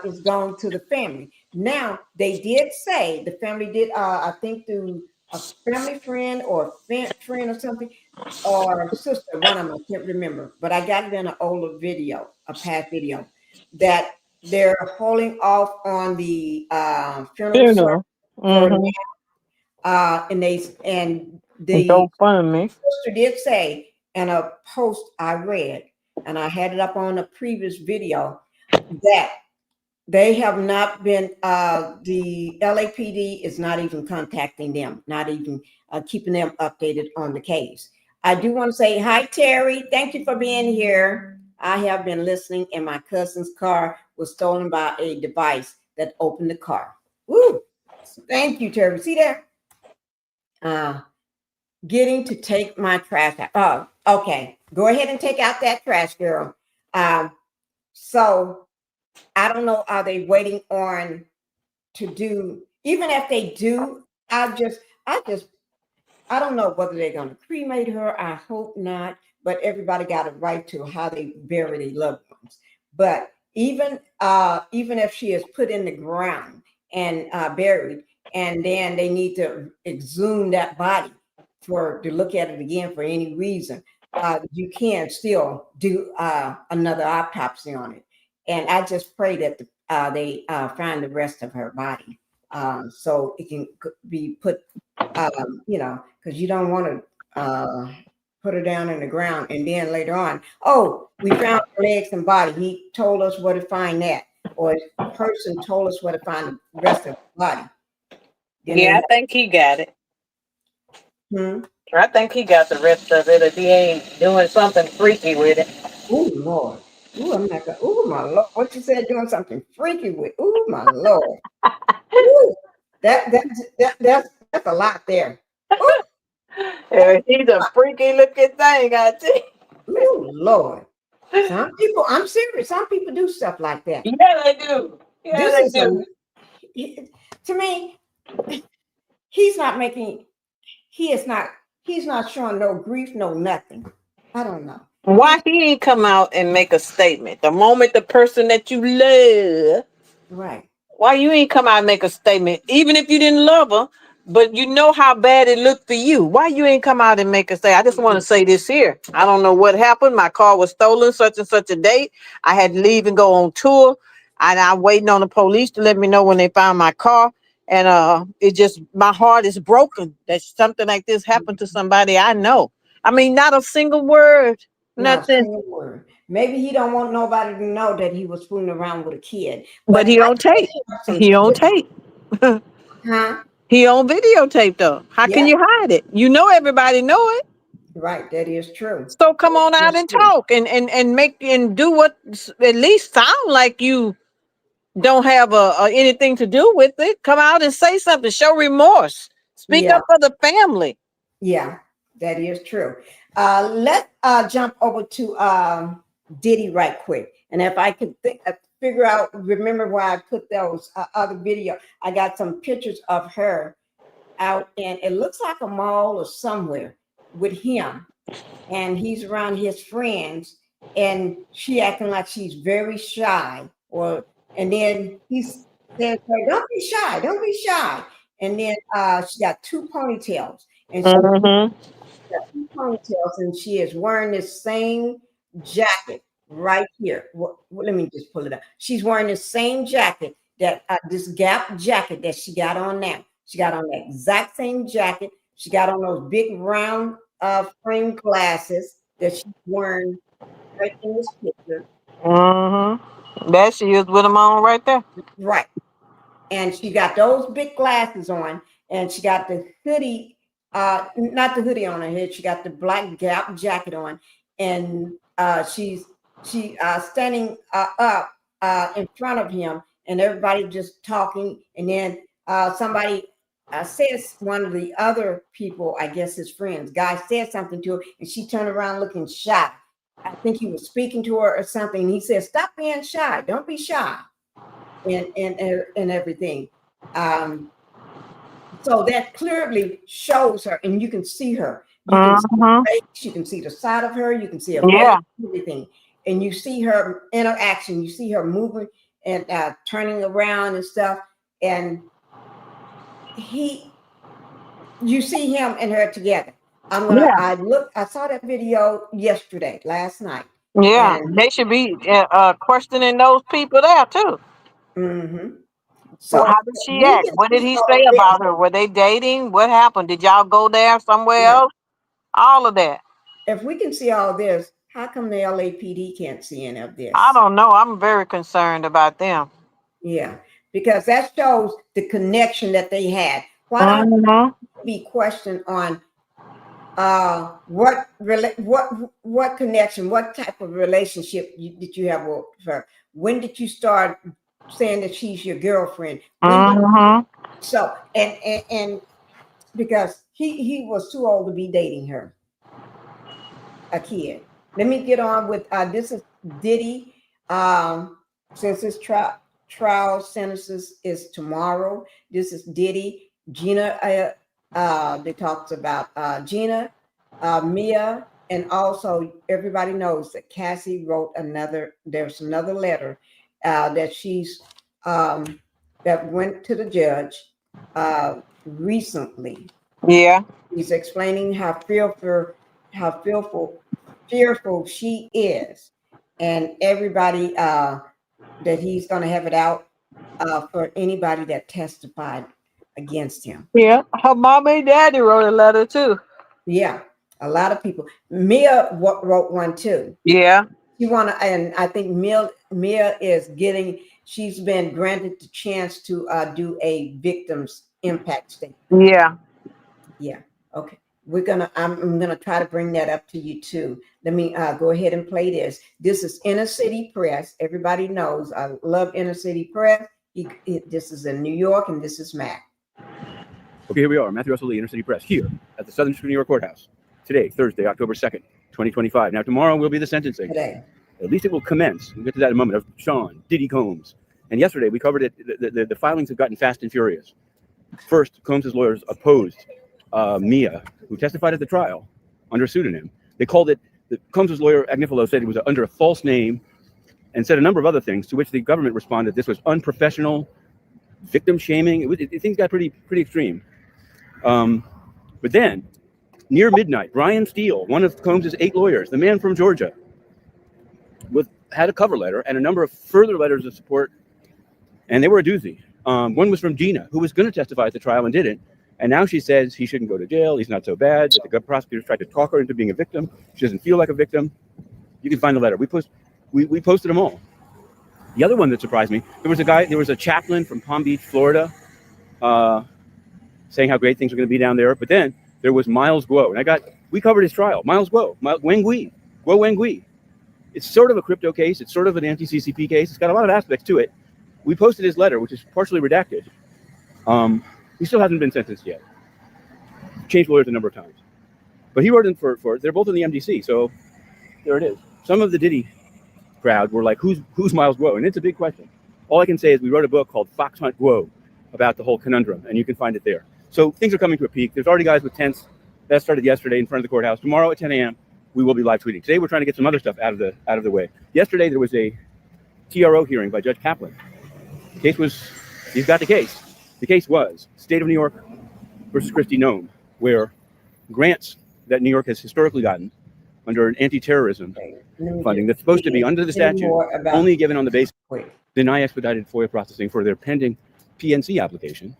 is gone to the family. Now they did say the family did. I think through a family friend or friend or something, or sister. One of them, I can't remember, but I got it in an older video, a past video, that they're holding off on the funeral service for now. And the sister did say in a post I read, and I had it up on a previous video, that they have not been, the LAPD is not even contacting them, not even keeping them updated on the case. I do want to say hi, Terry. Thank you for being here. I have been listening, and my cousin's car was stolen by a device that opened the car. Woo! Thank you, Terry. See there? Getting to take my trash out. Oh, okay. Go ahead and take out that trash, girl. So I don't know, are they waiting on to do, even if they do, I don't know whether they're going to cremate her. I hope not, but everybody got a right to how they bury their loved ones. But even if she is put in the ground and buried, and then they need to exhume that body to look at it again for any reason, you can still do another autopsy on it. And I just pray that they find the rest of her body, so it can be put, because you don't want to put her down in the ground and then later on, oh, we found her legs and body. He told us where to find that, or a person told us where to find the rest of the body. Then I think he got it. I think he got the rest of it, if he ain't doing something freaky with it. Oh Lord. Ooh, I'm not gonna. Oh my Lord! What you said? Doing something freaky with? Oh my Lord! Ooh, that's a lot there. He's a freaky looking thing, I think. Oh Lord! Some people, I'm serious. Some people do stuff like that. Yeah, they do. Yeah, they do. To me, he's not showing no grief, no nothing. I don't know. Why he ain't come out and make a statement? The moment the person that you love, right? Why you ain't come out and make a statement, even if you didn't love her, but you know how bad it looked for you? Why you ain't come out and make a statement? I just want to say this here. I don't know what happened. My car was stolen such and such a date. I had to leave and go on tour, and I'm waiting on the police to let me know when they found my car. And it just, my heart is broken that something like this happened to somebody I know. I mean, not a single word. Nothing. Maybe he don't want nobody to know that he was fooling around with a kid. But he on tape. He on tape. Huh? He on videotape though. How can you hide it? You know everybody know it. Right, that is true. So come on out and talk and make and do what at least sound like you don't have anything to do with it. Come out and say something. Show remorse. Speak up for the family. Yeah, that is true. Let's jump over to Diddy right quick. And if I could figure out, remember why I put those other video, I got some pictures of her out, and it looks like a mall or somewhere with him, and he's around his friends, and she acting like she's very shy, and then he says, "Don't be shy, don't be shy." And then she got two ponytails, and she got two ponytails, and she is wearing this same jacket right here. Let me just pull it up. She's wearing the same jacket that this Gap jacket that she got on now. She got on that exact same jacket. She got on those big round frame glasses that she's wearing right in this picture. There she is with them on right there. Right. And she got those big glasses on, and she got the hoodie, not the hoodie on her head. She got the black Gap jacket on, and she's standing up in front of him, and everybody just talking. And then somebody says one of the other people, I guess his friends, guy said something to her, and she turned around looking shy. I think he was speaking to her or something. And he said, "Stop being shy. Don't be shy," and everything. So that clearly shows her, and you can see her. You can see her face, you can see the side of her, you can see her Yeah. face, everything, and you see her interaction. You see her moving and turning around and stuff, and you see him and her together. I saw that video last night. Yeah, And they should be questioning those people there too. Well, Well, so how did she we act? can What did see he all say this. about her? Were they dating? What happened? Did y'all go there somewhere Yeah. else? All of that. If we can see all this, how come the LAPD can't see any of this? I don't know. I'm very concerned about them. Yeah, because that shows the connection that they had. Why don't be questioned on what connection, what type of relationship did you have with her? When did you start saying that she's your girlfriend? So and because he was too old to be dating her, a kid. Let me get on with this is Diddy. Since his trial sentences is tomorrow, this is Diddy. Gina, they talked about Gina, Mia, and also everybody knows that Cassie wrote there's another letter that she's that went to the judge recently. Yeah. He's explaining how fearful she is, and everybody that he's going to have it out for anybody that testified against him. Yeah, her mommy and daddy wrote a letter too. Yeah, a lot of people. Mia wrote one too. Yeah. And I think Mia she's been granted the chance to do a victim's impact statement. Yeah. Yeah. Okay. I'm gonna try to bring that up to you too. Let me go ahead and play this. This is InnerCity Press. Everybody knows I love InnerCity Press. This is in New York, and this is Matt. Okay, here we are, Matthew Russell Lee, InnerCity Press, here at the Southern District of New York Courthouse. Today, Thursday, October 2nd, 2025. Now, tomorrow will be the sentencing. Today. At least it will commence. We'll get to that in a moment, of Sean Diddy Combs. And yesterday, we covered it. The filings have gotten fast and furious. First, Combs' lawyers opposed Mia, who testified at the trial under a pseudonym. They called it, Combs' lawyer, Agnifilo, said it was under a false name and said a number of other things, to which the government responded this was unprofessional, victim shaming. Things got pretty extreme. But then, near midnight, Brian Steele, one of Combs' 8 lawyers, the man from Georgia, had a cover letter and a number of further letters of support, and they were a doozy. One was from Gina, who was going to testify at the trial and didn't. And now she says he shouldn't go to jail, he's not so bad, that the prosecutors tried to talk her into being a victim. She doesn't feel like a victim. You can find the letter. We posted them all. The other one that surprised me, there was a chaplain from Palm Beach, Florida, saying how great things are going to be down there. But then there was Miles Guo, and we covered his trial. Miles Guo, Guo Wengui. It's sort of a crypto case. It's sort of an anti-CCP case. It's got a lot of aspects to it. We posted his letter, which is partially redacted. He still hasn't been sentenced yet. Changed lawyers a number of times. But he wrote in for they're both in the MDC, so there it is. Some of the Diddy crowd were like, who's Miles Guo? And it's a big question. All I can say is we wrote a book called Fox Hunt Guo about the whole conundrum, and you can find it there. So things are coming to a peak. There's already guys with tents. That started yesterday in front of the courthouse. Tomorrow at 10 a.m., we will be live tweeting. Today, we're trying to get some other stuff out of the way. Yesterday, there was a TRO hearing by Judge Kaplan. He's got the case. The case was State of New York versus Christie Nome, where grants that New York has historically gotten under an anti-terrorism funding that's supposed to be under the statute, only given on the basis deny expedited FOIA processing for their pending PNC application.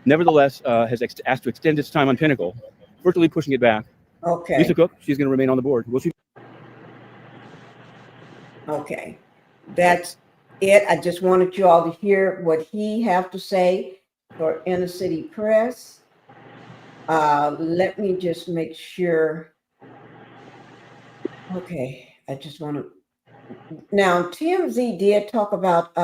Nevertheless, has asked to extend its time on Pinnacle, virtually pushing it back. Okay. Lisa Cook, she's going to remain on the board. We'll see. Okay, that's it. I just wanted you all to hear what he have to say for InnerCity Press. Let me just make sure. Okay, I just want to. Now, TMZ did talk about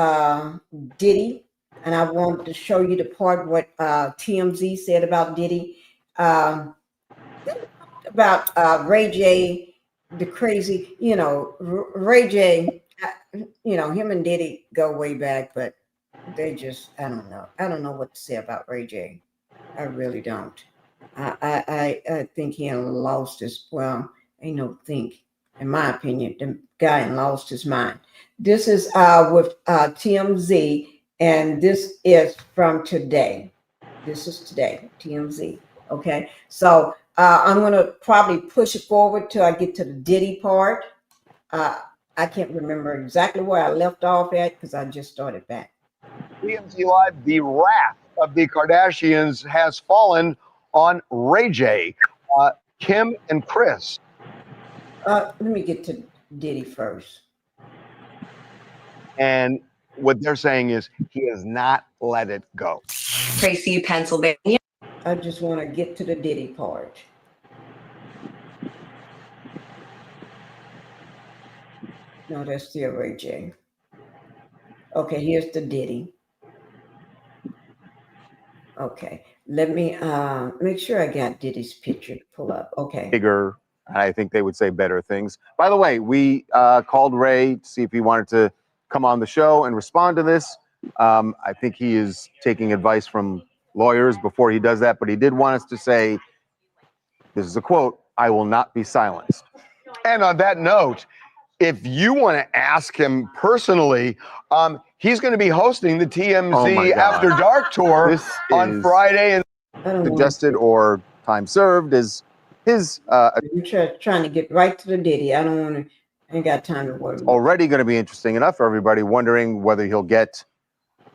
Diddy and I wanted to show you the part what TMZ said about Diddy, about Ray J, the crazy, Ray J, him and Diddy go way back, but they just, I don't know. I don't know what to say about Ray J. I really don't. I think he lost his, well, ain't no think, in my opinion, the guy lost his mind. This is with TMZ, and this is from today. This is today, TMZ. Okay, so I'm gonna probably push it forward till I get to the Diddy part. I can't remember exactly where I left off at because I just started back. TMZ Live, the wrath of the Kardashians has fallen on Ray J, Kim, and Chris. Let me get to Diddy first. And what they're saying is he has not let it go. Tracy, Pennsylvania. I just want to get to the Diddy part. No, that's still Ray J. Okay, here's the Diddy. Okay, let me make sure I got Diddy's picture to pull up. Okay. Bigger, I think they would say better things. By the way, we called Ray to see if he wanted to come on the show and respond to this. I think he is taking advice from lawyers before he does that, but he did want us to say, this is a quote, "I will not be silenced." And on that note, if you want to ask him personally, he's going to be hosting the TMZ After Dark tour on Friday. And suggested or time served is his. I'm trying to get right to the Diddy. I don't want to. Ain't got time to worry. Already going to be interesting enough for everybody wondering whether he'll get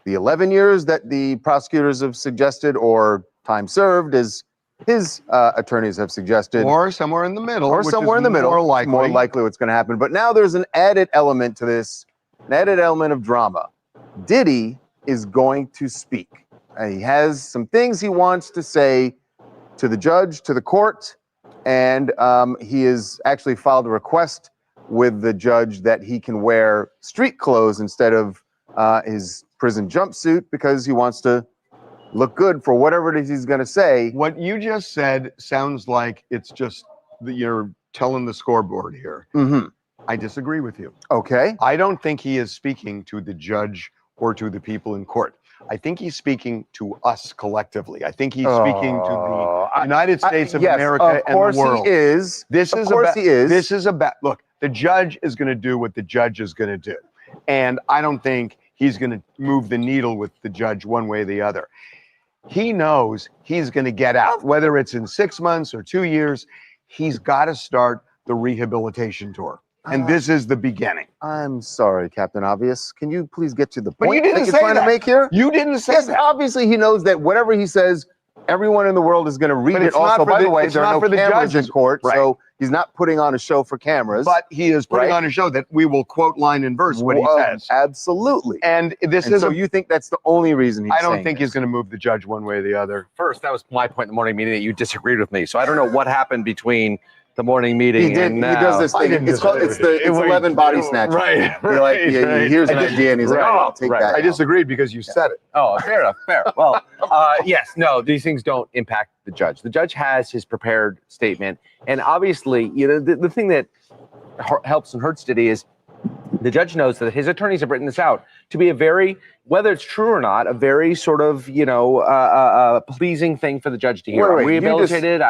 the 11 years that the prosecutors have suggested or time served as his attorneys have suggested. Or somewhere in the middle. Or somewhere in the middle. More likely what's going to happen. But now there's an added element to this, an added element of drama. Diddy is going to speak. He has some things he wants to say to the judge, to the court, and he has actually filed a request with the judge that he can wear street clothes instead of his prison jumpsuit because he wants to look good for whatever it is he's going to say. What you just said sounds like it's just that you're telling the scoreboard here. Mm-hmm. I disagree with you. Okay. I don't think he is speaking to the judge or to the people in court. I think he's speaking to us collectively. I think he's speaking to the United States of America and the world. Of course he is. This is about, look, the judge is going to do what the judge is going to do. And I don't think he's going to move the needle with the judge one way or the other. He knows he's going to get out, whether it's in 6 months or 2 years. He's got to start the rehabilitation tour. And this is the beginning. I'm sorry, Captain Obvious. Can you please get to the But point you didn't that you're say trying that. to make here? You didn't say Yes, that. obviously he knows that whatever he says, everyone in the world is going to read But it. it's not Also, for by the- the way, it's there are not no for the cameras in judges. court, Right. so he's not putting on a show for cameras. But he is putting Right. on a show that we will quote line and verse what he says. Absolutely. And this And is so you think that's the only reason he's I don't saying think this. he's going to move the judge one way or the other. First, that was my point in the morning meeting that you disagreed with me. So I don't know what happened between the morning meeting He did. and He now. does this thing. It's called. It's 11 body snatching. Right. He hears an idea and he's like, "Oh, I'll take that." I disagreed because you said it. Oh, fair enough. Fair. Well, yes, no, these things don't impact the judge. The judge has his prepared statement. And obviously, the thing that helps and hurts Diddy is the judge knows that his attorneys have written this out to be a very, whether it's true or not, a very sort of, pleasing thing for the judge to hear. Wait, Rehabilitated.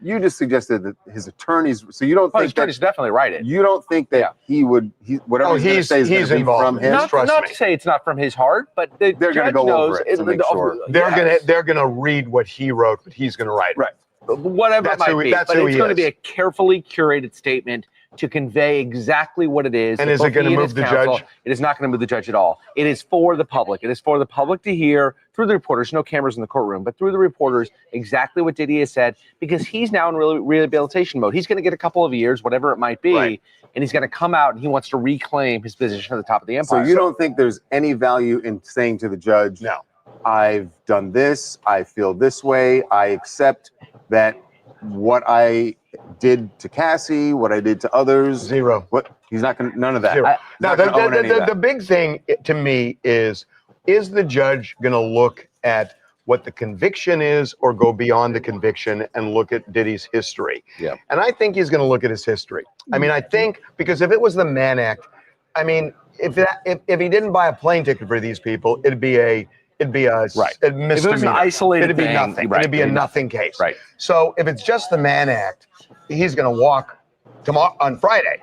You just suggested that his attorneys. So you don't his think attorneys definitely write it. You don't think that he would. Whatever he's going to say is going to be from him. Not to say it's not from his heart, but they're going to go over it to make sure. They're gonna read what he wrote, but he's going to write it. Right. Whatever it might be. But it's going to be a carefully curated statement to convey exactly what it is. And is it going to move the judge? It is not going to move the judge at all. It is for the public. It is for the public to hear through the reporters, no cameras in the courtroom, but through the reporters, exactly what Diddy has said, because he's now in rehabilitation mode. He's going to get a couple of years, whatever it might be, and he's going to come out and he wants to reclaim his position at the top of the empire. So you don't think there's any value in saying to the judge, "No, I've done this. I feel this way. I accept that what I did to Cassie, what I did to others." Zero. What? He's not going to, none of that. Zero. Now, the big thing to me is is the judge going to look at what the conviction is or go beyond the conviction and look at Diddy's history? Yeah. And I think he's going to look at his history. I mean, I think because if it was the Mann Act, I mean, if he didn't buy a plane ticket for these people, it'd be a Right. a If it was an misdemeanor. isolated It'd be thing, nothing. right, It'd be a it'd be nothing case. Right. So if it's just the Mann Act, he's going to walk tomorrow on Friday.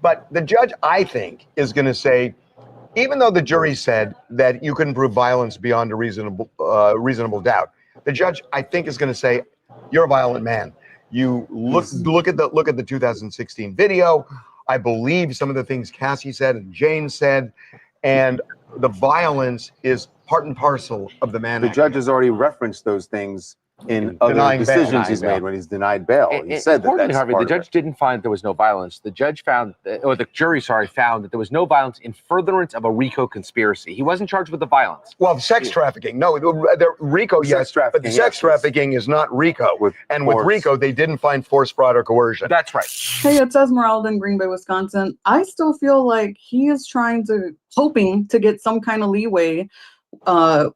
But the judge, I think, is going to say, even though the jury said that you couldn't prove violence beyond a reasonable doubt, the judge, I think, is going to say, "You're a violent man. You look at the 2016 video. I believe some of the things Cassie said and Jane said, and the violence is part and parcel of the Mann Act." The judge has already referenced those things in other Denying bail. decisions he's Denying made when he's denied bail. He said that Importantly, that's Harvey, part the of judge didn't find there was no violence. The judge found, or the jury, found that there was no violence in furtherance of a Rico conspiracy. He wasn't charged with the violence. Well, sex trafficking. No, the Rico, yes, but the sex trafficking is not Rico. With Rico, they didn't find force, fraud, or coercion. That's right. Hey, it's Esmeralda in Green Bay, Wisconsin. I still feel like he is hoping to get some kind of leeway,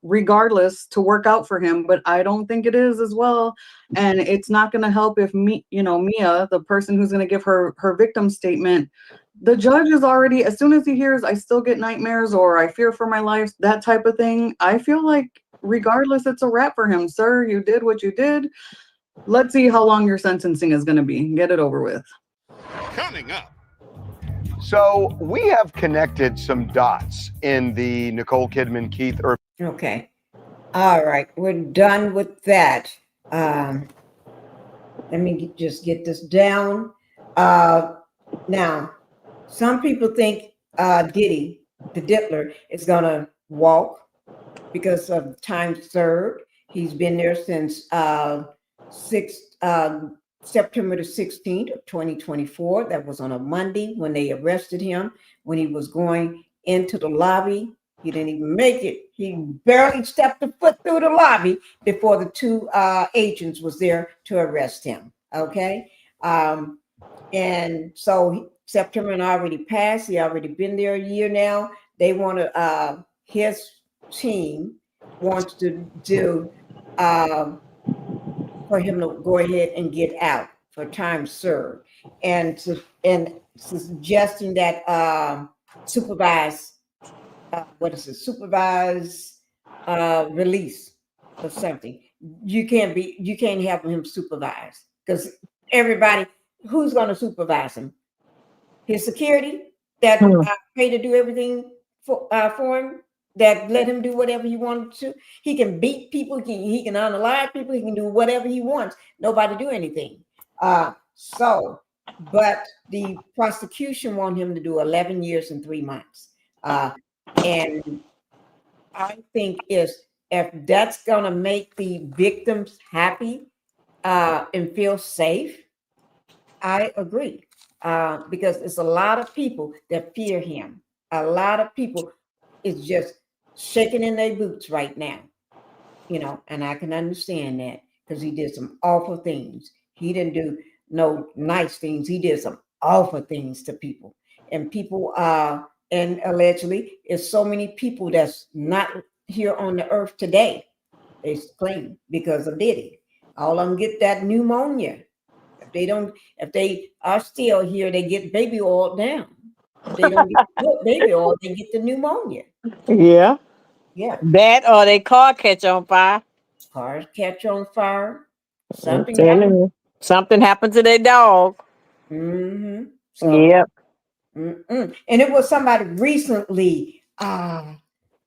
regardless, to work out for him, but I don't think it is as well. And it's not going to help if Mia, the person who's going to give her victim statement, the judge is already, as soon as he hears, "I still get nightmares" or "I fear for my life," that type of thing, I feel like regardless, it's a wrap for him. Sir, you did what you did. Let's see how long your sentencing is going to be. Get it over with. Coming up. So we have connected some dots in the Nicole Kidman, Keith Urban. Okay. All right. We're done with that. Let me just get this down. Now, some people think Diddy, the Diddler, is going to walk because of time served. He's been there since September the 16th of 2024. That was on a Monday when they arrested him. When he was going into the lobby, he didn't even make it. He barely stepped a foot through the lobby before the two agents was there to arrest him. Okay. And so September already passed. He already been there a year now. They want to, his team wants to do, for him to go ahead and get out for time served, and suggesting that supervised release or something. You can't have him supervised because everybody, who's going to supervise him? His security that pay to do everything for him, that let him do whatever he wanted to. He can beat people, he can unalive people, he can do whatever he wants. Nobody do anything. But the prosecution want him to do 11 years and 3 months. And I think if that's gonna make the victims happy and feel safe, I agree. Because it's a lot of people that fear him. A lot of people is just shaking in their boots right now, and I can understand that because he did some awful things. He didn't do no nice things. He did some awful things to people, and people and allegedly it's so many people that's not here on the earth today. They claim because of Diddy. All of them get that pneumonia. If they are still here, they get baby oil down. If they don't get baby oil, they get the pneumonia. Yeah. Yeah. That or they car catch on fire. Cars catch on fire. Something happened to their dog. Mm-hmm. Yep. And it was somebody recently, a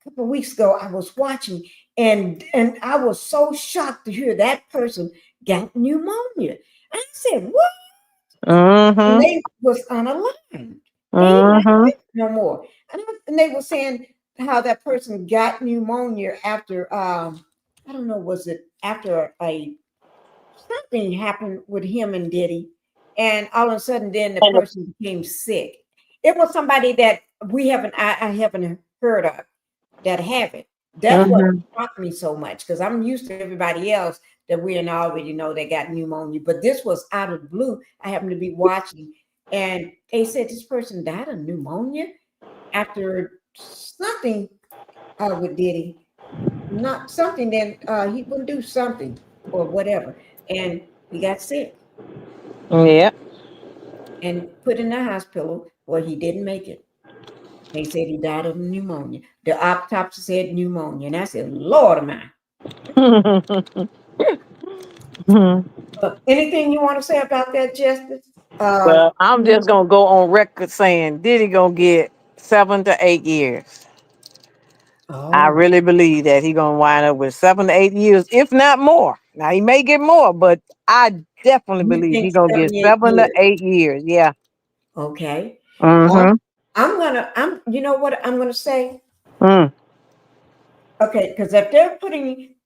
couple of weeks ago, I was watching, and I was so shocked to hear that person got pneumonia. I said, what? And they was unaligned. No more. And they were saying how that person got pneumonia after I don't know, was it after something happened with him and Diddy, and all of a sudden then the person became sick. It was somebody that I haven't heard of that have it. That's what shocked me so much, because I'm used to everybody else that we already know they got pneumonia, but this was out of the blue. I happened to be watching, and they said this person died of pneumonia after something with Diddy. Not something that he wouldn't do something or whatever. And he got sick. Yeah. And put in the hospital where he didn't make it. They said he died of pneumonia. The autopsy said pneumonia. And I said, Lord of mine. Anything you want to say about that, Justice? Well, I'm just gonna go on record saying Diddy gonna get 7 to 8 years. I really believe that he gonna wind up with 7 to 8 years, if not more. Now he may get more, but I definitely believe he's gonna get 7 to 8 years. Yeah. Okay. Mm-hmm. You know what I'm gonna say? Mm. Okay, because if they're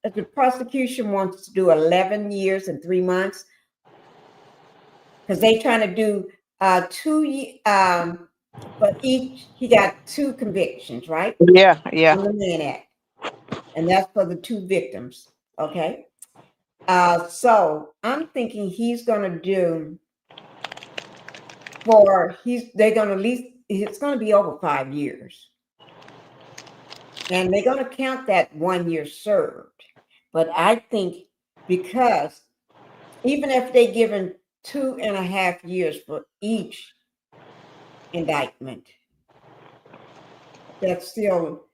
if the prosecution wants to do 11 years and 3 months, because they trying to do 2 but each he got 2 convictions, right? Yeah, yeah. On the Mann Act. And that's for the 2 victims. Okay. So I'm thinking he's gonna do they're gonna at least it's gonna be over 5 years. And they're gonna count that 1 year served. But I think because even if they given 2.5 years for each indictment, that's still,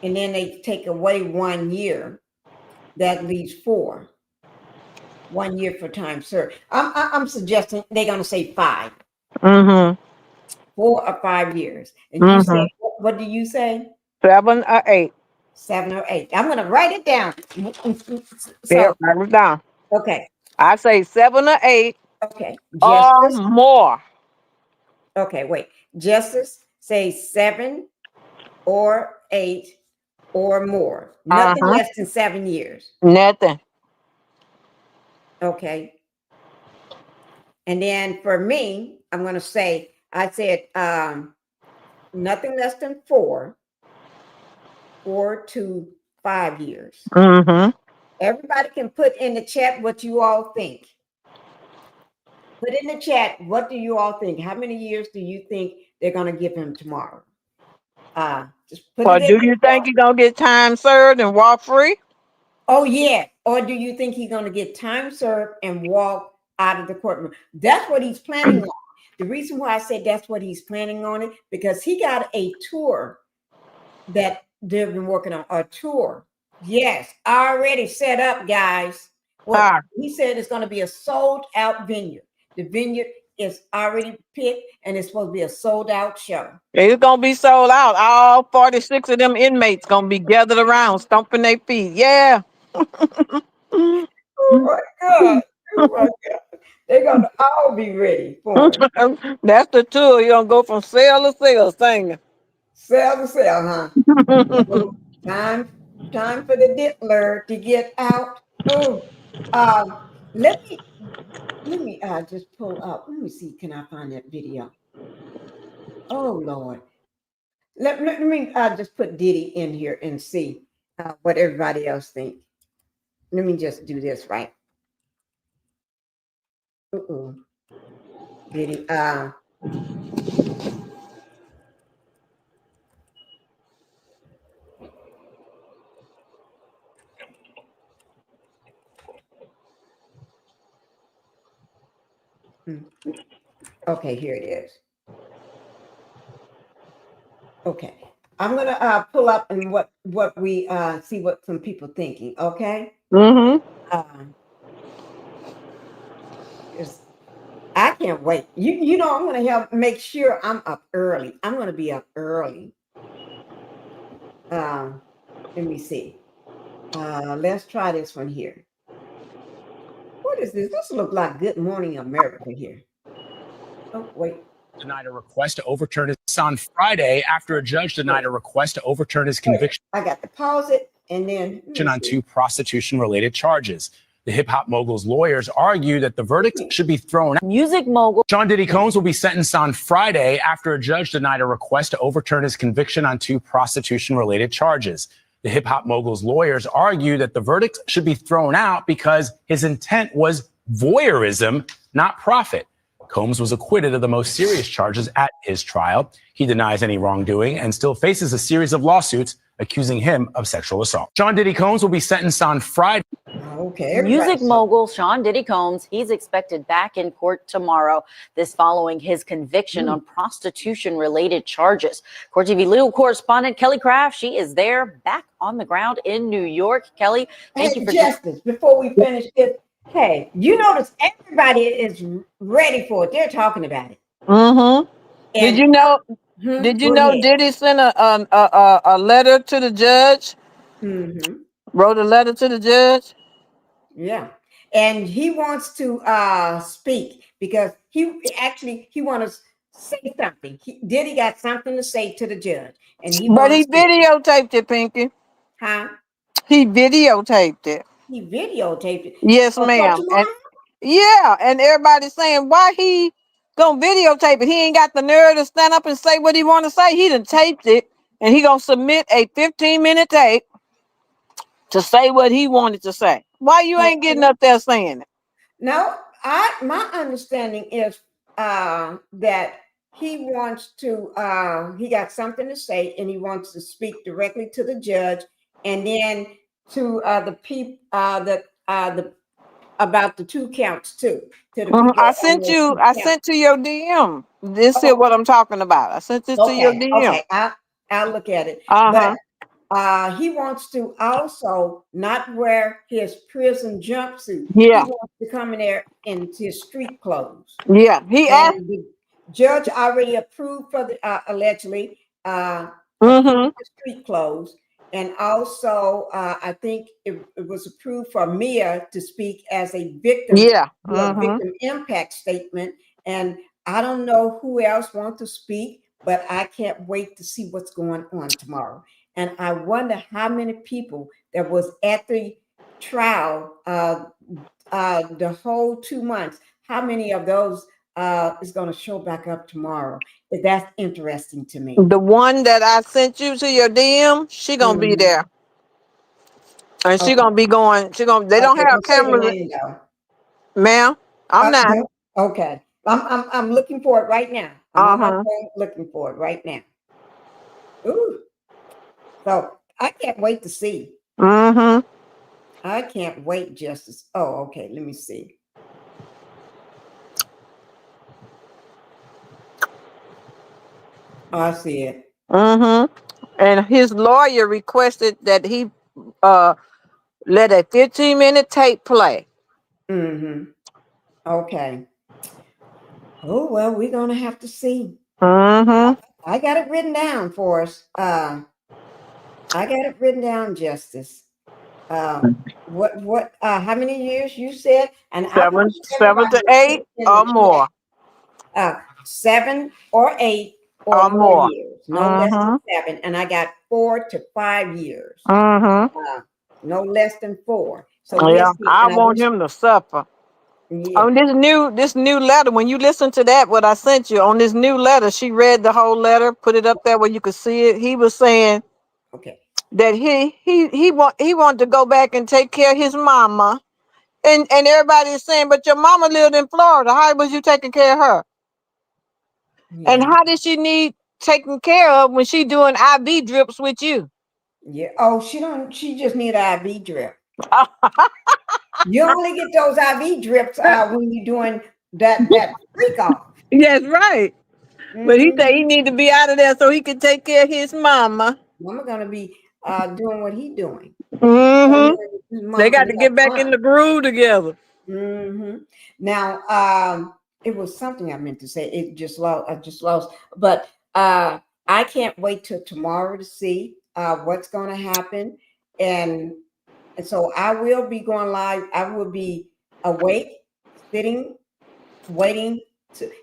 and then they take away 1 year, that leaves 4. 1 year for time served. I'm suggesting they're gonna say 5. Mm-hmm. 4 or 5 years. And you say, what do you say? 7 or 8. 7 or 8. I'm gonna write it down. Yeah, write it down. Okay. I say 7 or 8. Okay. Or more. Okay, wait. Justice say 7 or 8 or more. Nothing less than 7 years. Nothing. Okay. And then for me, I'm gonna say, I said nothing less than 4 to 5 years. Mm-hmm. Everybody can put in the chat what you all think. Put in the chat, what do you all think? How many years do you think they're going to give him tomorrow? Just put Or it in. do you think he's going to get time served and walk free? Oh, yeah. Or do you think he's going to get time served and walk out of the courtroom? That's what he's planning on. The reason why I said that's what he's planning on it, because he got a tour that they've been working on, a tour. Yes, already set up, guys. Well, he said it's going to be a sold out venue. The venue is already picked and it's supposed to be a sold out show. It's going to be sold out. All 46 of them inmates going to be gathered around, stomping their feet. Yeah. Oh my God. Oh my God. They're going to all be ready for it. That's the tour. You're going to go from cell to cell singing. Cell to cell, huh? Time for the diddler to get out. Oh, let me just pull up. Let me see. Can I find that video? Oh Lord. Let me just put Diddy in here and see what everybody else thinks. Let me just do this right. Diddy. Okay, here it is. Okay, I'm gonna pull up and what we see what some people thinking. Okay. I can't wait. You know I'm gonna make sure I'm up early. I'm gonna be up early. Let me see. Let's try this one here. What is this? This looks like Good Morning America here. Oh, wait. Denied a request to overturn his on Friday after a judge denied a request to overturn his conviction. I got to pause it and then On 2 prostitution-related charges. The hip-hop mogul's lawyers argue that the verdict should be thrown out. Music mogul Sean Diddy Combs will be sentenced on Friday after a judge denied a request to overturn his conviction on 2 prostitution-related charges. The hip-hop mogul's lawyers argue that the verdict should be thrown out because his intent was voyeurism, not profit. Combs was acquitted of the most serious charges at his trial. He denies any wrongdoing and still faces a series of lawsuits accusing him of sexual assault. Sean Diddy Combs will be sentenced on Friday. Okay. Music mogul Sean Diddy Combs, he's expected back in court tomorrow. This following his conviction on prostitution-related charges. Court TV legal correspondent Kelly Craft, she is there back on the ground in New York. Kelly, thank you for Justice. Before we finish this, hey, you notice everybody is ready for it. They're talking about it. Mm-hmm. Did you know? Did you know Diddy sent a letter to the judge? Mm-hmm. Wrote a letter to the judge. Yeah, and he wants to speak because he wants to say something. Diddy got something to say to the judge, and he videotaped it, Pinkie. Huh? He videotaped it. He videotaped it. Yes, ma'am. And yeah, and everybody's saying why he gonna videotape it. He ain't got the nerve to stand up and say what he want to say. He done taped it, and he gonna submit a 15-minute tape to say what he wanted to say. Why you ain't getting up there saying it? No, my understanding is that he wants to he got something to say and he wants to speak directly to the judge and then to the people about the 2 counts too. To the people I sent to your DM. This is what I'm talking about. I sent it to your DM. Okay, I'll look at it. But he wants to also not wear his prison jumpsuit. Yeah. He wants to come in there in his street clothes. Yeah. He asked. The judge already approved for the allegedly the street clothes. And also, I think it was approved for Mia to speak as a victim. Yeah. A victim impact statement. And I don't know who else wants to speak, but I can't wait to see what's going on tomorrow. And I wonder how many people that was at the trial the whole 2 months, how many of those is going to show back up tomorrow? That's interesting to me. The one that I sent you to your DM, she gonna be there. And she gonna be going, they don't have cameras. Ma'am, I'm not. Okay. I'm looking for it right now. I'm on my phone looking for it right now. Ooh. So I can't wait to see. I can't wait, Justice. Oh, okay. Let me see. I see it. And his lawyer requested that he let a 15-minute tape play. Okay. Oh, well, we're going to have to see. I got it written down for us. I got it written down, Justice. How many years you said? And 7 to 8 or more. 7 or 8 or more years. No less than 7. And I got 4 to 5 years. No less than 4. So yeah, I want him to suffer. Yeah. On this new letter, when you listen to that, what I sent you on this new letter, she read the whole letter, put it up there where you could see it. He was saying that he wanted to go back and take care of his mama. And everybody is saying, but your mama lived in Florida. How was you taking care of her? Yeah. And how did she need taken care of when she doing IV drips with you? Yeah. Oh, she just need an IV drip. You only get those IV drips when you're doing that freak off. Yes, right. But he said he need to be out of there so he can take care of his mama. Mama gonna be doing what he doing. They got to get back in the groove together. Now, it was something I meant to say. I just lost. But I can't wait till tomorrow to see what's going to happen. And so I will be going live. I will be awake, sitting, waiting.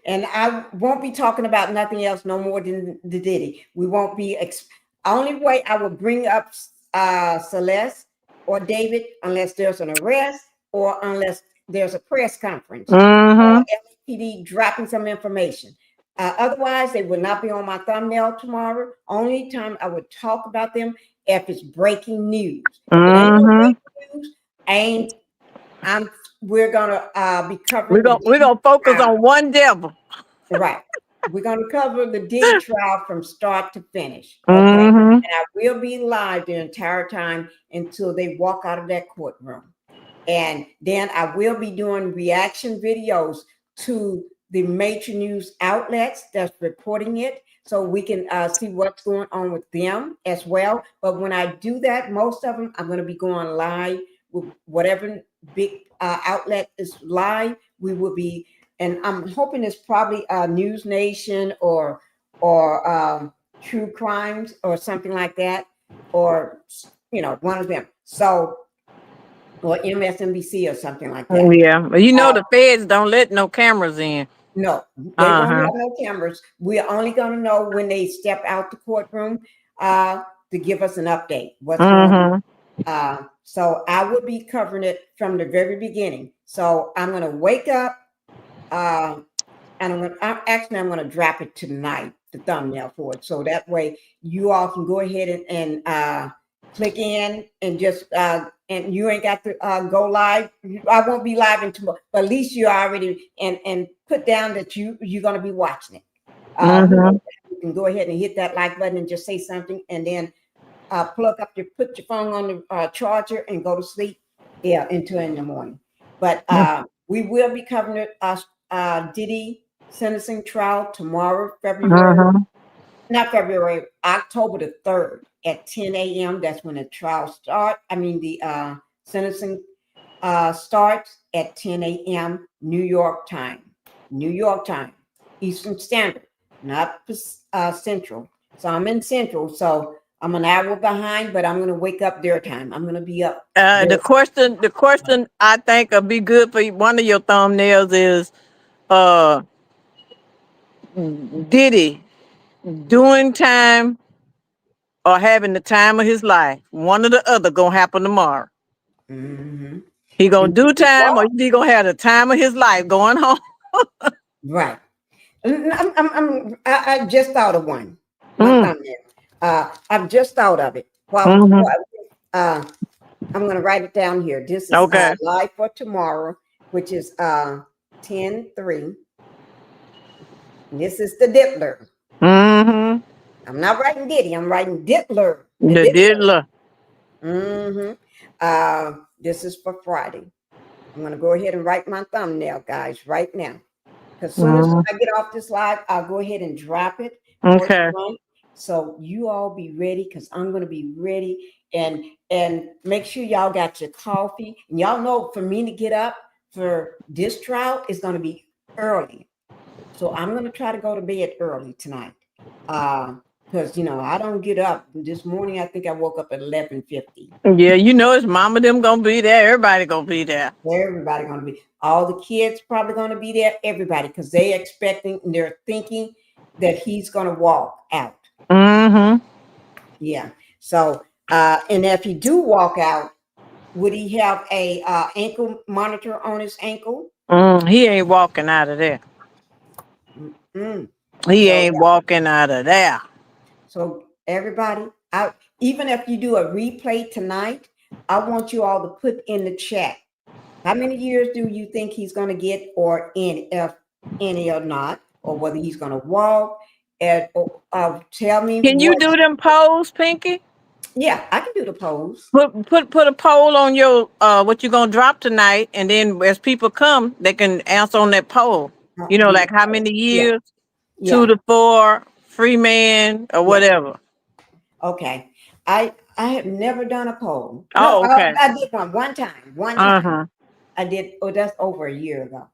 And I won't be talking about nothing else no more than the Diddy. We won't be. Only way I will bring up Celeste or David unless there's an arrest or unless there's a press conference or LAPD dropping some information. Otherwise, they will not be on my thumbnail tomorrow. Only time I would talk about them if it's breaking news. If it ain't no breaking news, we're gonna be covering. We're gonna focus on one devil. Right. we're going to cover the Diddy trial from start to finish. Okay. Mhm. And I will be live the entire time until they walk out of that courtroom. And then I will be doing reaction videos to the major news outlets that's reporting it, so we can see what's going on with them as well. But when I do that, most of them, I'm going to be going live with whatever big outlet is live. We will be, and I'm hoping it's probably News Nation or True Crimes or something like that, or one of them. So, or MSNBC or something like that. Yeah, but the feds don't let no cameras in. No, they won't have no cameras. We're only going to know when they step out the courtroom to give us an update. What's going on? So I will be covering it from the very beginning. So I'm going to wake up, and I'm going to drop it tonight, the thumbnail for it, so that way you all can go ahead and click in and just and you ain't got to go live. I won't be live tomorrow, but at least you already and put down that you're going to be watching it. You can go ahead and hit that like button and just say something, and then put your phone on the charger and go to sleep. Yeah, until in the morning. But we will be covering it. Diddy sentencing trial tomorrow, October the 3rd at 10 a.m. That's when the trial starts. I mean, the sentencing starts at 10 a.m. New York time, Eastern Standard, not Central. So I'm in Central, so I'm an hour behind, but I'm going to wake up their time. I'm going to be up. The question I think will be good for one of your thumbnails is, Diddy doing time or having the time of his life? One or the other gonna happen tomorrow. He gonna do time, or he gonna have the time of his life going home. Right. I just thought of one. I've just thought of it. I'm going to write it down here. This is live for tomorrow, which is 10/3. This is the Diddler. I'm not writing Diddy. I'm writing Diddler. The Diddler. This is for Friday. I'm going to go ahead and write my thumbnail, guys, right now. Because as soon as I get off this live, I'll go ahead and drop it. Okay. So you all be ready, because I'm going to be ready. And make sure y'all got your coffee. And y'all know, for me to get up for this trial is going to be early. So I'm going to try to go to bed early tonight. Because, I don't get up. This morning, I think I woke up at 11:50. Yeah, it's mama them going to be there. Everybody going to be there. Everybody going to be. All the kids probably going to be there. Everybody, because they're thinking that he's going to walk out. Yeah. So, and if he do walk out, would he have a ankle monitor on his ankle? He ain't walking out of there. He ain't walking out of there. So everybody, even if you do a replay tonight, I want you all to put in the chat, how many years do you think he's going to get, or if any or not, or whether he's going to walk. And tell me. Can you do them polls, Pinkie? Yeah, I can do the polls. Put a poll on your what you're gonna drop tonight, and then as people come, they can answer on that poll. Like how many years, 2 to 4, free man, or whatever. Okay, I have never done a poll. Oh, okay. I did one time. I did. Oh, that's over a year ago.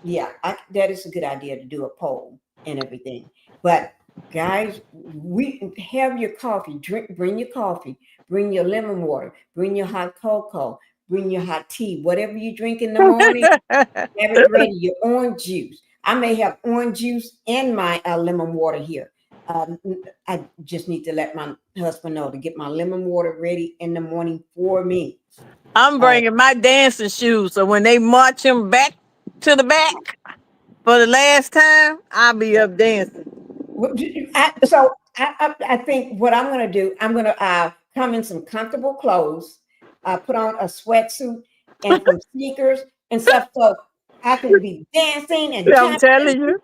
Yeah, that is a good idea to do a poll and everything. But guys, we have your coffee. Bring your coffee. Bring your lemon water. Bring your hot cocoa. Bring your hot tea. Whatever you drink in the morning, have it ready. Your orange juice. I may have orange juice in my lemon water here. I just need to let my husband know to get my lemon water ready in the morning for me. I'm bringing my dancing shoes, so when they march him back to the back for the last time, I'll be up dancing. I think what I'm going to do, I'm going to come in some comfortable clothes, put on a sweatsuit and some sneakers and stuff, so I can be dancing and I'm telling you.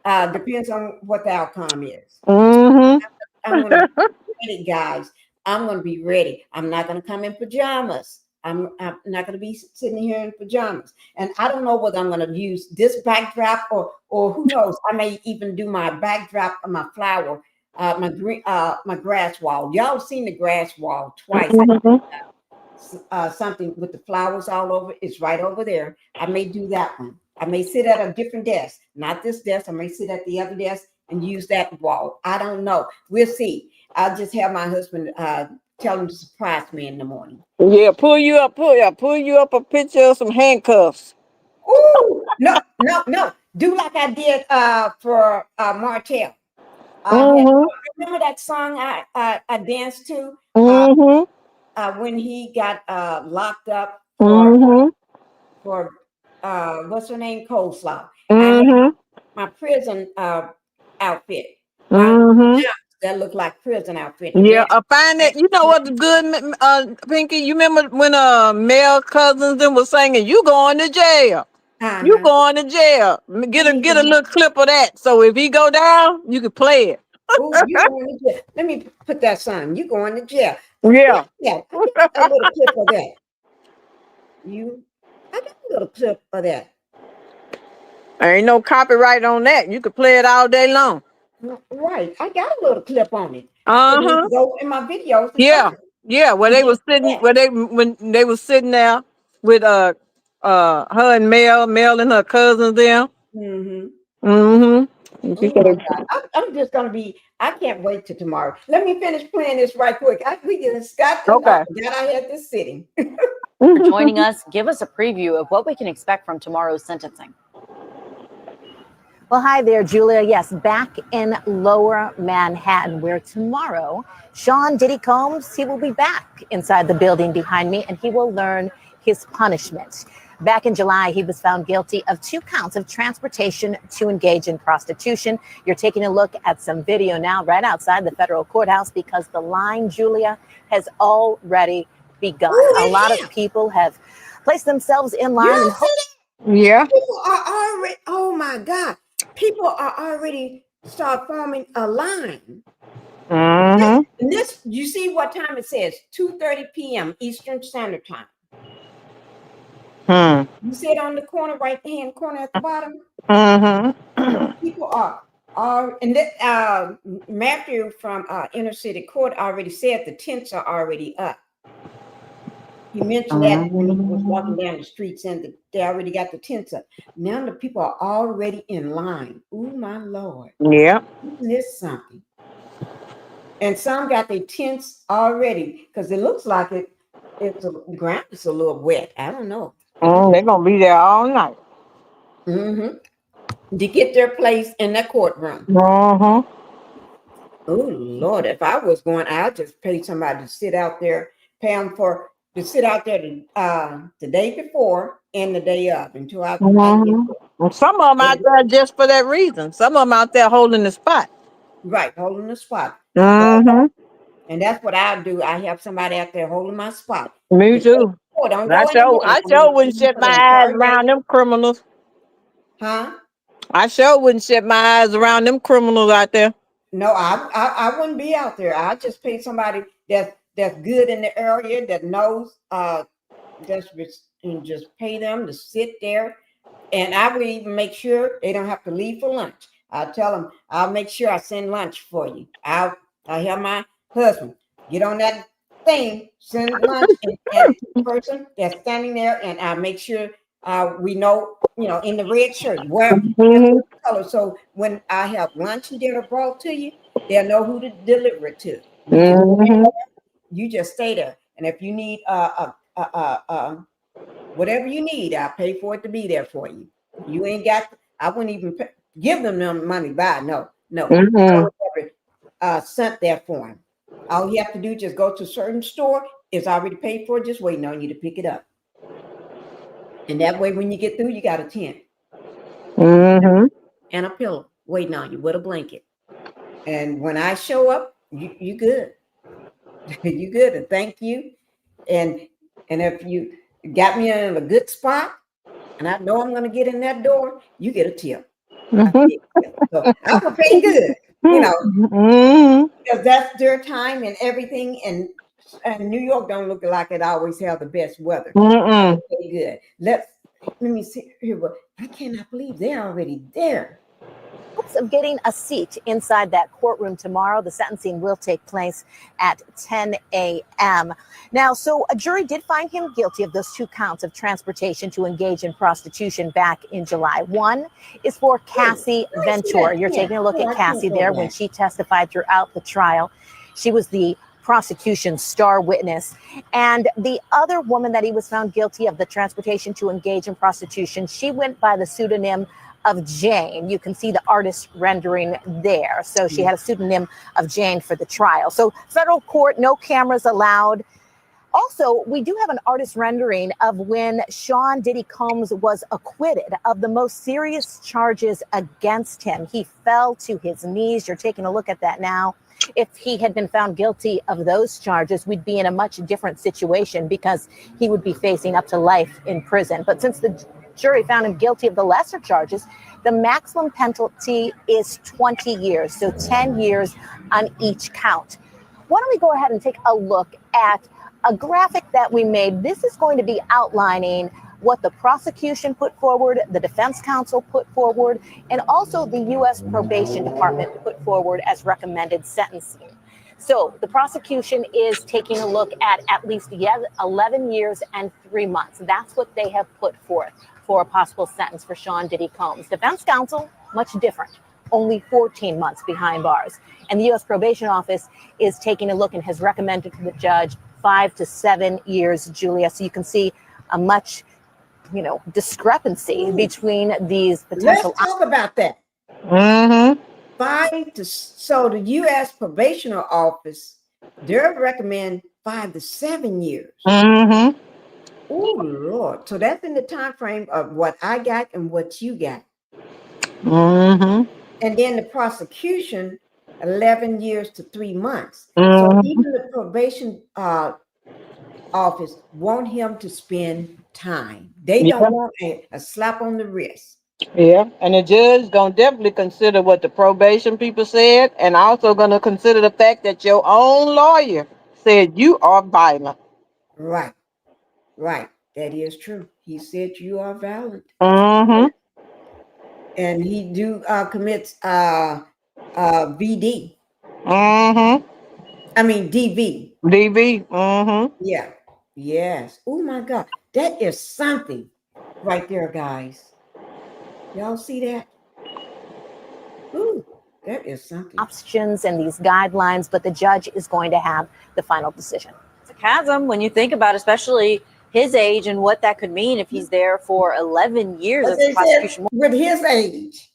Depends on what the outcome is. Mm-hmm. I'm gonna be ready, guys. I'm gonna be ready. I'm not gonna come in pajamas. I'm not gonna be sitting here in pajamas. And I don't know whether I'm gonna use this backdrop or who knows. I may even do my backdrop of my flower, my grass wall. Y'all seen the grass wall twice. Something with the flowers all over. It's right over there. I may do that one. I may sit at a different desk, not this desk. I may sit at the other desk and use that wall. I don't know. We'll see. I'll just have my husband tell him to surprise me in the morning. Yeah, pull you up a picture of some handcuffs. Ooh, no. Do like I did for Martell. Remember that song I danced to when he got locked up for what's her name, Coleslaw. I had my prison outfit. That looked like prison outfit. Yeah, I find that, you know what the good, Pinkie, you remember when Mel Cousins and was singing, you going to jail. You going to jail. Get a little clip of that. So if he go down, you can play it. Oh, you going to jail. Let me put that song. You going to jail. Yeah. Yeah. I got a little clip of that. I got a little clip of that. There ain't no copyright on that. You could play it all day long. Right. I got a little clip on it. Go in my videos. Yeah. Where they was sitting, when they was sitting there with her and Mel and her cousins there. Oh my God. I'm just gonna be. I can't wait till tomorrow. Let me finish playing this right quick. We just got to. I forgot I had this sitting. For joining us, give us a preview of what we can expect from tomorrow's sentencing. Well, hi there, Julia. Yes, back in Lower Manhattan, where tomorrow, Sean Diddy Combs, he will be back inside the building behind me, and he will learn his punishment. Back in July, he was found guilty of 2 counts of transportation to engage in prostitution. You're taking a look at some video now right outside the federal courthouse because the line, Julia, has already begun. A lot of people have placed themselves in line. People are already, oh my God. People are already start forming a line. And this, you see what time it says? 2:30 p.m. Eastern Standard Time. You see it on the corner, right hand corner at the bottom? People are and Matthew from InnerCity Court already said the tents are already up. He mentioned that when he was walking down the streets and they already got the tents up. Now the people are already in line. Oh my Lord. Yeah. Isn't this something? And some got their tents already because it looks like the ground is a little wet. I don't know. They're gonna be there all night. To get their place in the courtroom. Oh Lord, if I was going, I'd just pay somebody to sit out there, pay them to sit out there the day before and the day of until I get there. Some of them out there just for that reason. Some of them out there holding the spot. Right, holding the spot. And that's what I do. I have somebody out there holding my spot. Me too. I sure wouldn't shut my eyes around them criminals. I sure wouldn't shut my eyes around them criminals out there. No, I wouldn't be out there. I just pay somebody that's good in the area that knows and just pay them to sit there. And I would even make sure they don't have to leave for lunch. I'll tell them, I'll make sure I send lunch for you. I'll have my husband get on that thing, send lunch, and the person that's standing there, and I'll make sure we know, in the red shirt, where color. So when I have lunch and dinner brought to you, they'll know who to deliver it to. You just stay there. And if you need whatever you need, I'll pay for it to be there for you. You ain't got, I wouldn't even give them money back. No. I would never sent there for them. All you have to do, just go to a certain store. It's already paid for, just waiting on you to pick it up. And that way, when you get through, you got a tent. And a pillow waiting on you with a blanket. And when I show up, you good. You good, and thank you. And if you got me in a good spot, and I know I'm going to get in that door, you get a tip. So I'm gonna pay good, you know, Mhm. because that's their time and everything. And New York don't look like it always have the best weather. Mm-mm. Okay, good. Let me see here. But I cannot believe they're already there. Hopes of getting a seat inside that courtroom tomorrow. The sentencing will take place at 10 a.m. Now, so a jury did find him guilty of those 2 counts of transportation to engage in prostitution back in July. One is for Cassie Ventura. You're taking a look at Cassie there when she testified throughout the trial. She was the prosecution's star witness. And the other woman that he was found guilty of the transportation to engage in prostitution, she went by the pseudonym of Jane. You can see the artist rendering there. So she had a pseudonym of Jane for the trial. So federal court, no cameras allowed. Also, we do have an artist rendering of when Sean Diddy Combs was acquitted of the most serious charges against him. He fell to his knees. You're taking a look at that now. If he had been found guilty of those charges, we'd be in a much different situation because he would be facing up to life in prison. But since the jury found him guilty of the lesser charges, the maximum penalty is 20 years, so 10 years on each count. Why don't we go ahead and take a look at a graphic that we made. This is going to be outlining what the prosecution put forward, the defense counsel put forward, and also the U.S. Probation Department put forward as recommended sentencing. So the prosecution is taking a look at least 11 years and 3 months. That's what they have put forth for a possible sentence for Sean Diddy Combs. Defense counsel, much different, only 14 months behind bars. And the U.S. Probation Office is taking a look and has recommended to the judge 5 to 7 years, Julia. So you can see a much, discrepancy between these potential. Let's talk about that. Mm-hmm. So the U.S. Probation Office, they'll recommend 5 to 7 years. Mm-hmm. Oh Lord! So that's in the time frame of what I got and what you got. Mm-hmm. And then the prosecution, 11 years to 3 months. Mm-hmm. So even the probation office want him to spend time. They don't want a slap on the wrist. Yeah, and the judge gonna definitely consider what the probation people said, and also gonna consider the fact that your own lawyer said you are violent. Right, right. That is true. He said you are violent. Mm-hmm. And he commits VD. Mm-hmm. I mean DV. DV. Mm-hmm. Yeah. Yes. Oh my God. That is something right there, guys. Y'all see that? Ooh, that is something. Options and these guidelines, but the judge is going to have the final decision. It's a chasm when you think about especially his age and what that could mean if he's there for 11 years of prosecution. With his age.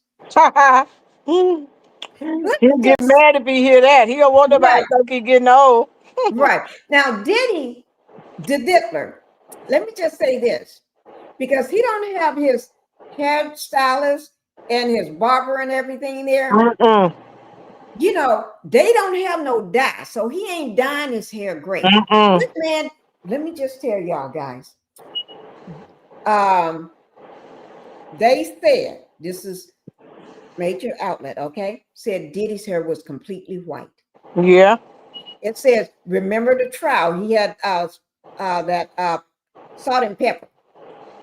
He'll get mad if he hear that. He don't want nobody to think he getting old. Right. Now, Diddy, the Diddler, let me just say this, because he don't have his hairstylist and his barber and everything there. Mm-mm. They don't have no dye, so he ain't dyeing his hair great. Mm-mm. This man, let me just tell y'all guys. They said, this is major outlet, okay? Said Diddy's hair was completely white. Yeah. It says, remember the trial? He had that salt and pepper.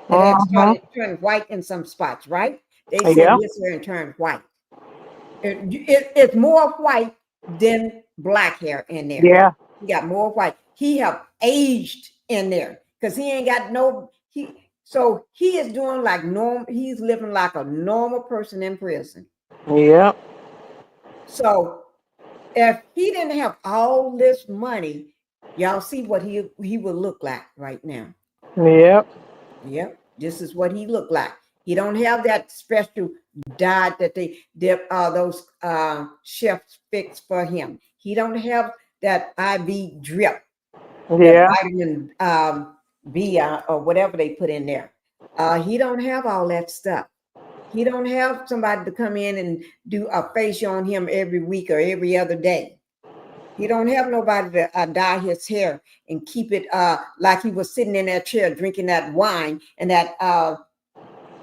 It had started turned white in some spots, right? They said his hair turned white. It's more white than black hair in there. Yeah. He got more white. He have aged in there because he ain't got so he is doing like normal. He's living like a normal person in prison. Yeah. So if he didn't have all this money, y'all see what he would look like right now. Yep. Yep. This is what he looked like. He don't have that special dye that they dip those chefs fix for him. He don't have that IV drip. Yeah. Vitamin B or whatever they put in there. He don't have all that stuff. He don't have somebody to come in and do a facial on him every week or every other day. He don't have nobody to dye his hair and keep it like he was sitting in that chair drinking that wine and that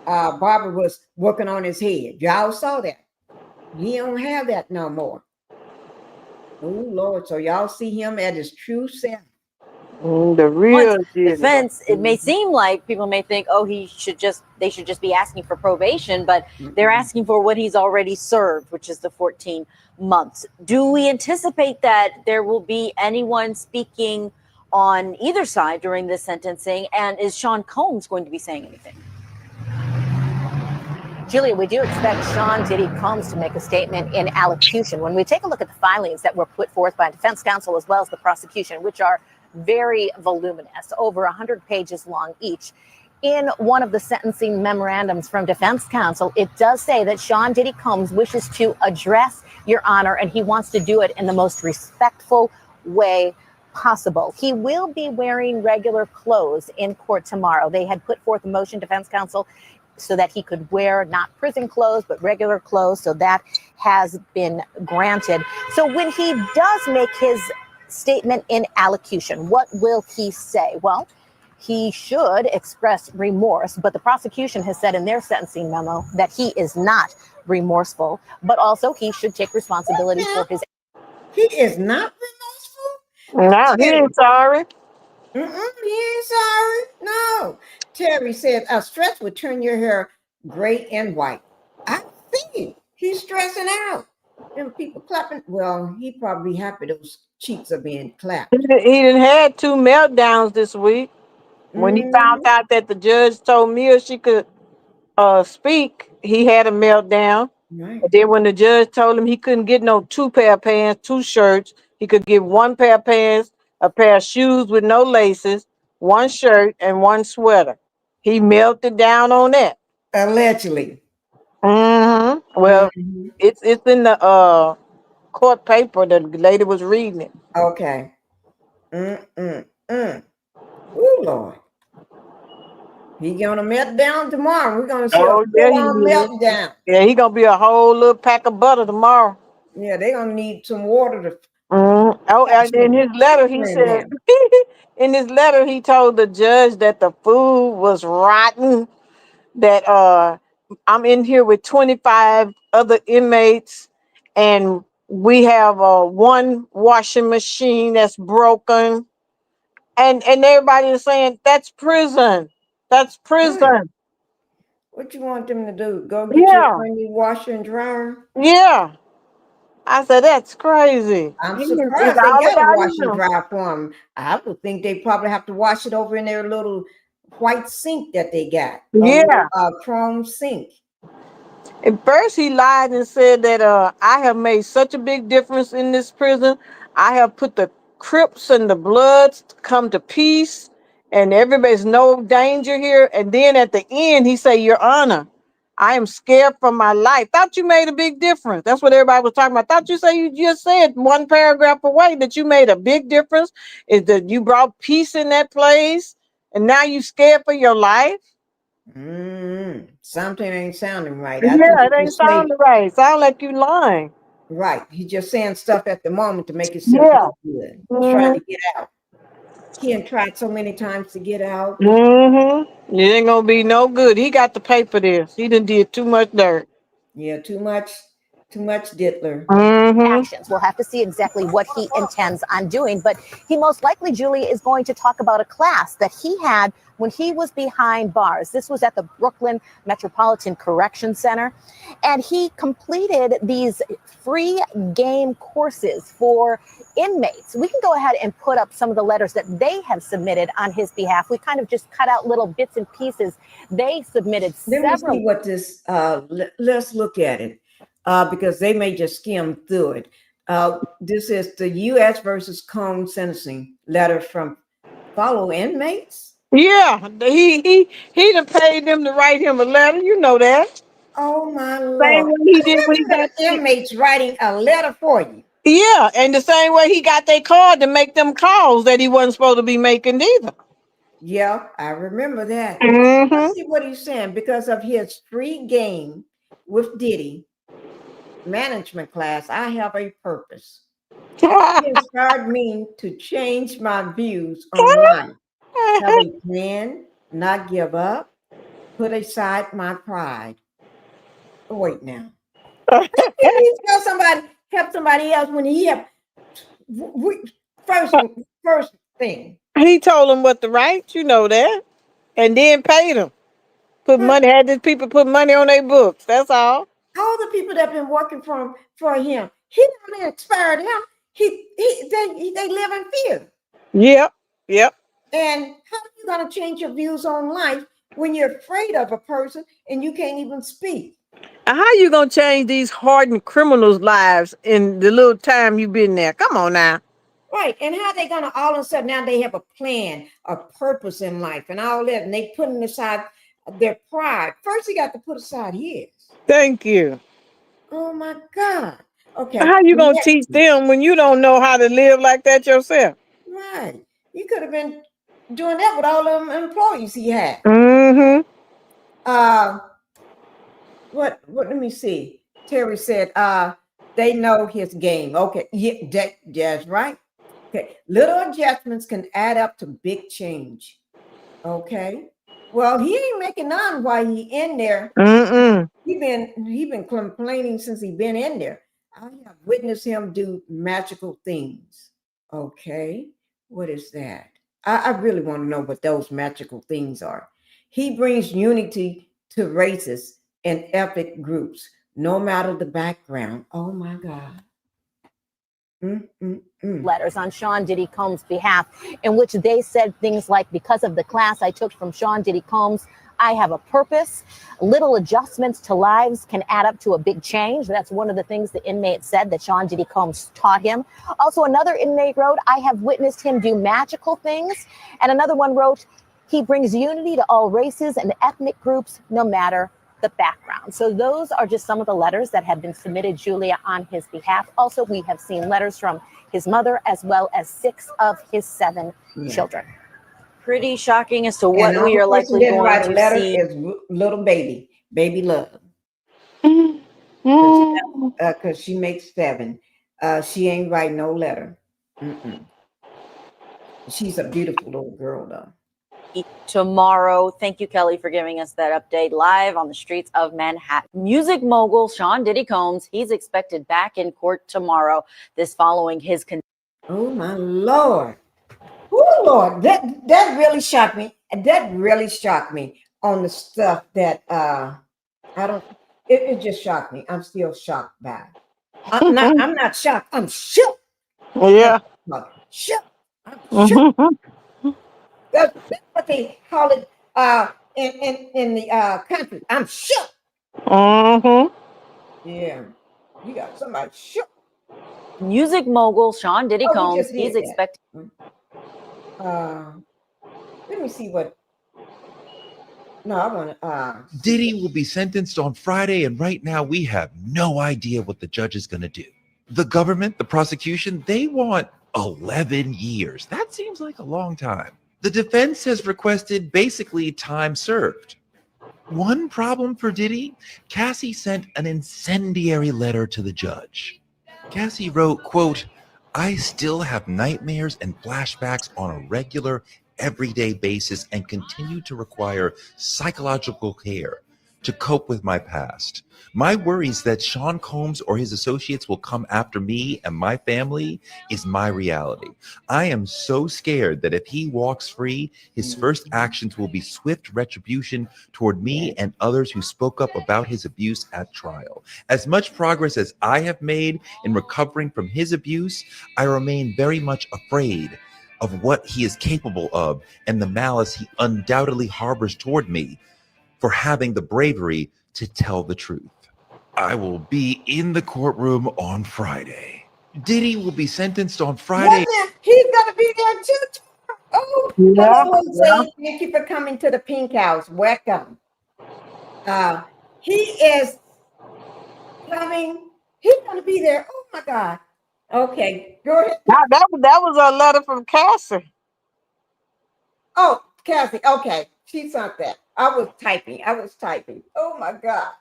Barbara was working on his head. Y'all saw that. He don't have that no more. Oh Lord! So y'all see him at his true self. The real defense, it may seem like people may think, oh, they should just be asking for probation, but they're asking for what he's already served, which is the 14 months. Do we anticipate that there will be anyone speaking on either side during this sentencing? And is Sean Combs going to be saying anything? Julia, we do expect Sean Diddy Combs to make a statement in allocution. When we take a look at the filings that were put forth by defense counsel as well as the prosecution, which are very voluminous, over 100 pages long each, in one of the sentencing memorandums from defense counsel, it does say that Sean Diddy Combs wishes to address Your Honor, and he wants to do it in the most respectful way possible. He will be wearing regular clothes in court tomorrow. They had put forth a motion, defense counsel, so that he could wear not prison clothes, but regular clothes. So that has been granted. So when he does make his statement in allocution, what will he say? Well, he should express remorse, but the prosecution has said in their sentencing memo that he is not remorseful, but also he should take responsibility for his. He is not remorseful? No, he ain't sorry. He ain't sorry. No. Terry said, stress would turn your hair gray and white. I see. He's stressing out. And people clapping. Well, he probably happy those cheeks are being clapped. He done had 2 meltdowns this week. When he found out that the judge told Mia she could speak, he had a meltdown. Right. But then when the judge told him he couldn't get no 2 pair of pants, 2 shirts, he could get 1 pair of pants, a pair of shoes with no laces, 1 shirt, and 1 sweater. He melted down on that. Allegedly. Well, it's in the court paper. The lady was reading it. Okay. Ooh, Lord. He gonna melt down tomorrow. We're gonna see a full-on meltdown. Yeah, he gonna be a whole little pack of butter tomorrow. Yeah, they're gonna need some water to. Oh, and in his letter, he said, in his letter, he told the judge that the food was rotten. That I'm in here with 25 other inmates, and we have 1 washing machine that's broken, and everybody is saying that's prison. That's prison. What you want them to do? Go get your new washer and dryer? Yeah. I said, that's crazy. I'm It's surprised they all got a about wash and him. dry for them. I would think they probably have to wash it over in their little white sink that they got. Yeah. A chrome sink. At first, he lied and said that I have made such a big difference in this prison. I have put the Crips and the Bloods to come to peace, and everybody's no danger here. And then at the end, he said, Your Honor, I am scared for my life. Thought you made a big difference. That's what everybody was talking about. Thought you just said 1 paragraph away that you made a big difference, is that you brought peace in that place, and now you scared for your life. Something ain't sounding right. Yeah, it ain't sounding right. Sound like you lying. Right. He's just saying stuff at the moment to make himself look good. He's trying to get out. He had tried so many times to get out. It ain't gonna be no good. He got the paper there. He done did too much dirt. Yeah, too much diddler. Actions. We'll have to see exactly what he intends on doing, but he most likely, Julie, is going to talk about a class that he had when he was behind bars. This was at the Brooklyn Metropolitan Correction Center, and he completed these free game courses for inmates. We can go ahead and put up some of the letters that they have submitted on his behalf. We kind of just cut out little bits and pieces. They submitted Let me several. see what this, let's look at it. Because they may just skim through it. This is the U.S. versus Combs sentencing letter from fellow inmates. Yeah, he done paid them to write him a letter. You know that. Oh my Same Lord! way he did when he got inmates writing a letter for you. Yeah, and the same way he got their card to make them calls that he wasn't supposed to be making either. Yeah, I remember that. Let's see what he's saying. Because of his free game with Diddy management class, I have a purpose. He inspired me to change my views on life. Have a plan, not give up. put aside my pride. Oh, wait now. He tell somebody, help somebody else when he help. First thing. He told him what to write, you know that, and then paid him. Put money, had these people put money on their books. That's all. All the people that been working for him, he not inspired him. They live in fear. Yep. And how are you gonna change your views on life when you're afraid of a person and you can't even speak? And how you gonna change these hardened criminals' lives in the little time you've been there? Come on now. Right, and how they gonna all of a sudden now they have a plan, a purpose in life, and all that, and they putting aside their pride. First, he got to put aside his. Thank you. Oh my God. Okay. How you gonna teach them when you don't know how to live like that yourself? Right. You could have been doing that with all them employees he had. Mm-hmm. What? Let me see. Terry said, they know his game. Okay. Yeah, that's right. Okay. Little adjustments can add up to big change. Okay. Well, he ain't making none while he in there. He been complaining since he been in there. I have witnessed him do magical things. Okay. What is that? I really want to know what those magical things are. He brings unity to races and ethnic groups, no matter the background. Oh my God. Letters on Sean Diddy Combs' behalf, in which they said things like, because of the class I took from Sean Diddy Combs, I have a purpose. Little adjustments to lives can add up to a big change. That's one of the things the inmate said that Sean Diddy Combs taught him. Also, another inmate wrote, I have witnessed him do magical things. And another one wrote, he brings unity to all races and ethnic groups, no matter the background. So those are just some of the letters that have been submitted, Julia, on his behalf. Also, we have seen letters from his mother as well as 6 of his 7 children. Pretty shocking as to what we are likely going write a to letter see. is little baby love. Because she makes 7. She ain't write no letter. She's a beautiful little girl, though. Tomorrow. Thank you, Kelly, for giving us that update live on the streets of Manhattan. Music mogul Sean Diddy Combs, he's expected back in court tomorrow. This following his oh my Lord. Oh Lord, that really shocked me. That really shocked me on the stuff that it just shocked me. I'm still shocked by it. I'm not shocked. I'm shook. Yeah. Shook. I'm shook. That's what they call it in the country. I'm shook. Yeah. You got somebody shook. music mogul Sean Diddy Combs, he's expected. Let me see what. No, I want to. Diddy will be sentenced on Friday, and right now we have no idea what the judge is going to do. The government, the prosecution, they want 11 years. That seems like a long time. The defense has requested basically time served. One problem for Diddy, Cassie sent an incendiary letter to the judge. Cassie wrote, quote, I still have nightmares and flashbacks on a regular, everyday basis and continue to require psychological care to cope with my past. My worries that Sean Combs or his associates will come after me and my family is my reality. I am so scared that if he walks free, his first actions will be swift retribution toward me and others who spoke up about his abuse at trial. As much progress as I have made in recovering from his abuse, I remain very much afraid of what he is capable of and the malice he undoubtedly harbors toward me for having the bravery to tell the truth. I will be in the courtroom on Friday. Diddy will be sentenced on Friday. He's gonna be there too. Oh, yeah. hello, Jose. Thank you for coming to the Pink House. Welcome. He is coming. He's gonna be there. Oh my God. Okay, go ahead. That was a letter from Cassie. Oh, Cassie. Okay, she sent that. I was typing. Oh my God.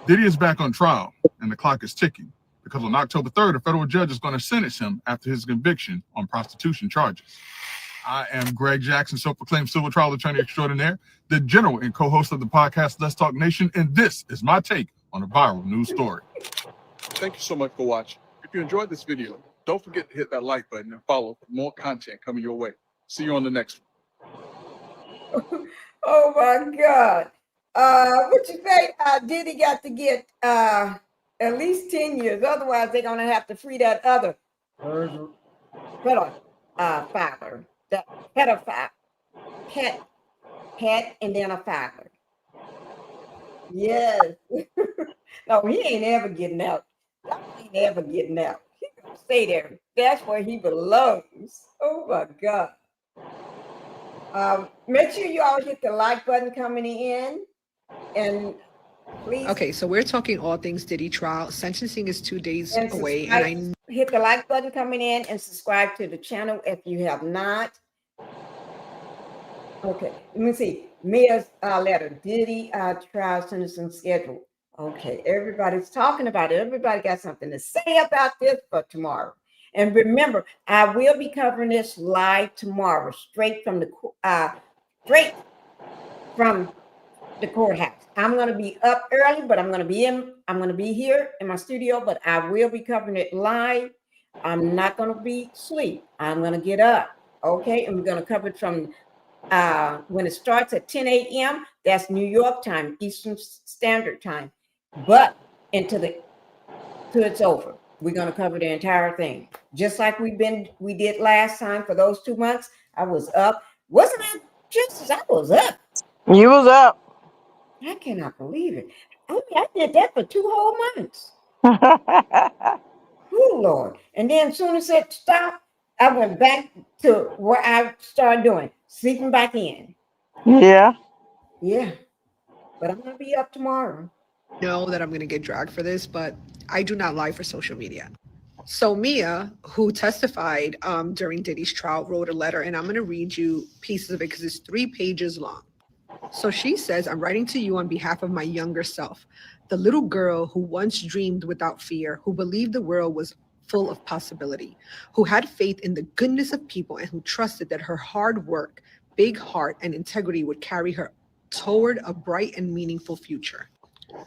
Diddy is back on trial, and the clock is ticking because on October 3rd, a federal judge is going to sentence him after his conviction on prostitution charges. I am Greg Jackson, self-proclaimed civil trial attorney extraordinaire, the general and co-host of the podcast Let's Talk Nation, and this is my take on a viral news story. Thank you so much for watching. If you enjoyed this video, don't forget to hit that like button and follow for more content coming your way. See you on the next one. Oh my God. What you say? Diddy got to get at least 10 years. Otherwise, they're gonna have to free that other father, that pedophile, pet, and then a father. Yes. No, he ain't ever getting out. He ain't ever getting out. He gonna stay there. That's where he belongs. Oh my God. Make sure you all hit the like button coming in, and please. Okay, so we're talking all things Diddy trial. Sentencing is 2 days away, and hit the like button coming in and subscribe to the channel if you have not. Okay, let me see. Mia's letter, Diddy trial sentencing schedule. Okay, everybody's talking about it. Everybody got something to say about this for tomorrow. And remember, I will be covering this live tomorrow, straight from the courthouse. I'm going to be up early, but I'm going to be here in my studio, but I will be covering it live. I'm not going to be asleep. I'm going to get up. Okay. And we're going to cover it from when it starts at 10 a.m. That's New York time, Eastern Standard Time, but until it's over. We're going to cover the entire thing. Just like we did last time for those 2 months. I was up. Wasn't I just as I was up? You was up. I cannot believe it. I did that for 2 whole months. Oh, Lord. And then as soon as it stopped, I went back to where I started doing, sleeping back in. Yeah. Yeah. But I'm going to be up tomorrow. know that I'm going to get dragged for this, but I do not lie for social media. So Mia, who testified during Diddy's trial, wrote a letter, and I'm going to read you pieces of it because it's 3 pages long. So she says, I'm writing to you on behalf of my younger self, the little girl who once dreamed without fear, who believed the world was full of possibility, who had faith in the goodness of people, and who trusted that her hard work, big heart, and integrity would carry her toward a bright and meaningful future.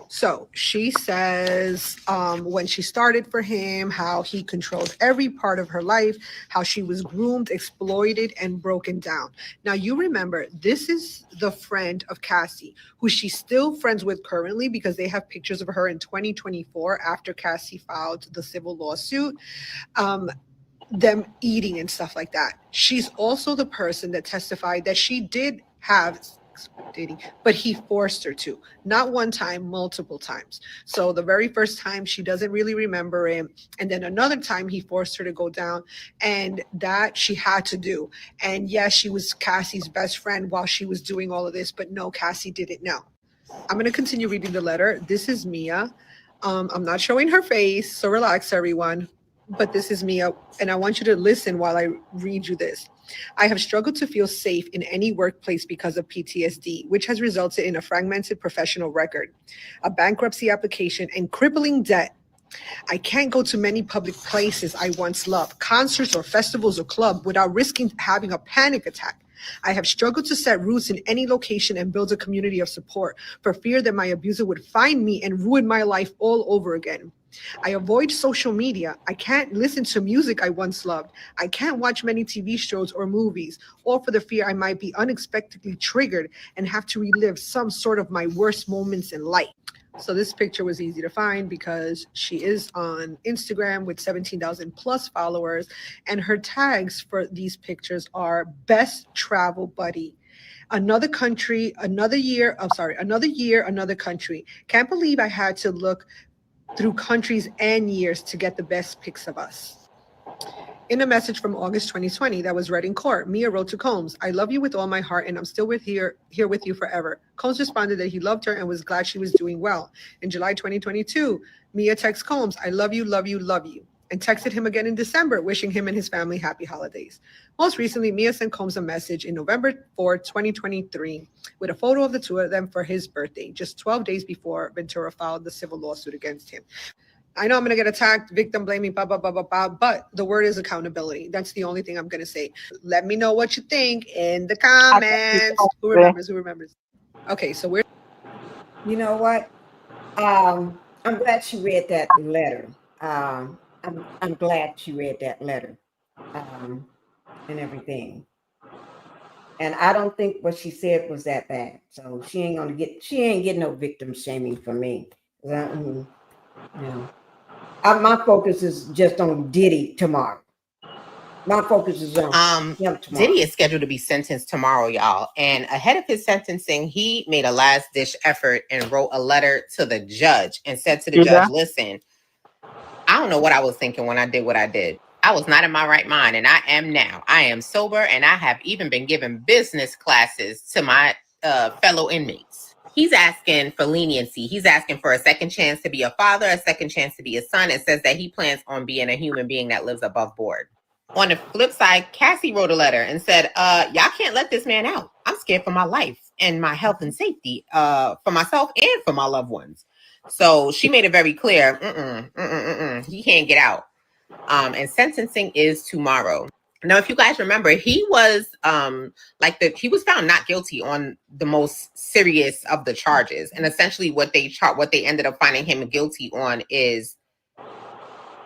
So she says when she started for him, how he controlled every part of her life, how she was groomed, exploited, and broken down. Now, you remember, this is the friend of Cassie, who she's still friends with currently because they have pictures of her in 2024 after Cassie filed the civil lawsuit, them eating and stuff like that. She's also the person that testified that she did have dating, but he forced her to, not one time, multiple times. So the very first time she doesn't really remember him, and then another time he forced her to go down, and that she had to do. And yes, she was Cassie's best friend while she was doing all of this, but no, Cassie didn't know. I'm going to continue reading the letter. This is Mia. I'm not showing her face, so relax, everyone. But this is Mia, and I want you to listen while I read you this. I have struggled to feel safe in any workplace because of PTSD, which has resulted in a fragmented professional record, a bankruptcy application, and crippling debt. I can't go to many public places I once loved, concerts or festivals or clubs, without risking having a panic attack. I have struggled to set roots in any location and build a community of support for fear that my abuser would find me and ruin my life all over again. I avoid social media. I can't listen to music I once loved. I can't watch many TV shows or movies, all for the fear I might be unexpectedly triggered and have to relive some sort of my worst moments in life. So this picture was easy to find because she is on Instagram with 17,000 plus followers, and her tags for these pictures are best travel buddy, another country, another year, another country. Can't believe I had to look through countries and years to get the best pics of us. In a message from August 2020 that was read in court, Mia wrote to Combs, I love you with all my heart and I'm still here with you forever. Combs responded that he loved her and was glad she was doing well. In July 2022, Mia texts Combs, I love you, love you, love you, and texted him again in December, wishing him and his family happy holidays. Most recently, Mia sent Combs a message in November 4, 2023, with a photo of the two of them for his birthday, just 12 days before Ventura filed the civil lawsuit against him. I know I'm going to get attacked, victim blaming, blah, blah, blah, blah, blah, but the word is accountability. That's the only thing I'm going to say. Let me know what you think in the comments. Who remembers? Who remembers? Okay, so we're. You know what? I'm glad she read that letter. I'm glad she read that letter and everything. And I don't think what she said was that bad. So she ain't getting no victim shaming from me. You know. My focus is just on Diddy tomorrow. My focus is on him tomorrow. Diddy is scheduled to be sentenced tomorrow, y'all. And ahead of his sentencing, he made a last-ditch effort and wrote a letter to the judge and said to the judge, listen, I don't know what I was thinking when I did what I did. I was not in my right mind, and I am now. I am sober, and I have even been giving business classes to my fellow inmates. He's asking for leniency. He's asking for a second chance to be a father, a second chance to be a son, and says that he plans on being a human being that lives above board. On the flip side, Cassie wrote a letter and said, y'all can't let this man out. I'm scared for my life and my health and safety for myself and for my loved ones. So she made it very clear, he can't get out. And sentencing is tomorrow. Now, if you guys remember, he was he was found not guilty on the most serious of the charges. And essentially what they ended up finding him guilty on is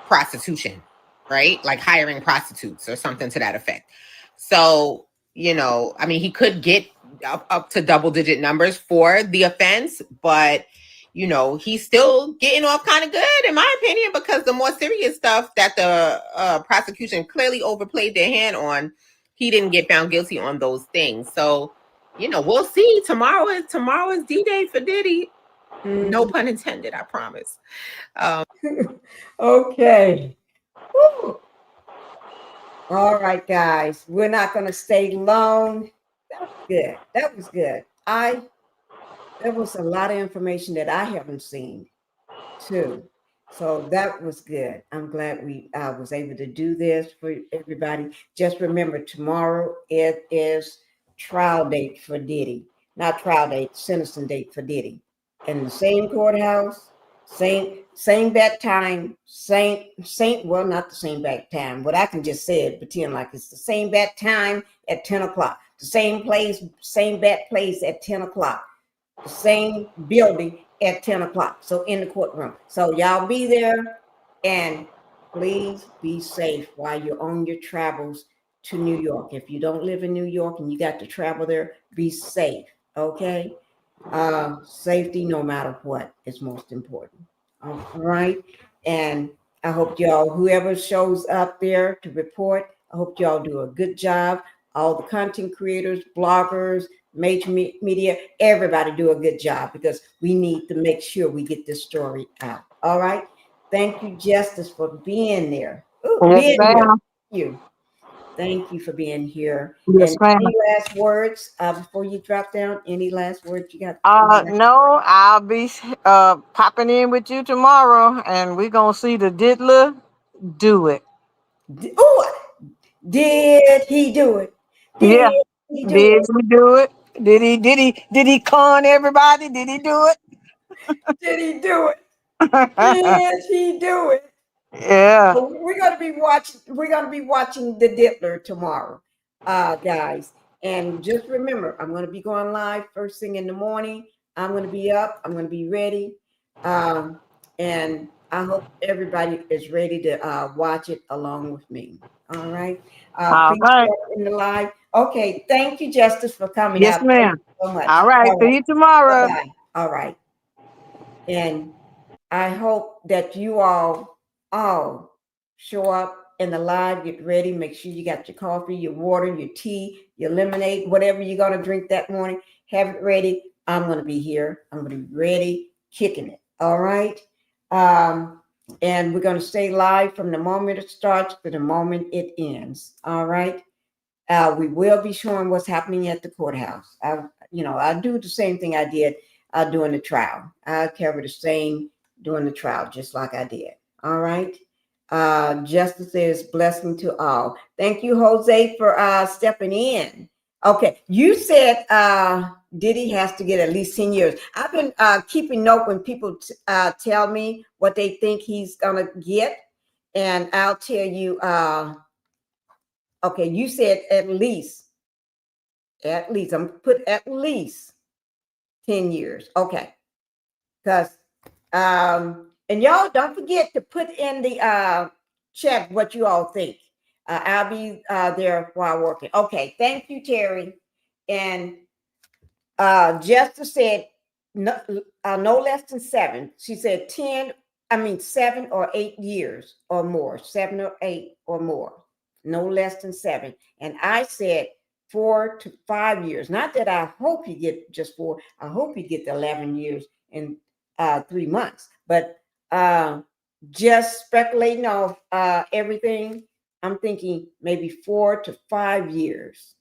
prostitution, right? Like hiring prostitutes or something to that effect. So, I mean, he could get up to double-digit numbers for the offense, but he's still getting off kind of good, in my opinion, because the more serious stuff that the prosecution clearly overplayed their hand on, he didn't get found guilty on those things. So, we'll see. Tomorrow is D-Day for Diddy. No pun intended, I promise. Okay. Woo. All right, guys. We're not going to stay long. That was good. That was good. There was a lot of information that I haven't seen too. So that was good. I'm glad we was able to do this for everybody. Just remember, tomorrow it is trial date for Diddy. Not trial date, sentencing date for Diddy. In the same courthouse, same bat time, well, not the same bat time, but I can just say it, pretend like it's the same bat time at 10 o'clock. The same place, same bat place at 10 o'clock. The same building at 10 o'clock. So in the courtroom. So y'all be there, and please be safe while you're on your travels to New York. If you don't live in New York and you got to travel there, be safe. Okay. Safety, no matter what, is most important. All right. And I hope y'all, whoever shows up there to report, I hope y'all do a good job. All the content creators, bloggers, major media, everybody do a good job, because we need to make sure we get this story out. All right. Thank you, Justice, for being there. Thank you for being here. Yes, ma'am. Any last words before you drop down? Any last words you got? No, I'll be popping in with you tomorrow, and we're gonna see the diddler do it. Did he do it? Did he do it? Did he con everybody? Did he do it? Did he do it? Did he do it? Yeah. So we're gonna be watching the Diddler tomorrow, guys. And just remember, I'm gonna be going live first thing in the morning. I'm gonna be up. I'm gonna be ready, and I hope everybody is ready to watch it along with me. All right. All right. In the live. Okay. Thank you, Justice, for coming Yes, out. ma'am. Thank you so much. All right. See you tomorrow. Bye-bye. All right. And I hope that you all show up in the live, get ready, make sure you got your coffee, your water, your tea, your lemonade, whatever you're going to drink that morning, have it ready. I'm going to be here. I'm going to be ready, kicking it. All right. And we're going to stay live from the moment it starts to the moment it ends. All right. We will be showing what's happening at the courthouse. I do the same thing I did during the trial. I cover the same during the trial, just like I did. All right. Justice is blessing to all. Thank you, Jose, for stepping in. Okay. You said Diddy has to get at least 10 years. I've been keeping note when people tell me what they think he's gonna get, and I'll tell you. Okay, you said at least. At least I'm gonna put at least 10 years. Okay, because and y'all don't forget to put in the chat what you all think. I'll be there while working. Okay, thank you, Terry. And Jester said no less than 7. She said 7 or 8 years or more. 7 or 8 or more. No less than 7. And I said 4 to 5 years. Not that I hope you get just 4. I hope you get the 11 years in 3 months. But just speculating off everything, I'm thinking maybe 4 to 5 years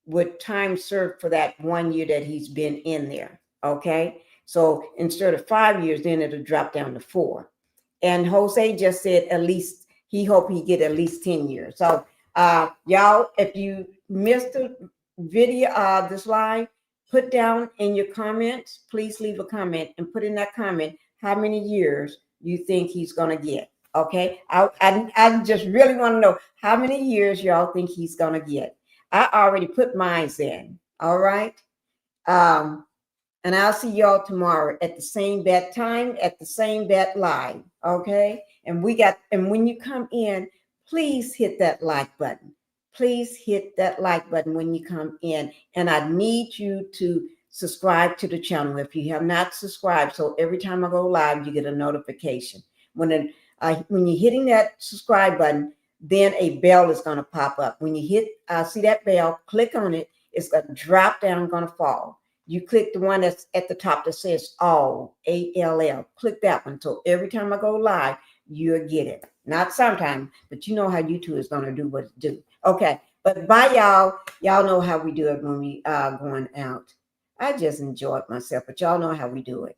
with time served for that 1 year that he's been in there. Okay. So instead of 5 years, then it'll drop down to 4. And Jose just said at least he hope he get at least 10 years. So y'all, if you missed the video, this live, put down in your comments, please leave a comment and put in that comment how many years you think he's gonna get. Okay. I just really want to know how many years y'all think he's gonna get. I already put mine in. All right. And I'll see y'all tomorrow at the same bat time, at the same bat live. Okay. And when you come in, please hit that like button. Please hit that like button when you come in. And I need you to subscribe to the channel if you have not subscribed. So every time I go live, you get a notification. When you're hitting that subscribe button, then a bell is going to pop up. When you hit, see that bell, click on it. It's going to drop down, going to fall. You click the one that's at the top that says all, ALL. Click that one. So every time I go live, you'll get it. Not sometime, but you know how YouTube is going to do what it do. Okay. But bye, y'all. Y'all know how we do it when we going out. I just enjoyed myself, but y'all know how we do it.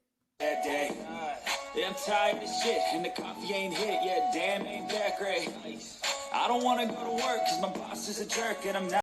Yeah, I'm tired of this shit, and the coffee ain't hit. Yeah, damn, ain't that great. I don't want to go to work, cause my boss is a jerk, and I'm not.